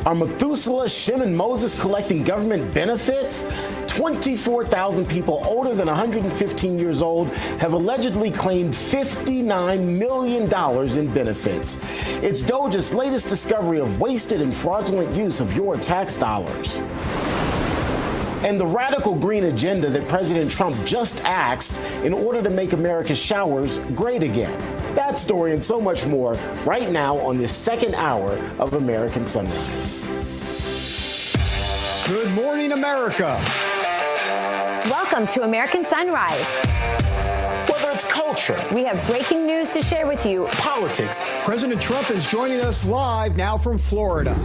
S9: are Methuselah, Shem, and Moses collecting government benefits? 24,000 people older than 115 years old have allegedly claimed $59 million in benefits. It's DOJ's latest discovery of wasted and fraudulent use of your tax dollars. And the radical green agenda that President Trump just axed in order to make America's showers great again. That story and so much more right now on this second hour of American Sunrise.
S8: Good morning, America.
S15: Welcome to American Sunrise.
S9: Whether it's culture,
S15: we have breaking news to share with you.
S9: Politics.
S8: President Trump is joining us live now from Florida.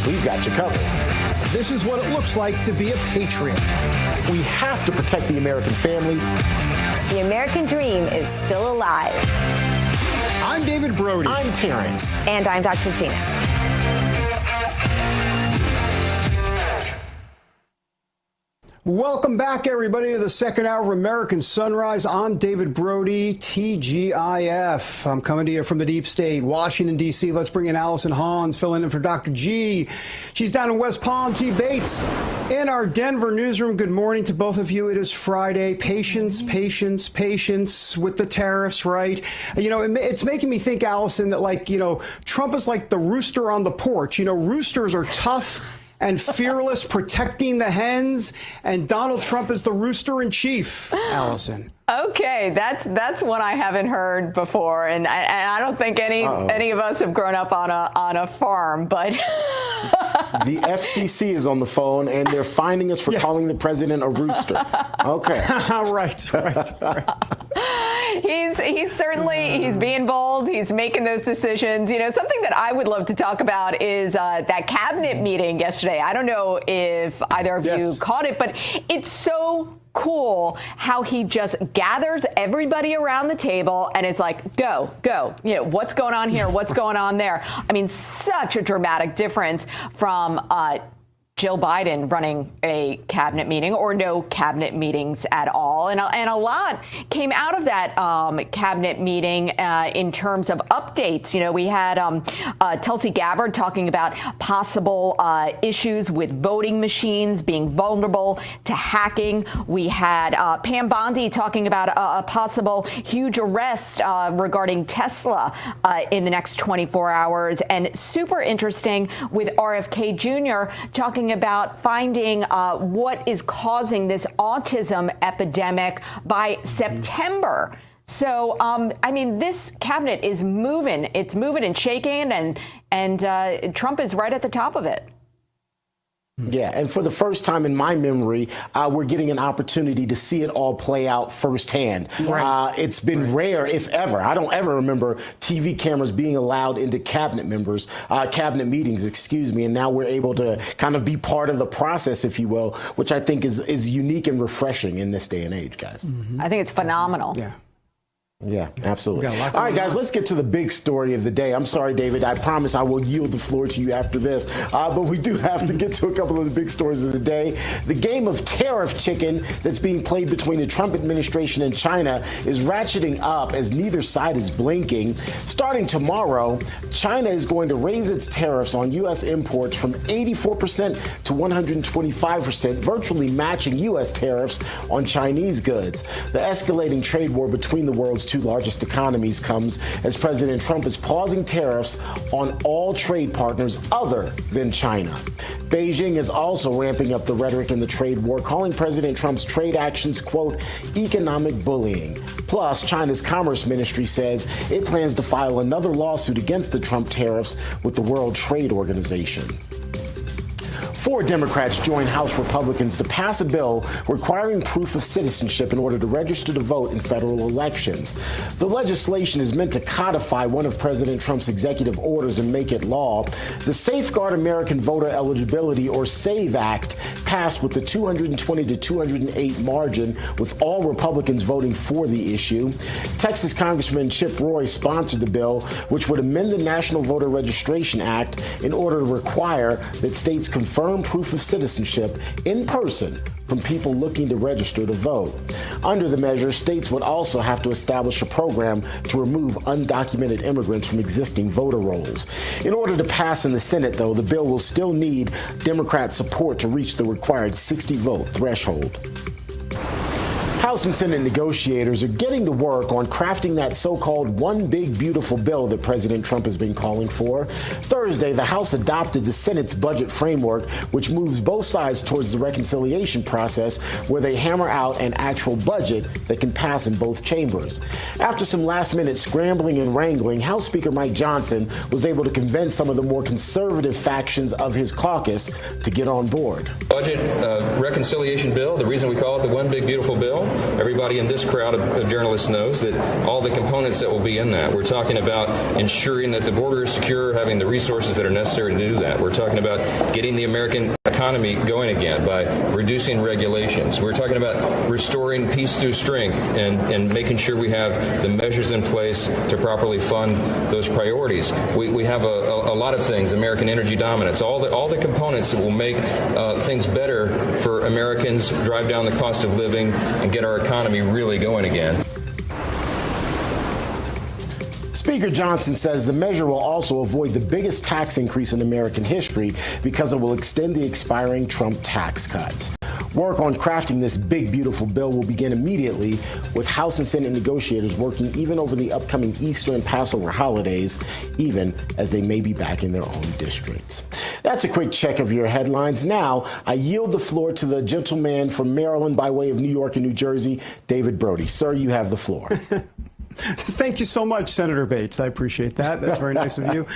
S9: We've got you covered.
S8: This is what it looks like to be a patriot.
S9: We have to protect the American family.
S15: The American dream is still alive.
S8: I'm David Brody.
S9: I'm Terrance.
S15: And I'm Dr. Gina.
S8: Welcome back, everybody, to the second hour of American Sunrise. I'm David Brody, TGIF. I'm coming to you from the deep state, Washington, D.C. Let's bring in Allison Hans, filling in for Dr. G. She's down in West Palm. T. Bates in our Denver newsroom. Good morning to both of you. It is Friday. Patience, patience, patience with the tariffs, right? You know, it's making me think, Allison, that, like, you know, Trump is like the rooster on the porch. You know, roosters are tough and fearless, protecting the hens, and Donald Trump is the rooster in chief. Allison.
S10: Okay, that's one I haven't heard before, and I don't think any of us have grown up on a farm, but
S9: the FCC is on the phone, and they're finding us for calling the president a rooster. Okay,
S8: right.
S10: He's certainly, he's being bold. He's making those decisions. You know, something that I would love to talk about is that cabinet meeting yesterday. I don't know if either of you caught it, but it's so cool how he just gathers everybody around the table and is like, go, you know, what's going on here? What's going on there? I mean, such a dramatic difference from Jill Biden running a cabinet meeting or no cabinet meetings at all. And a lot came out of that cabinet meeting in terms of updates. You know, we had Tulsi Gabbard talking about possible issues with voting machines being vulnerable to hacking. We had Pam Bondi talking about a possible huge arrest regarding Tesla in the next 24 hours. And super interesting with RFK Jr. talking about finding what is causing this autism epidemic by September. So, I mean, this cabinet is moving. It's moving and shaking, and Trump is right at the top of it.
S9: Yeah, and for the first time in my memory, we're getting an opportunity to see it all play out firsthand. Right. It's been rare, if ever. I don't ever remember TV cameras being allowed into cabinet meetings, excuse me, and now we're able to kind of be part of the process, if you will, which I think is unique and refreshing in this day and age, guys.
S10: Mm-hmm. I think it's phenomenal.
S9: Yeah, absolutely. All right, guys, let's get to the big story of the day. I'm sorry, David. I promise I will yield the floor to you after this. But we do have to get to a couple of the big stories of the day. The game of tariff chicken that's being played between the Trump administration and China is ratcheting up as neither side is blinking. Starting tomorrow, China is going to raise its tariffs on U.S. imports from 84% to 125%, virtually matching U.S. tariffs on Chinese goods. The escalating trade war between the world's two largest economies comes as President Trump is pausing tariffs on all trade partners other than China. Beijing is also ramping up the rhetoric in the trade war, calling President Trump's trade actions, quote, economic bullying. Plus, China's Commerce Ministry says it plans to file another lawsuit against the Trump tariffs with the World Trade Organization. 4 Democrats joined House Republicans to pass a bill requiring proof of citizenship in order to register to vote in federal elections. The legislation is meant to codify one of President Trump's executive orders and make it law. The Safeguard American Voter Eligibility, or SAVE Act, passed with the 220 to 208 margin, with all Republicans voting for the issue. Texas Congressman Chip Roy sponsored the bill, which would amend the National Voter Registration Act in order to require that states confirm proof of citizenship in person from people looking to register to vote. Under the measure, states would also have to establish a program to remove undocumented immigrants from existing voter rolls. In order to pass in the Senate, though, the bill will still need Democrat support to reach the required 60-vote threshold. House and Senate negotiators are getting to work on crafting that so-called one big beautiful bill that President Trump has been calling for. Thursday, the House adopted the Senate's budget framework, which moves both sides towards the reconciliation process, where they hammer out an actual budget that can pass in both chambers. After some last-minute scrambling and wrangling, House Speaker Mike Johnson was able to convince some of the more conservative factions of his caucus to get on board.
S18: Budget reconciliation bill, the reason we call it the one big beautiful bill, everybody in this crowd of journalists knows that all the components that will be in that. We're talking about ensuring that the border is secure, having the resources that are necessary to do that. We're talking about getting the American economy going again by reducing regulations. We're talking about restoring peace through strength and making sure we have the measures in place to properly fund those priorities. We have a lot of things, American energy dominance, all the components that will make things better for Americans, drive down the cost of living, and get our economy really going again.
S9: Speaker Johnson says the measure will also avoid the biggest tax increase in American history because it will extend the expiring Trump tax cuts. Work on crafting this big, beautiful bill will begin immediately, with House and Senate negotiators working even over the upcoming Easter and Passover holidays, even as they may be back in their own districts. That's a quick check of your headlines. Now, I yield the floor to the gentleman from Maryland by way of New York and New Jersey, David Brody. Sir, you have the floor.
S8: Thank you so much, Senator Bates. I appreciate that. That's very nice of you.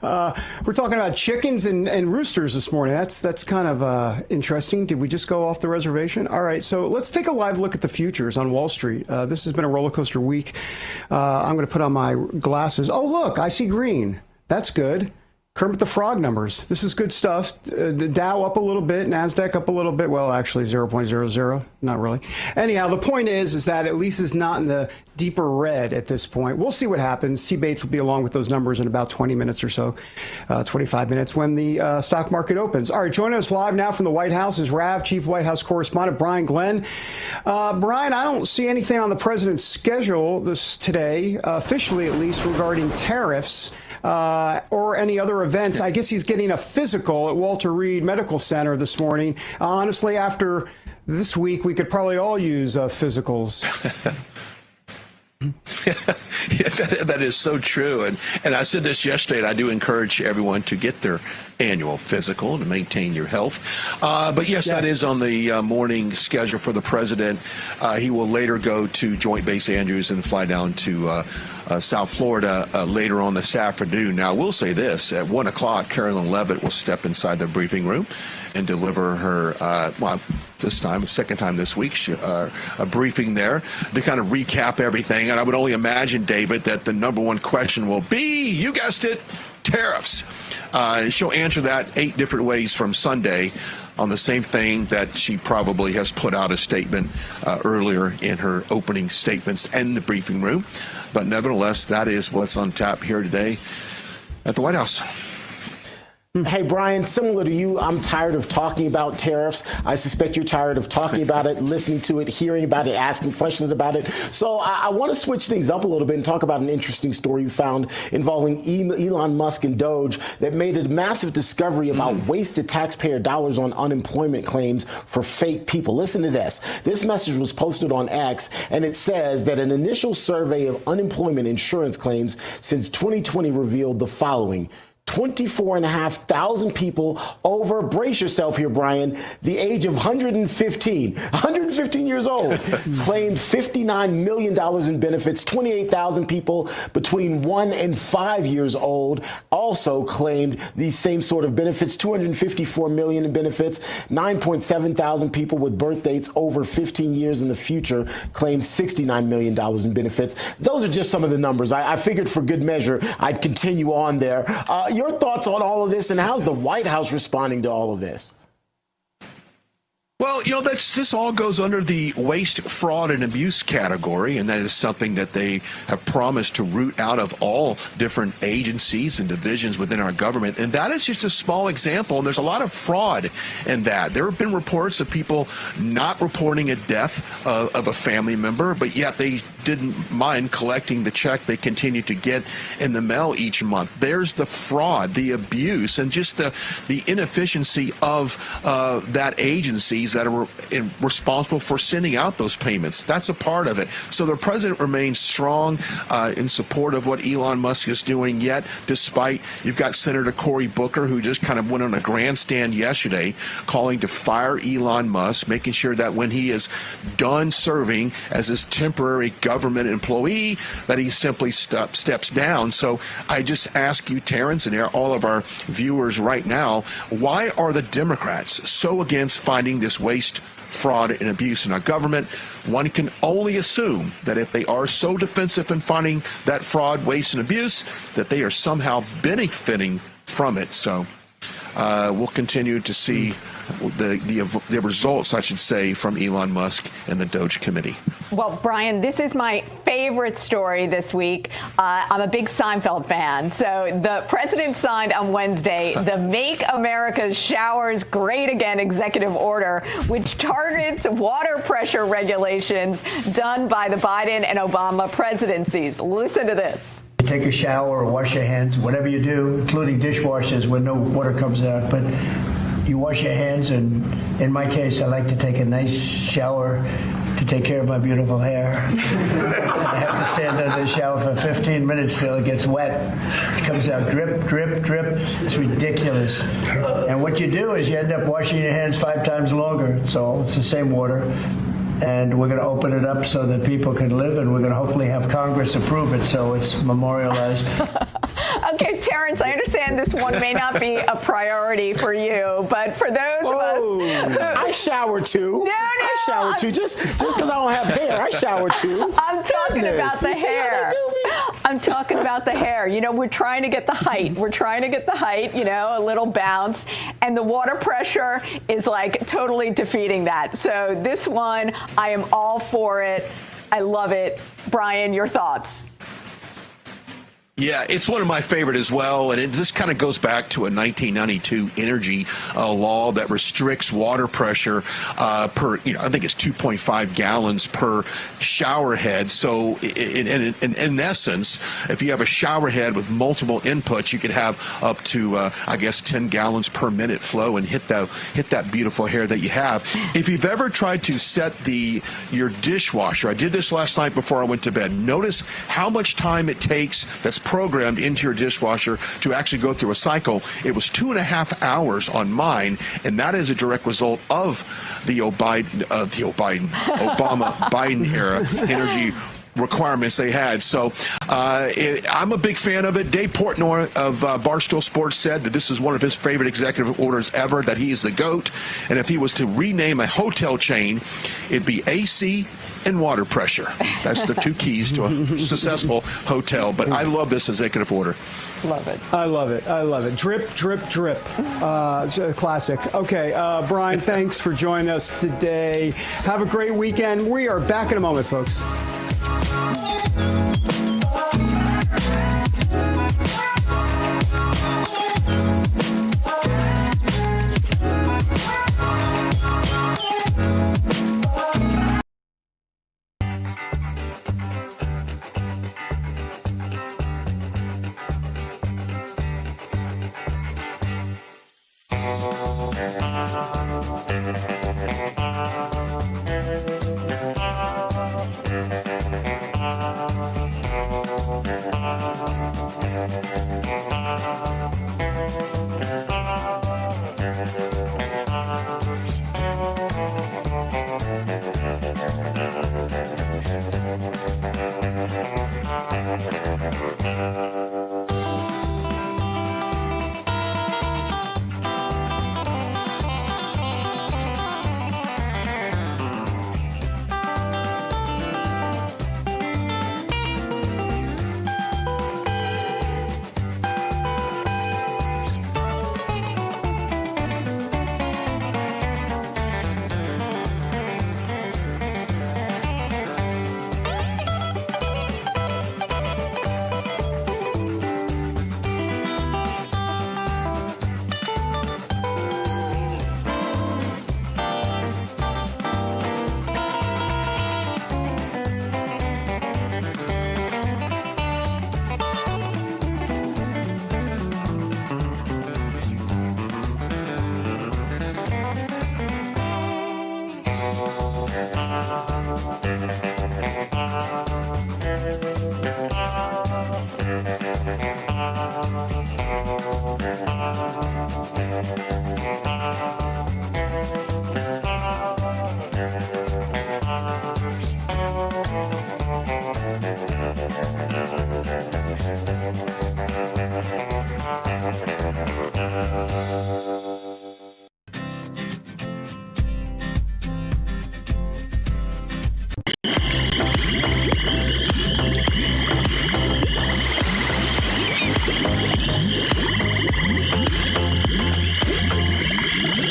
S8: We're talking about chickens and roosters this morning. That's kind of interesting. Did we just go off the reservation? All right, so let's take a live look at the futures on Wall Street. This has been a roller coaster week. I'm going to put on my glasses. Oh, look, I see green. That's good. Kermit the Frog numbers. This is good stuff. The Dow up a little bit, NASDAQ up a little bit. Well, actually 0.00, not really. Anyhow, the point is that at least it's not in the deeper red at this point. We'll see what happens. C. Bates will be along with those numbers in about 20 minutes or so, 25 minutes when the stock market opens. All right, joining us live now from the White House is RAV Chief White House Correspondent Brian Glenn. Brian, I don't see anything on the president's schedule today, officially at least, regarding tariffs. Or any other events. I guess he's getting a physical at Walter Reed Medical Center this morning. Honestly, after this week, we could probably all use physicals.
S1: That is so true. And I said this yesterday, and I do encourage everyone to get their annual physical to maintain your health. But yes, that is on the morning schedule for the president. He will later go to Joint Base Andrews and fly down to South Florida later on this afternoon. Now, I will say this. At 1 o'clock, Carolyn Leavitt will step inside the briefing room and deliver her, this time, second time this week, a briefing there to kind of recap everything. And I would only imagine, David, that the number one question will be, you guessed it, tariffs. She'll answer that 8 different ways from Sunday on the same thing that she probably has put out a statement earlier in her opening statements and the briefing room. But nevertheless, that is what's on tap here today at the White House.
S9: Hey, Brian, similar to you, I'm tired of talking about tariffs. I suspect you're tired of talking about it, listening to it, hearing about it, asking questions about it. So I want to switch things up a little bit and talk about an interesting story you found involving Elon Musk and Doge that made a massive discovery about wasted taxpayer dollars on unemployment claims for fake people. Listen to this. This message was posted on X, and it says that an initial survey of unemployment insurance claims since 2020 revealed the following. 24,500 people over, brace yourself here, Brian, the age of 115 years old, claimed $59 million in benefits. 28,000 people between 1 and 5 years old also claimed these same sort of benefits, $254 million in benefits. 9.7 thousand people with birth dates over 15 years in the future claimed $69 million in benefits. Those are just some of the numbers. I figured for good measure, I'd continue on there. Your thoughts on all of this, and how's the White House responding to all of this?
S1: Well, this all goes under the waste, fraud, and abuse category, and that is something that they have promised to root out of all different agencies and divisions within our government. And that is just a small example, and there's a lot of fraud in that. There have been reports of people not reporting a death of a family member, but yet they didn't mind collecting the check they continue to get in the mail each month. There's the fraud, the abuse, and just the inefficiency of that agencies that are responsible for sending out those payments. That's a part of it. So the president remains strong in support of what Elon Musk is doing, yet despite you've got Senator Cory Booker, who just kind of went on a grandstand yesterday calling to fire Elon Musk, making sure that when he is done serving as his temporary government employee, that he simply steps down. So I just ask you, Terrance, and all of our viewers right now, why are the Democrats so against fighting this waste, fraud, and abuse in our government? One can only assume that if they are so defensive in fighting that fraud, waste, and abuse, that they are somehow benefiting from it. So we'll continue to see the results, I should say, from Elon Musk and the Doge Committee.
S10: Well, Brian, this is my favorite story this week. I'm a big Seinfeld fan. So the president signed on Wednesday the Make America's Showers Great Again executive order, which targets water pressure regulations done by the Biden and Obama presidencies. Listen to this.
S6: You take a shower or wash your hands, whatever you do, including dishwashers where no water comes out. But you wash your hands, and in my case, I like to take a nice shower to take care of my beautiful hair. I have to stand under the shower for 15 minutes till it gets wet. It comes out drip, drip, drip. It's ridiculous. And what you do is you end up washing your hands 5 times longer. So it's the same water. and we're going to open it up so that people can live, and we're going to hopefully have Congress approve it so it's memorialized.
S10: Okay, Terrance, I understand this one may not be a priority for you, but for those of us...
S9: I shower too. I shower too. Just because I don't have hair, I shower too.
S10: I'm talking about the hair. I'm talking about the hair. You know, we're trying to get the height. You know, a little bounce. And the water pressure is like totally defeating that. So this one, I am all for it. I love it. Brian, your thoughts?
S1: Yeah, it's one of my favorite as well, and it just kind of goes back to a 1992 energy law that restricts water pressure per, I think it's 2.5 gallons per shower head. So in essence, if you have a shower head with multiple inputs, you could have up to, 10 gallons per minute flow and hit that beautiful hair that you have. If you've ever tried to set your dishwasher, I did this last night before I went to bed. Notice how much time it takes that's programmed into your dishwasher to actually go through a cycle. It was 2.5 hours on mine, and that is a direct result of the Obama-Biden era energy requirements they had. So I'm a big fan of it. Dave Portnoy of Barstool Sports said that this is one of his favorite executive orders ever, that he is the GOAT. And if he was to rename a hotel chain, it'd be AC and water pressure. That's the two keys to a successful hotel. But I love this executive order.
S10: Love it.
S8: I love it. I love it. Drip, drip, drip. It's a classic. Okay, Brian, thanks for joining us today. Have a great weekend. We are back in a moment, folks.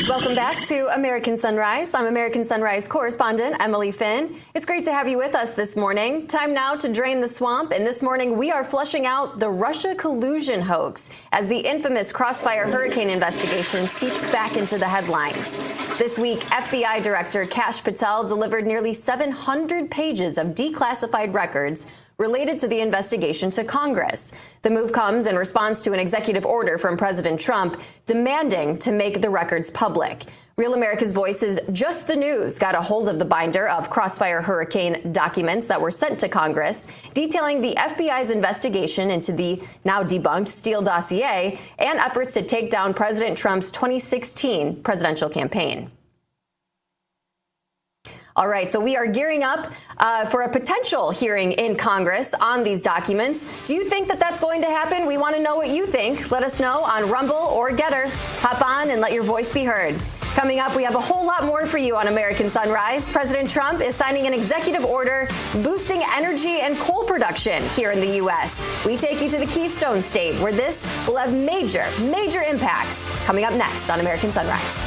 S3: Welcome back to American Sunrise. I'm American Sunrise correspondent Emily Finn. It's great to have you with us this morning. Time now to drain the swamp, and this morning we are flushing out the Russia collusion hoax as the infamous Crossfire hurricane investigation seeps back into the headlines. This week, FBI Director Kash Patel delivered nearly 700 pages of declassified records related to the investigation to Congress. The move comes in response to an executive order from President Trump demanding to make the records public. Real America's Voice's Just the News got a hold of the binder of Crossfire hurricane documents that were sent to Congress, detailing the FBI's investigation into the now debunked Steele dossier and efforts to take down President Trump's 2016 presidential campaign. All right, so we are gearing up for a potential hearing in Congress on these documents. Do you think that that's going to happen? We want to know what you think. Let us know on Rumble or Getter. Hop on and let your voice be heard. Coming up, we have a whole lot more for you on American Sunrise. President Trump is signing an executive order boosting energy and coal production here in the U.S. We take you to the Keystone State, where this will have major impacts. Coming up next on American Sunrise.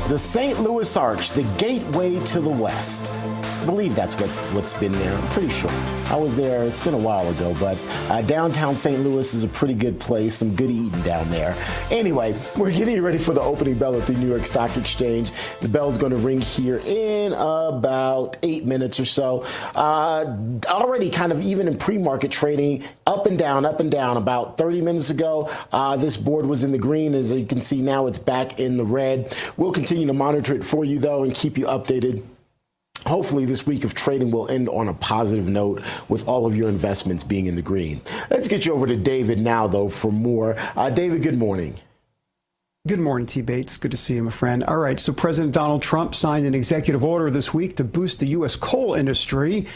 S9: The St. Louis Arch, the gateway to the West. I believe that's what's been there. I'm pretty sure. I was there. It's been a while ago, but downtown St. Louis is a pretty good place. Some good eating down there. Anyway, we're getting ready for the opening bell at the New York Stock Exchange. The bell's going to ring here in about 8 minutes or so. Already kind of even in pre-market trading, up and down. About 30 minutes ago, this board was in the green. As you can see now, it's back in the red. We'll continue to monitor it for you, though, and keep you updated. Hopefully this week of trading will end on a positive note with all of your investments being in the green. Let's get you over to David now, though, for more. David, good morning.
S8: Good morning, T. Bates. Good to see you, my friend. All right, so President Donald Trump signed an executive order this week to boost the U.S. coal industry.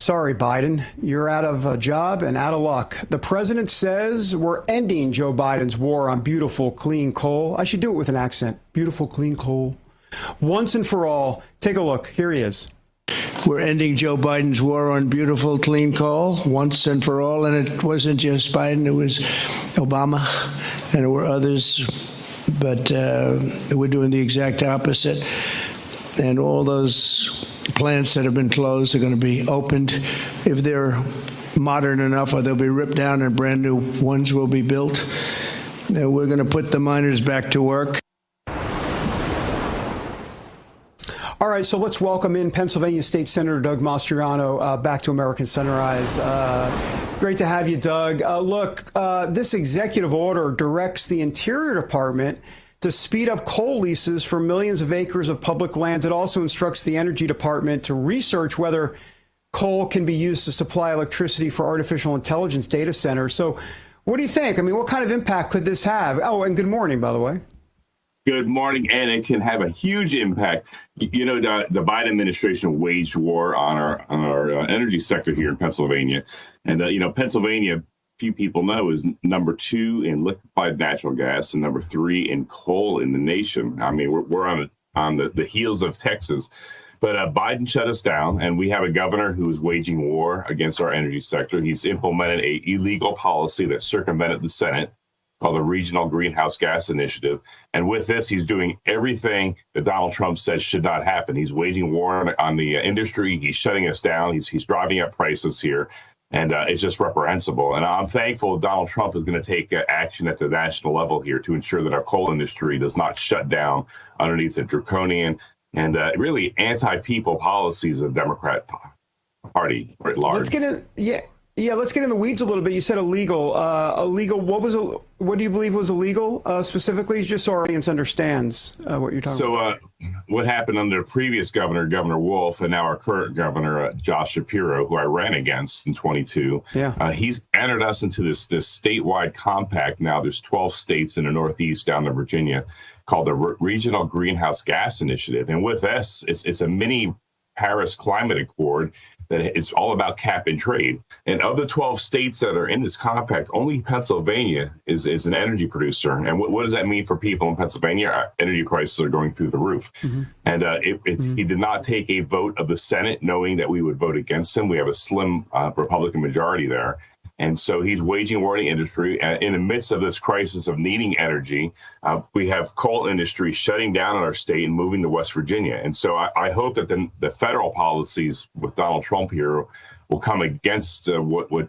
S8: Sorry, Biden, you're out of a job and out of luck. The president says we're ending Joe Biden's war on beautiful, clean coal. I should do it with an accent. Beautiful, clean coal. Once and for all. Take a look. Here he is.
S7: We're ending Joe Biden's war on beautiful, clean coal once and for all. And it wasn't just Biden. It was Obama and there were others. But we're doing the exact opposite. And all those plants that have been closed are going to be opened. If they're modern enough, or they'll be ripped down and brand new ones will be built. We're going to put the miners back to work.
S8: All right, so let's welcome in Pennsylvania State Senator Doug Mastriano back to American Sunrise. Great to have you, Doug. This executive order directs the Interior Department to speed up coal leases for millions of acres of public lands. It also instructs the Energy Department to research whether coal can be used to supply electricity for artificial intelligence data centers. So what do you think? I mean, what kind of impact could this have? Oh, and good morning, by the way.
S12: Good morning, and it can have a huge impact. You know, the Biden administration waged war on our energy sector here in Pennsylvania, and Pennsylvania, few people know, is number 2 in liquefied natural gas and number 3 in coal in the nation. I mean, we're on the heels of Texas. But Biden shut us down, and we have a governor who is waging war against our energy sector. He's implemented a illegal policy that circumvented the Senate, called the Regional Greenhouse Gas Initiative. And with this, he's doing everything that Donald Trump said should not happen. He's waging war on the industry. He's shutting us down. He's driving up prices here. And it's just reprehensible. And I'm thankful Donald Trump is going to take action at the national level here to ensure that our coal industry does not shut down underneath the draconian and really anti-people policies of the Democrat Party at large.
S8: Let's get in. Let's get in the weeds a little bit. You said illegal. Illegal. What do you believe was illegal specifically? Just so our audience understands what you're talking about.
S12: So what happened under the previous governor, Governor Wolf, and now our current governor, Josh Shapiro, who I ran against in 22. Yeah. He's entered us into this statewide compact. Now there's 12 states in the Northeast down to Virginia called the Regional Greenhouse Gas Initiative. And with this, it's a mini Paris Climate Accord that it's all about cap and trade. And of the 12 states that are in this compact, only Pennsylvania is an energy producer. And what does that mean for people in Pennsylvania? Our energy prices are going through the roof. Mm-hmm. And he did not take a vote of the Senate, knowing that we would vote against him. We have a slim Republican majority there. And so he's waging war on the industry. In the midst of this crisis of needing energy, we have coal industry shutting down in our state and moving to West Virginia. And so I hope that the federal policies with Donald Trump here will come against what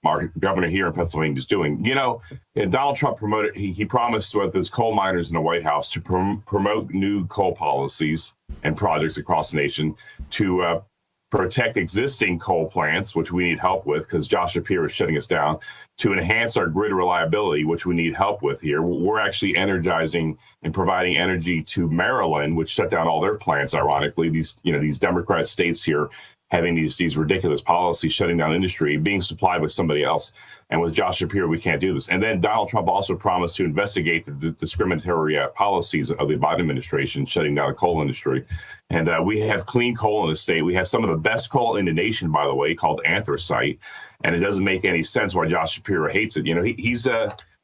S12: our governor here in Pennsylvania is doing. You know, Donald Trump he promised with his coal miners in the White House to promote new coal policies and projects across the nation to protect existing coal plants, which we need help with because Josh Shapiro is shutting us down, to enhance our grid reliability, which we need help with here. We're actually energizing and providing energy to Maryland, which shut down all their plants, ironically. These Democrat states here having these ridiculous policies, shutting down industry, being supplied with somebody else. And with Josh Shapiro, we can't do this. And then Donald Trump also promised to investigate the discriminatory policies of the Biden administration, shutting down the coal industry. And we have clean coal in the state. We have some of the best coal in the nation, by the way, called anthracite. And it doesn't make any sense why Josh Shapiro hates it. You know, he's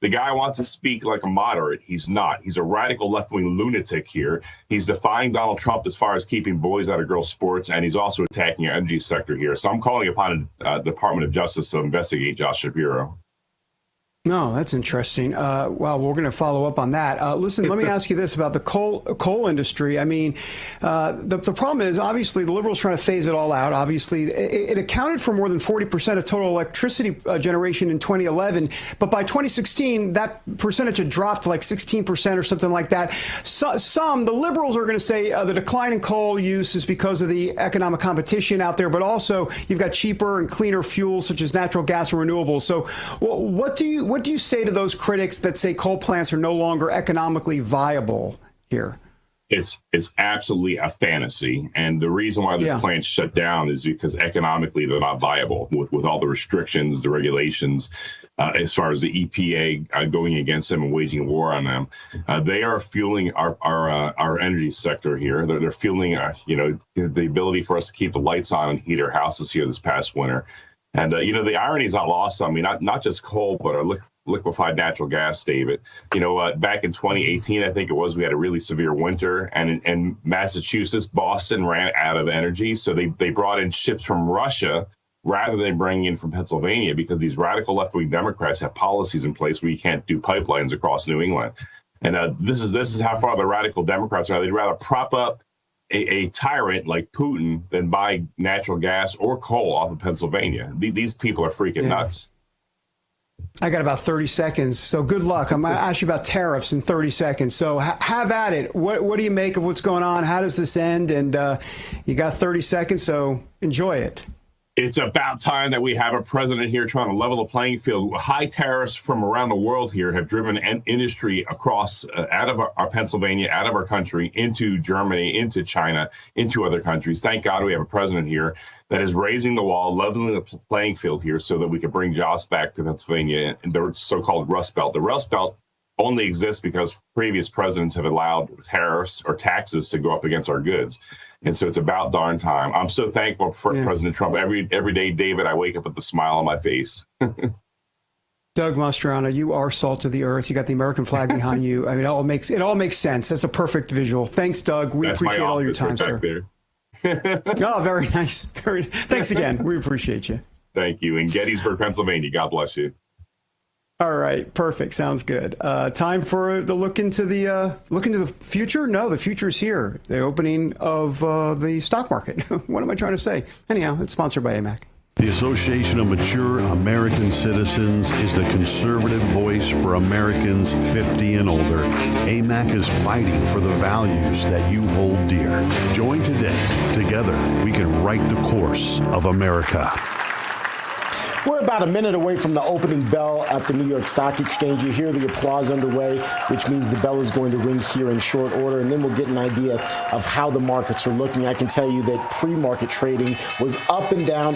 S12: the guy wants to speak like a moderate. He's not. He's a radical left-wing lunatic here. He's defying Donald Trump as far as keeping boys out of girls' sports, and he's also attacking our energy sector here. So I'm calling upon the Department of Justice to investigate Josh Shapiro.
S8: No, that's interesting. Well, we're going to follow up on that. Listen, let me ask you this about the coal industry. I mean, the problem is, obviously, the liberals trying to phase it all out. Obviously, it accounted for more than 40% of total electricity generation in 2011. But by 2016, that percentage had dropped to like 16% or something like that. The liberals are going to say the decline in coal use is because of the economic competition out there. But also, you've got cheaper and cleaner fuels such as natural gas and renewables. So what do you say to those critics that say coal plants are no longer economically viable here?
S12: It's absolutely a fantasy. And the reason why the plants shut down is because economically they're not viable with all the restrictions, the regulations, as far as the EPA going against them and waging war on them. They are fueling our energy sector here. They're fueling, the ability for us to keep the lights on and heat our houses here this past winter. And, the irony is not lost on me, not just coal, but our liquefied natural gas, David. Back in 2018, I think it was, we had a really severe winter. And in Massachusetts, Boston ran out of energy. So they brought in ships from Russia rather than bringing in from Pennsylvania because these radical left-wing Democrats have policies in place where you can't do pipelines across New England. And this is how far the radical Democrats are. They'd rather prop up a tyrant like Putin than buy natural gas or coal off of Pennsylvania. These people are freaking nuts.
S8: I got about 30 seconds, so good luck. I'm going to ask you about tariffs in 30 seconds. So have at it. What do you make of what's going on? How does this end? And you got 30 seconds, so enjoy it.
S12: It's about time that we have a president here trying to level the playing field. High tariffs from around the world here have driven industry across out of our Pennsylvania, out of our country, into Germany, into China, into other countries. Thank God we have a president here that is raising the wall, leveling the playing field here so that we can bring jobs back to Pennsylvania, the so-called Rust Belt. The Rust Belt only exists because previous presidents have allowed tariffs or taxes to go up against our goods. And so it's about darn time. I'm so thankful for President Trump. Every day, David, I wake up with a smile on my face.
S8: Doug Mastriano, you are salt of the earth. You got the American flag behind you. I mean, it all makes sense. That's a perfect visual. Thanks, Doug. We appreciate all your time, sir. Oh, very nice. Thanks again. We appreciate you.
S12: Thank you. In Gettysburg, Pennsylvania. God bless you.
S8: All right, perfect. Sounds good. Time for the look into the future. No, the future is here. The opening of the stock market. What am I trying to say? Anyhow, it's sponsored by AMAC.
S17: The Association of Mature American Citizens is the conservative voice for Americans 50 and older. AMAC is fighting for the values that you hold dear. Join today. Together, we can write the course of America.
S9: We're about a minute away from the opening bell at the New York Stock Exchange. You hear the applause underway, which means the bell is going to ring here in short order, and then we'll get an idea of how the markets are looking. I can tell you that pre-market trading was up and down,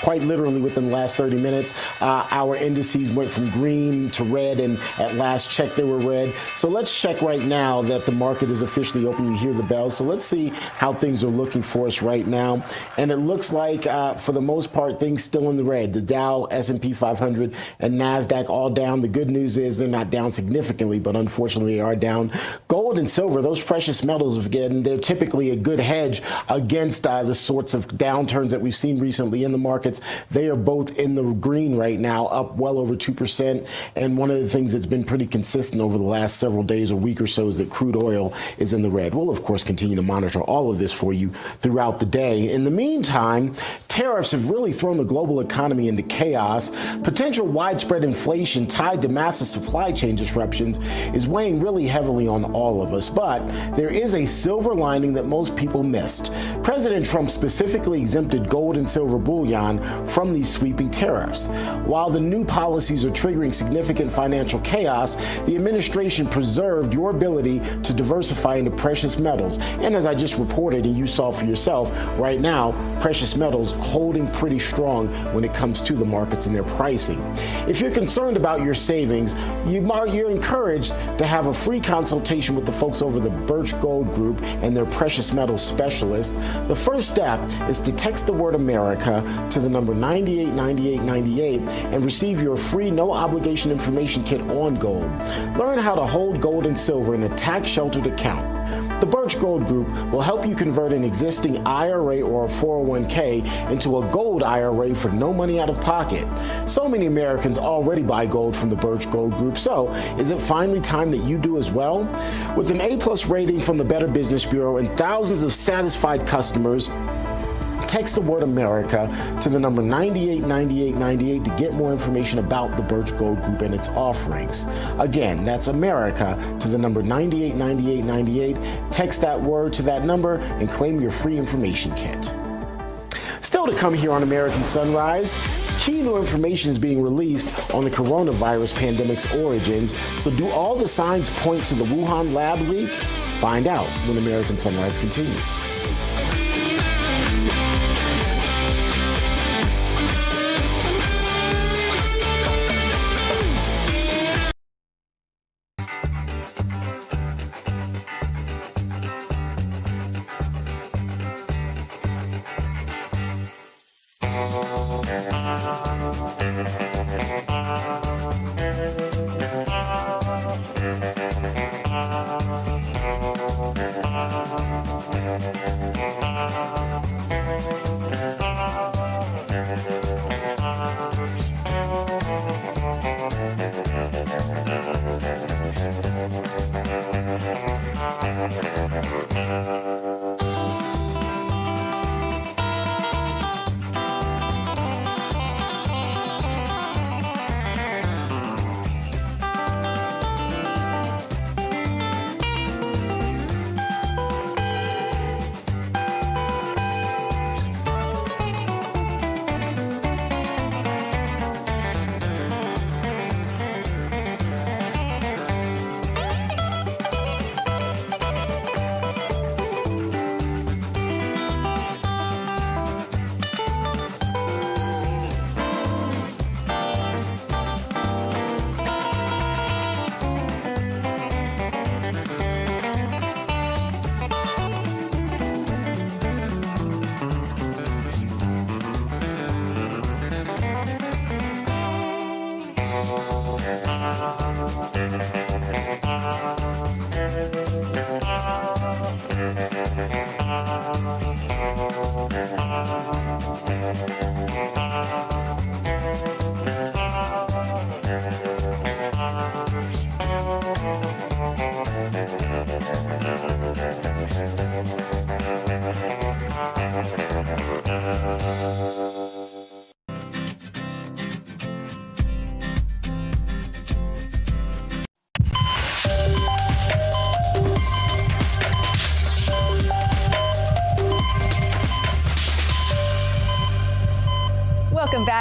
S9: quite literally within the last 30 minutes. Our indices went from green to red, and at last check they were red. So let's check right now that the market is officially open. You hear the bell. So let's see how things are looking for us right now. And it looks like, for the most part, things still in the red. The Dow, S&P 500, and NASDAQ all down. The good news is they're not down significantly, but unfortunately they are down. Gold and silver, those precious metals, again, they're typically a good hedge against the sorts of downturns that we've seen recently in the markets. They are both in the green right now, up well over 2%. And one of the things that's been pretty consistent over the last several days or week or so is that crude oil is in the red. We'll, of course, continue to monitor all of this for you throughout the day. In the meantime, tariffs have really thrown the global economy into chaos. Potential widespread inflation tied to massive supply chain disruptions is weighing really heavily on all of us. But there is a silver lining that most people missed. President Trump specifically exempted gold and silver bullion from these sweeping tariffs. While the new policies are triggering significant financial chaos, the administration preserved your ability to diversify into precious metals. And as I just reported and you saw for yourself, right now, precious metals holding pretty strong when it comes to the markets and their pricing. If you're concerned about your savings, you're encouraged to have a free consultation with the folks over the Birch Gold Group and their precious metals specialist. The first step is to text the word America to the number 989898 and receive your free no obligation information kit on gold. Learn how to hold gold and silver in a tax sheltered account. The Birch Gold Group will help you convert an existing IRA or a 401k into a gold IRA for no money out of pocket. So many Americans already buy gold from the Birch Gold Group, so is it finally time that you do as well? With an A+ rating from the Better Business Bureau and thousands of satisfied customers, text the word America to the number 989898 to get more information about the Birch Gold Group and its offerings. Again, that's America to the number 989898. Text that word to that number and claim your free information kit. Still to come here on American Sunrise, key new information is being released on the coronavirus pandemic's origins. So do all the signs point to the Wuhan lab leak? Find out when American Sunrise continues.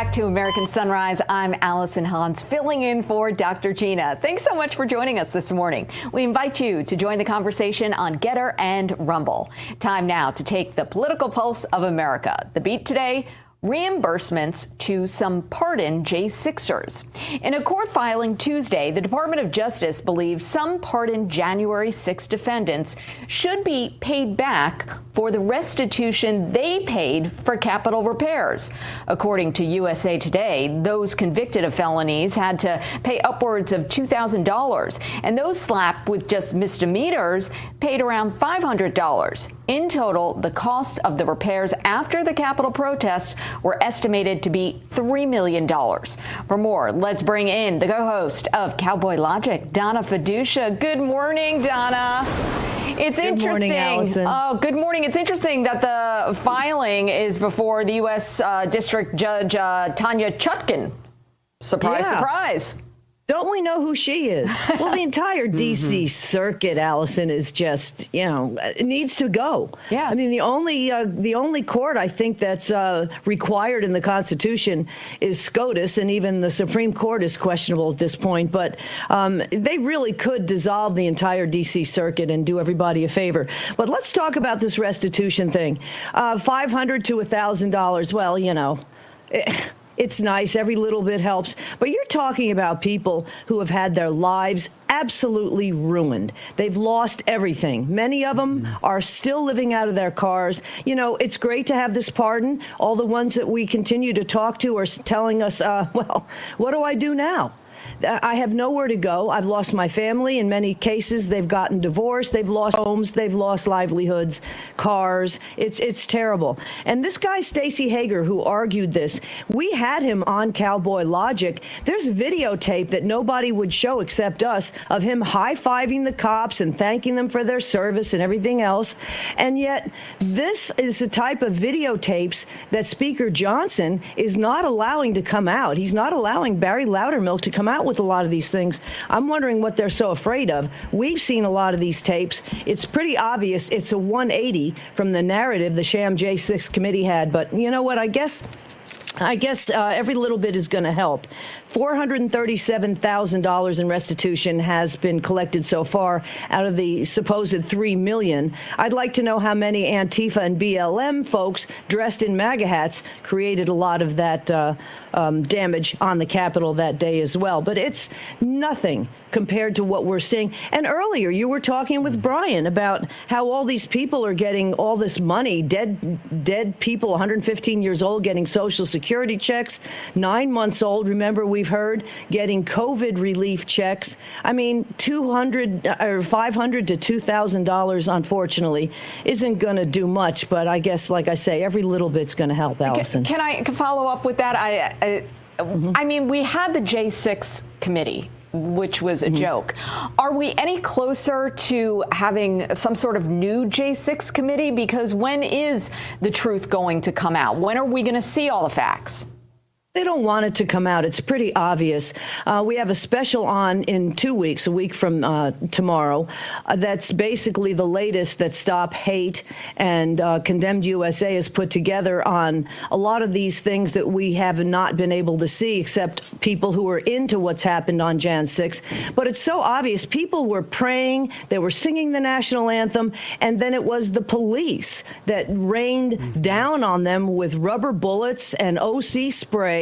S10: back to American Sunrise. I'm Allison Hans, filling in for Dr. Gina. Thanks so much for joining us this morning. We invite you to join the conversation on Getter and Rumble. Time now to take the political pulse of America. The beat today: reimbursements to some pardoned J6ers. In a court filing Tuesday, the Department of Justice believes some pardoned January 6 defendants should be paid back for the restitution they paid for Capitol repairs. According to USA Today, those convicted of felonies had to pay upwards of $2,000, and those slapped with just misdemeanors paid around $500. In total, the cost of the repairs after the Capitol protests were estimated to be $3 million. For more, let's bring in the co-host of Cowboy Logic, Donna Fiducia. Good morning, Donna. It's
S11: good
S10: interesting.
S11: Morning, Allison.
S10: Oh, good morning. It's interesting that the filing is before the U.S. District Judge Tanya Chutkan. Surprise, surprise.
S11: Don't we know who she is? Well, the entire D.C. circuit, Allison, is just, it needs to go.
S10: Yeah.
S11: I mean, the only court I think that's required in the Constitution is SCOTUS, and even the Supreme Court is questionable at this point. But they really could dissolve the entire D.C. circuit and do everybody a favor. But let's talk about this restitution thing. $500 to $1,000. Well, it's nice. Every little bit helps. But you're talking about people who have had their lives absolutely ruined. They've lost everything. Many of them are still living out of their cars. It's great to have this pardon. All the ones that we continue to talk to are telling us, well, what do I do now? I have nowhere to go. I've lost my family. In many cases, they've gotten divorced. They've lost homes. They've lost livelihoods, cars. It's terrible. And this guy, Stacey Hager, who argued this, we had him on Cowboy Logic. There's videotape that nobody would show except us of him high-fiving the cops and thanking them for their service and everything else. And yet this is the type of videotapes that Speaker Johnson is not allowing to come out. He's not allowing Barry Loudermilk to come out with a lot of these things. I'm wondering what they're so afraid of. We've seen a lot of these tapes. It's pretty obvious it's a 180 from the narrative the sham J6 committee had. But you know what? I guess every little bit is going to help. $437,000 in restitution has been collected so far out of the supposed $3 million. I'd like to know how many Antifa and BLM folks dressed in MAGA hats created a lot of that damage on the Capitol that day as well. But it's nothing compared to what we're seeing. And earlier you were talking with Brian about how all these people are getting all this money, dead people, 115 years old, getting Social Security checks, 9 months old, remember we've heard, getting COVID relief checks. I mean, $500 to $2,000, unfortunately, isn't going to do much. But I guess, like I say, every little bit's going to help, Allison.
S10: Can I follow up with that? I mean, we had the J6 committee, which was a joke. Are we any closer to having some sort of new J6 committee? Because when is the truth going to come out? When are we going to see all the facts?
S11: They don't want it to come out. It's pretty obvious. We have a special on in 2 weeks, a week from tomorrow, that's basically the latest that Stop Hate and Condemned USA has put together on a lot of these things that we have not been able to see, except people who are into what's happened on Jan 6. But it's so obvious. People were praying, they were singing the national anthem, and then it was the police that rained down on them with rubber bullets and OC spray.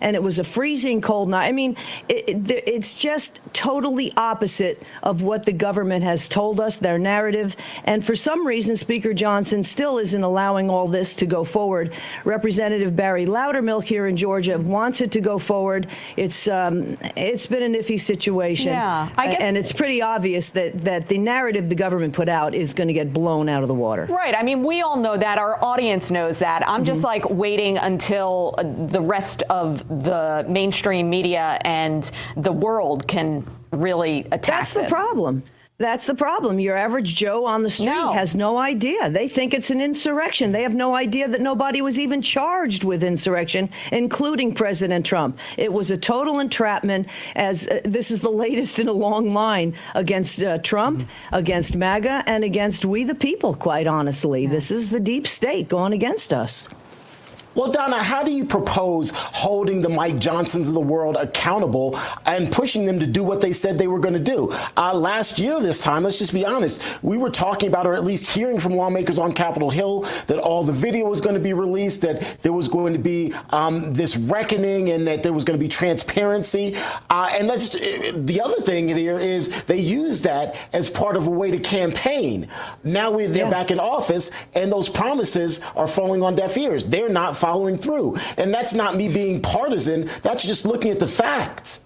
S11: And it was a freezing cold night. I mean, it's just totally opposite of what the government has told us, their narrative. And for some reason, Speaker Johnson still isn't allowing all this to go forward. Representative Barry Loudermilk here in Georgia wants it to go forward. It's been an iffy situation.
S10: Yeah, I guess,
S11: and it's pretty obvious that the narrative the government put out is going to get blown out of the water.
S10: Right. I mean, we all know that. Our audience knows that. I'm just like waiting until the rest of the mainstream media and the world can really attack
S11: That's the problem. That's the problem. Your average Joe on the street has no idea. They think it's an insurrection. They have no idea that nobody was even charged with insurrection, including President Trump. It was a total entrapment, as this is the latest in a long line against Trump, against MAGA, and against we the people, quite honestly. This is the deep state going against us.
S9: Well, Donna, how do you propose holding the Mike Johnsons of the world accountable and pushing them to do what they said they were going to do? Last year, this time, let's just be honest, we were talking about, or at least hearing from lawmakers on Capitol Hill, that all the video was going to be released, that there was going to be this reckoning, and that there was going to be transparency. And the other thing here is they use that as part of a way to campaign. Now they're back in office, and those promises are falling on deaf ears. They're not following through. And that's not me being partisan. That's just looking at the facts.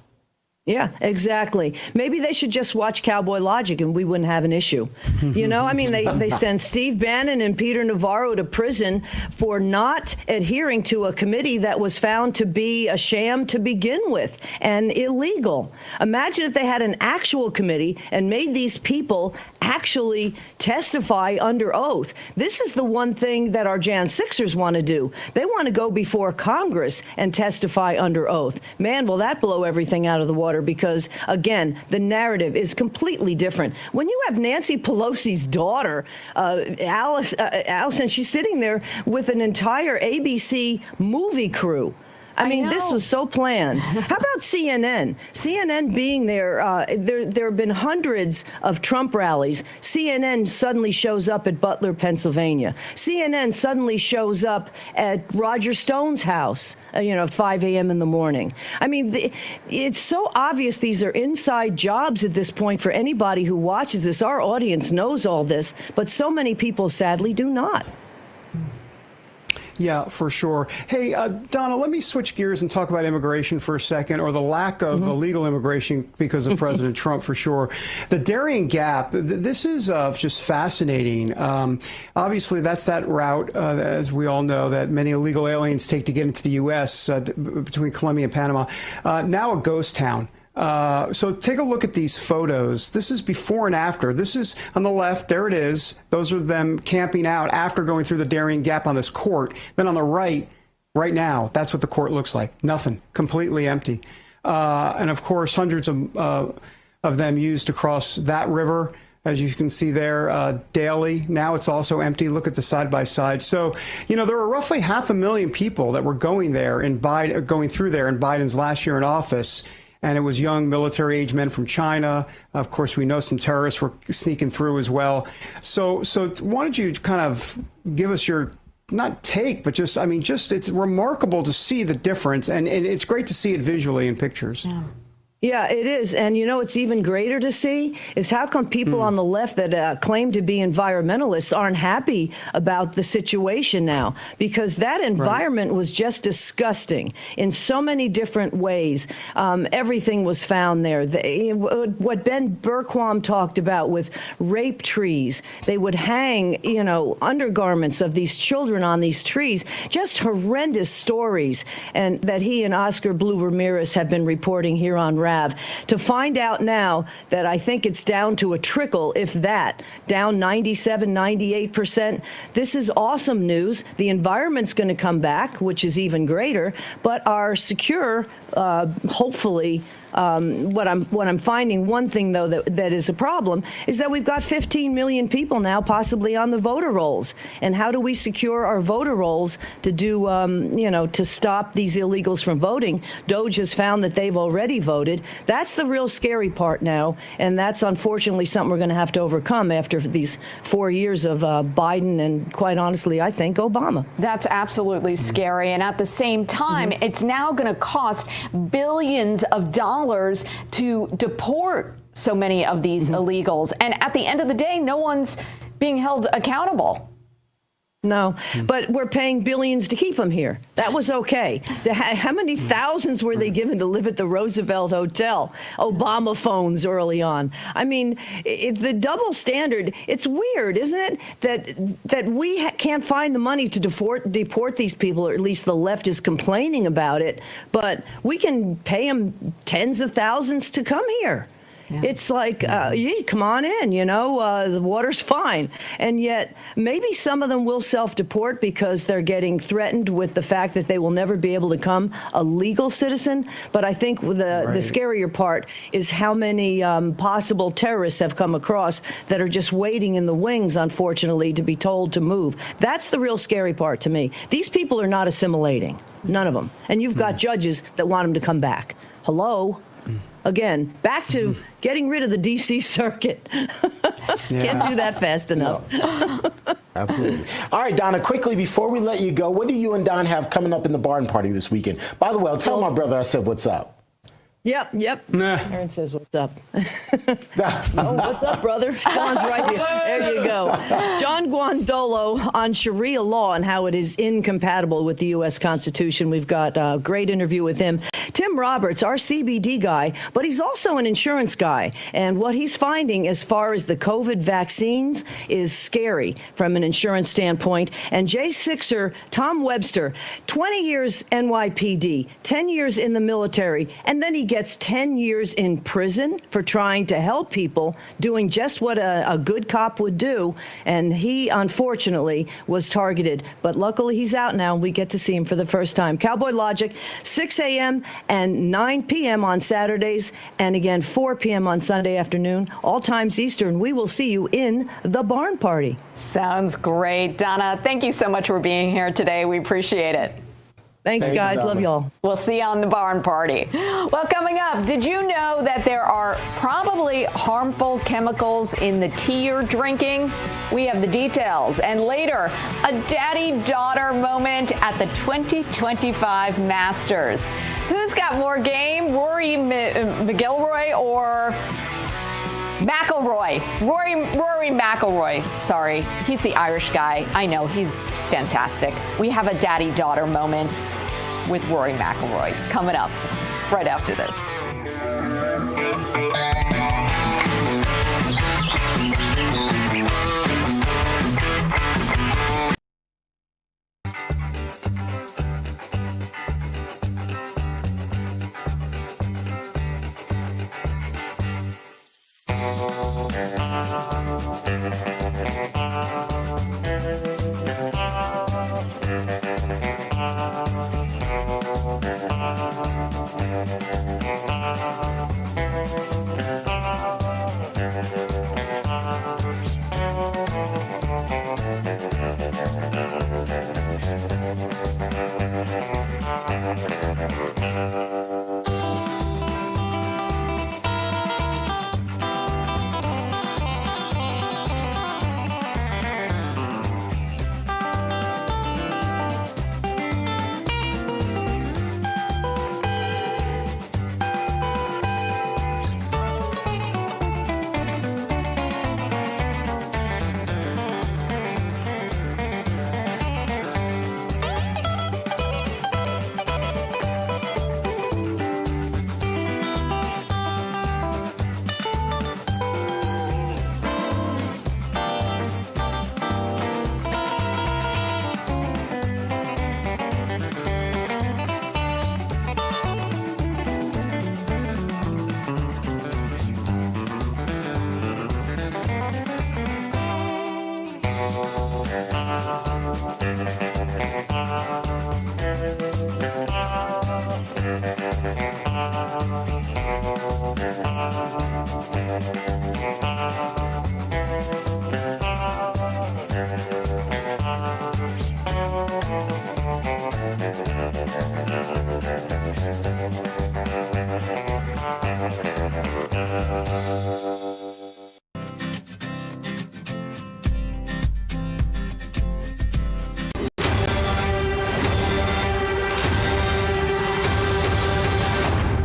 S11: Yeah, exactly. Maybe they should just watch Cowboy Logic and we wouldn't have an issue. You know, I mean, they send Steve Bannon and Peter Navarro to prison for not adhering to a committee that was found to be a sham to begin with and illegal. Imagine if they had an actual committee and made these people actually testify under oath. This is the one thing that our Jan 6ers want to do. They want to go before Congress and testify under oath. Man, will that blow everything out of the water, because, again, the narrative is completely different. When you have Nancy Pelosi's daughter, Allison, she's sitting there with an entire ABC movie crew. I mean, this was so planned. How about CNN? CNN being there, there have been hundreds of Trump rallies. CNN suddenly shows up at Butler, Pennsylvania. CNN suddenly shows up at Roger Stone's house, 5 a.m. in the morning. I mean, it's so obvious these are inside jobs at this point for anybody who watches this. Our audience knows all this, but so many people sadly do not.
S8: Yeah, for sure. Hey, Donna, let me switch gears and talk about immigration for a second, or the lack of illegal immigration because of President Trump, for sure. The Darien Gap, this is just fascinating. Obviously, that's that route, as we all know, that many illegal aliens take to get into the U.S. Between Colombia and Panama. Now a ghost town. So take a look at these photos. This is before and after. This is on the left. There it is. Those are them camping out after going through the Darien Gap on this court. Then on the right now, that's what the court looks like. Nothing. Completely empty. And of course, hundreds of them used to cross that river, as you can see there, daily. Now it's also empty. Look at the side-by-side. So, there were roughly 500,000 people that were going there and going through there in Biden's last year in office. And it was young military-age men from China. Of course, we know some terrorists were sneaking through as well. So why don't you kind of give us your, not take, but just it's remarkable to see the difference. And it's great to see it visually in pictures.
S11: Yeah, it is. And it's even greater to see is how come people on the left that claim to be environmentalists aren't happy about the situation now? Because that environment was just disgusting in so many different ways. Everything was found there. What Ben Bergquam talked about with rape trees, they would hang, undergarments of these children on these trees, just horrendous stories, and that he and Oscar Blue Ramirez have been reporting here on RAV. To find out now that I think it's down to a trickle, if that, down 97, 98%. This is awesome news. The environment's going to come back, which is even greater, but our secure, hopefully, what I'm finding, one thing though that is a problem is that we've got 15 million people now possibly on the voter rolls, and how do we secure our voter rolls to do to stop these illegals from voting? DOJ has found that they've already voted. That's the real scary part now, and that's unfortunately something we're going to have to overcome after these 4 years of Biden and, quite honestly, I think Obama.
S10: That's absolutely scary, and at the same time, it's now going to cost billions of dollars to deport so many of these illegals. And at the end of the day, no one's being held accountable.
S11: No, but we're paying billions to keep them here. That was okay. How many thousands were they given to live at the Roosevelt Hotel? Obama phones early on. I mean, the double standard, it's weird, isn't it? That we can't find the money to deport these people, or at least the left is complaining about it, but we can pay them tens of thousands to come here. It's like, yeah, come on in, the water's fine. And yet maybe some of them will self-deport because they're getting threatened with the fact that they will never be able to become a legal citizen. But I think the scarier part is how many possible terrorists have come across that are just waiting in the wings, unfortunately, to be told to move. That's the real scary part to me. These people are not assimilating, none of them. And you've got judges that want them to come back. Hello? Again, back to getting rid of the D.C. circuit. Can't do that fast enough.
S9: No. Absolutely. All right, Donna, quickly, before we let you go, what do you and Don have coming up in the barn party this weekend? By the way, I'll tell my brother I said what's up.
S11: Yep. Terrance says, what's up? Oh, what's up, brother? John's right here. There you go. John Guandolo on Sharia law and how it is incompatible with the U.S. Constitution. We've got a great interview with him. Tim Roberts, our CBD guy, but he's also an insurance guy. And what he's finding as far as the COVID vaccines is scary from an insurance standpoint. And Jay Sixer, Tom Webster, 20 years NYPD, 10 years in the military, and then he gets 10 years in prison for trying to help people, doing just what a good cop would do. And he, unfortunately, was targeted. But luckily, he's out now, and we get to see him for the first time. Cowboy Logic, 6 a.m. and 9 p.m. on Saturdays, and again, 4 p.m. on Sunday afternoon, all times Eastern. We will see you in the barn party.
S10: Sounds great. Donna, thank you so much for being here today. We appreciate it.
S11: Thanks, guys. Love y'all.
S10: We'll see you on the barn party. Well, coming up, did you know that there are probably harmful chemicals in the tea you're drinking? We have the details. And later, a daddy-daughter moment at the 2025 Masters. Who's got more game, Rory McIlroy or McIlroy? Rory McIlroy. Sorry, he's the Irish guy. I know, he's fantastic. We have a daddy-daughter moment with Rory McIlroy coming up right after this.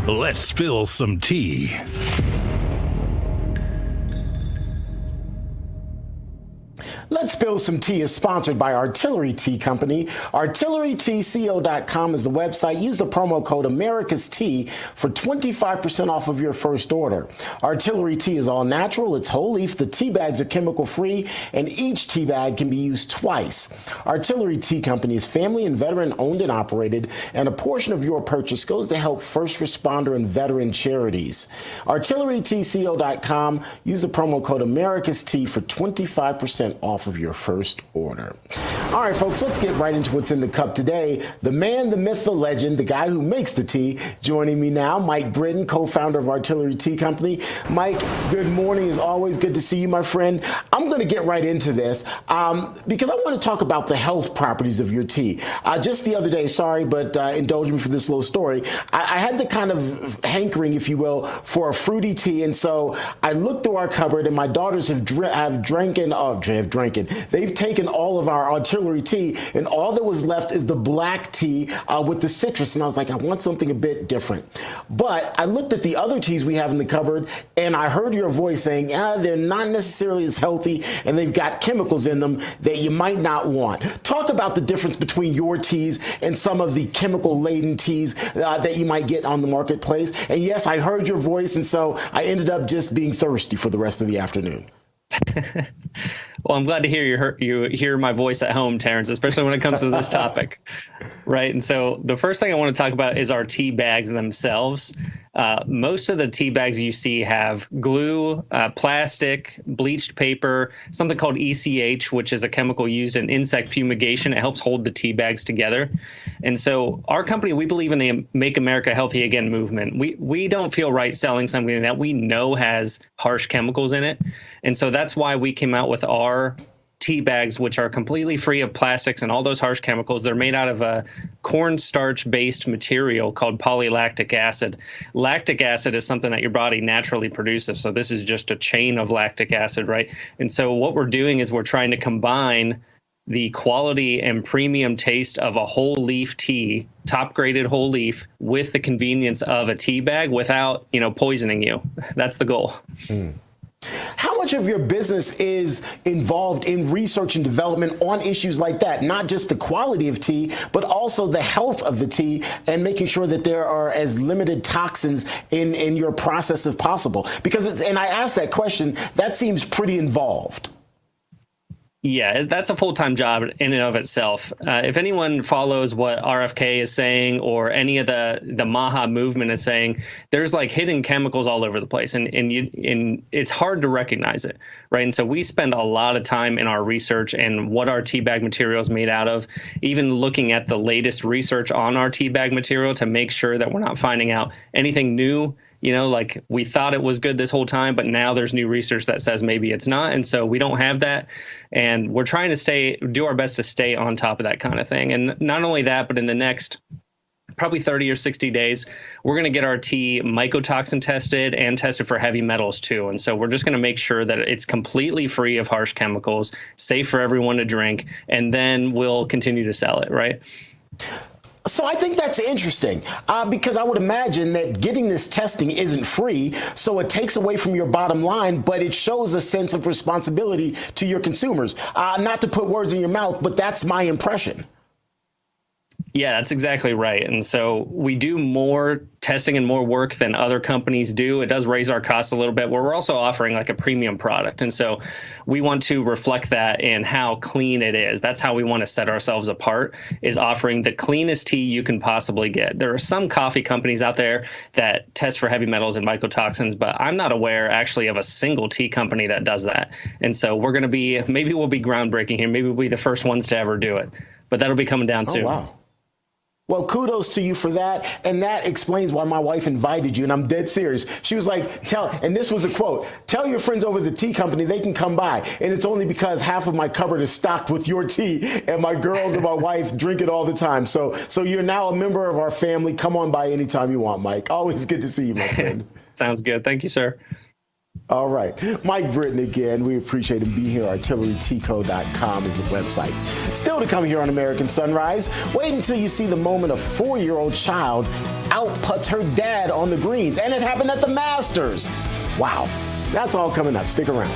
S2: Let's spill some tea.
S9: Let's Let's Spill Some Tea is sponsored by Artillery Tea Company. ArtilleryTeaCo.com is the website. Use the promo code America's Tea for 25% off of your first order. Artillery Tea is all natural. It's whole leaf. The tea bags are chemical free, and each tea bag can be used twice. Artillery Tea Company is family and veteran owned and operated, and a portion of your purchase goes to help first responder and veteran charities. ArtilleryTeaCo.com. Use the promo code America's Tea for 25% off of your first order. All right, folks, let's get right into what's in the cup today. The man, the myth, the legend, the guy who makes the tea. Joining me now, Mike Britton, co-founder of Artillery Tea Company. Mike, good morning. As always, good to see you, my friend. I'm going to get right into this because I want to talk about the health properties of your tea. Just the other day, sorry, but indulge me for this little story. I had the kind of hankering, if you will, for a fruity tea, and so I looked through our cupboard, and my daughters have drinking. They've taken all of our Artillery tea, and all that was left is the black tea with the citrus. And I was like, I want something a bit different. But I looked at the other teas we have in the cupboard, and I heard your voice saying, they're not necessarily as healthy, and they've got chemicals in them that you might not want. Talk about the difference between your teas and some of the chemical-laden teas that you might get on the marketplace. And yes, I heard your voice, and so I ended up just being thirsty for the rest of the afternoon.
S13: Well, I'm glad to hear you hear my voice at home, Terrance, especially when it comes to this topic, right? And so the first thing I want to talk about is our tea bags themselves. Most of the tea bags you see have glue, plastic, bleached paper, something called ECH, which is a chemical used in insect fumigation. It helps hold the tea bags together. And so our company, we believe in the Make America Healthy Again movement. We don't feel right selling something that we know has harsh chemicals in it. And so that's why we came out with our tea bags, which are completely free of plastics and all those harsh chemicals. They're made out of a cornstarch-based material called polylactic acid. Lactic acid is something that your body naturally produces. So this is just a chain of lactic acid, right? And so what we're doing is we're trying to combine the quality and premium taste of a whole leaf tea, top graded whole leaf, with the convenience of a tea bag without, poisoning you. That's the goal.
S9: How much of your business is involved in research and development on issues like that? Not just the quality of tea, but also the health of the tea and making sure that there are as limited toxins in your process as possible. Because and I asked that question, that seems pretty involved.
S13: Yeah, that's a full-time job in and of itself. If anyone follows what RFK is saying or any of the MAHA movement is saying, there's like hidden chemicals all over the place, and it's hard to recognize it, right? And so we spend a lot of time in our research and what our tea bag material is made out of, even looking at the latest research on our tea bag material to make sure that we're not finding out anything new. Like we thought it was good this whole time, but now there's new research that says maybe it's not. And so we don't have that. And we're trying to do our best to stay on top of that kind of thing. And not only that, but in the next probably 30 or 60 days, we're going to get our tea mycotoxin tested and tested for heavy metals too. And so we're just going to make sure that it's completely free of harsh chemicals, safe for everyone to drink, and then we'll continue to sell it, right?
S9: So I think that's interesting because I would imagine that getting this testing isn't free, so it takes away from your bottom line, but it shows a sense of responsibility to your consumers. Not to put words in your mouth, but that's my impression.
S13: Yeah, that's exactly right. And so we do more testing and more work than other companies do. It does raise our costs a little bit, but we're also offering like a premium product. And so we want to reflect that in how clean it is. That's how we want to set ourselves apart, is offering the cleanest tea you can possibly get. There are some coffee companies out there that test for heavy metals and mycotoxins, but I'm not aware actually of a single tea company that does that. And so maybe we'll be groundbreaking here. Maybe we'll be the first ones to ever do it, but that'll be coming down soon.
S9: Oh, wow. Well, kudos to you for that. And that explains why my wife invited you. And I'm dead serious. She was like, and this was a quote, tell your friends over the tea company they can come by. And it's only because half of my cupboard is stocked with your tea and my girls and my wife drink it all the time. So you're now a member of our family. Come on by anytime you want, Mike. Always good to see you, my friend.
S13: Sounds good. Thank you, sir.
S9: All right. Mike Britton again. We appreciate him being here. ArtilleryTeaCo.com is the website. Still to come here on American Sunrise. Wait until you see the moment a 4-year-old child outputs her dad on the greens. And it happened at the Masters. Wow. That's all coming up. Stick around.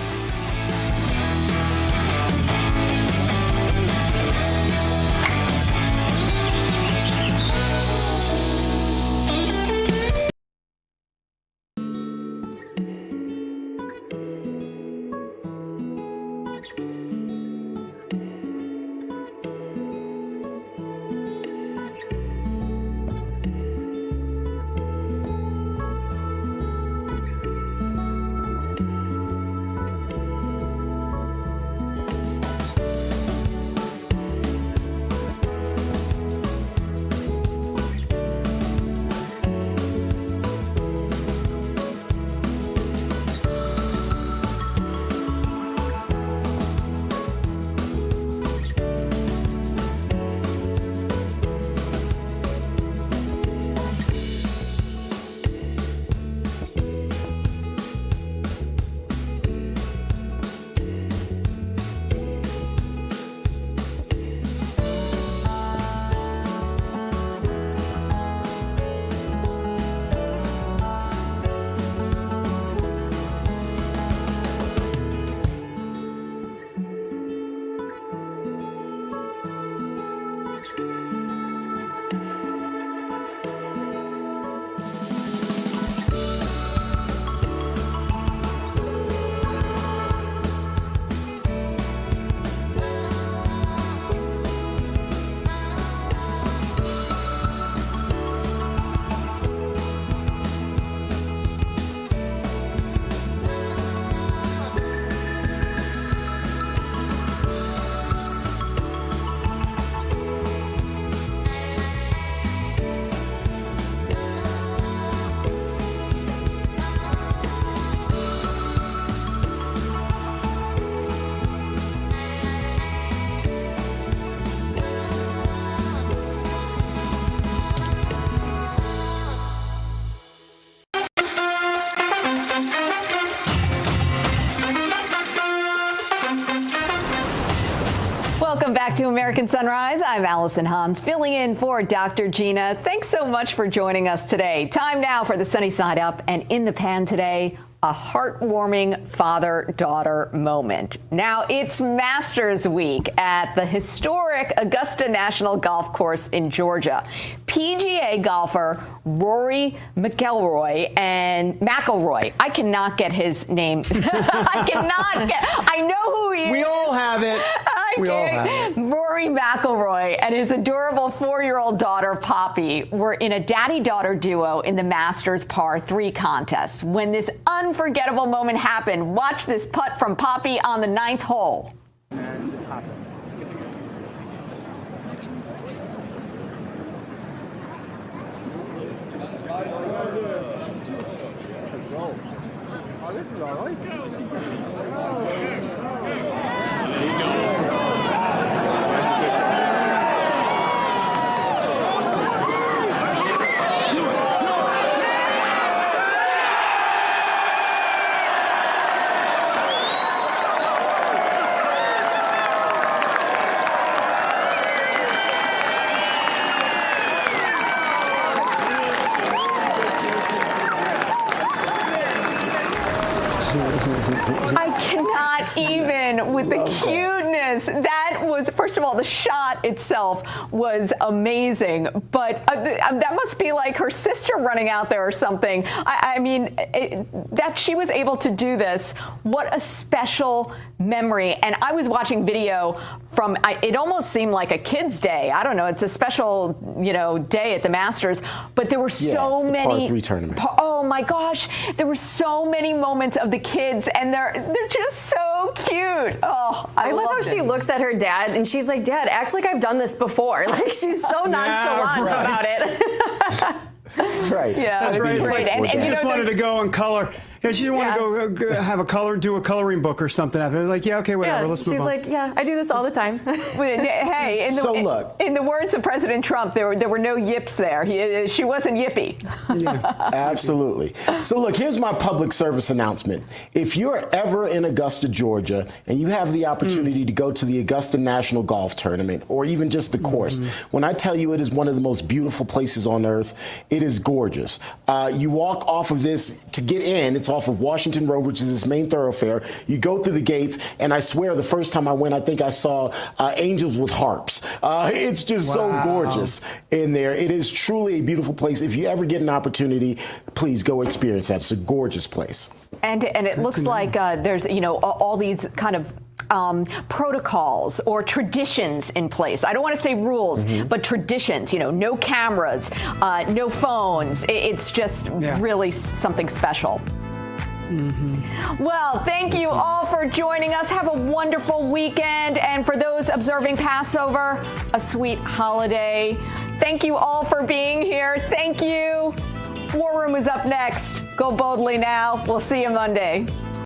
S10: Welcome back to American Sunrise. I'm Allison Hans, filling in for Dr. Gina. Thanks so much for joining us today. Time now for the Sunny Side Up, and in the pan today, a heartwarming father-daughter moment. Now, it's Masters Week at the historic Augusta National Golf Course in Georgia. PGA golfer Rory McIlroy I cannot get his name. I know who he is.
S9: We all have it.
S10: Rory McIlroy and his adorable 4-year-old daughter, Poppy, were in a daddy-daughter duo in the Masters Par 3 contest when this unforgettable moment happened. Watch this putt from Poppy on the 9th hole. I cannot even with the cuteness. That was, first of all, the shot itself was amazing, but that must be like her sister running out there or something. I mean, that she was able to do this, what a special memory. And I was watching video from, it almost seemed like a kid's day. I don't know, it's a special, day at the Masters, but there were so many.
S9: Par 3 tournament.
S10: Oh my gosh, there were so many moments of the kids, and they're just so cute. Oh,
S3: I love how she looks at her dad and she's like, "Dad, act like I've done this before." Like she's so nonchalant about it.
S9: Right.
S8: Yeah, that's right. It's like, and you just wanted to go and color. Yeah, she didn't want to go have a do a coloring book or something after. Like, yeah, okay, whatever, let's move on.
S3: She's like, yeah, I do this all the time.
S10: Hey, in the words of President Trump, there were no yips there. She wasn't yippy.
S9: Yeah. Absolutely. So look, here's my public service announcement. If you're ever in Augusta, Georgia, and you have the opportunity to go to the Augusta National Golf Tournament, or even just the course, when I tell you it is one of the most beautiful places on earth, it is gorgeous. You walk off of this to get in. It's off of Washington Road, which is this main thoroughfare. You go through the gates, and I swear the first time I went, I think I saw angels with harps. It's just so gorgeous in there. It is truly a beautiful place. If you ever get an opportunity, please go experience that. It's a gorgeous place.
S10: And it looks like there's, all these kind of protocols or traditions in place. I don't want to say rules, but traditions, no cameras, no phones. It's just really something special. Well, thank you all for joining us. Have a wonderful weekend. And for those observing Passover, a sweet holiday. Thank you all for being here. Thank you. War Room is up next. Go boldly now. We'll see you Monday.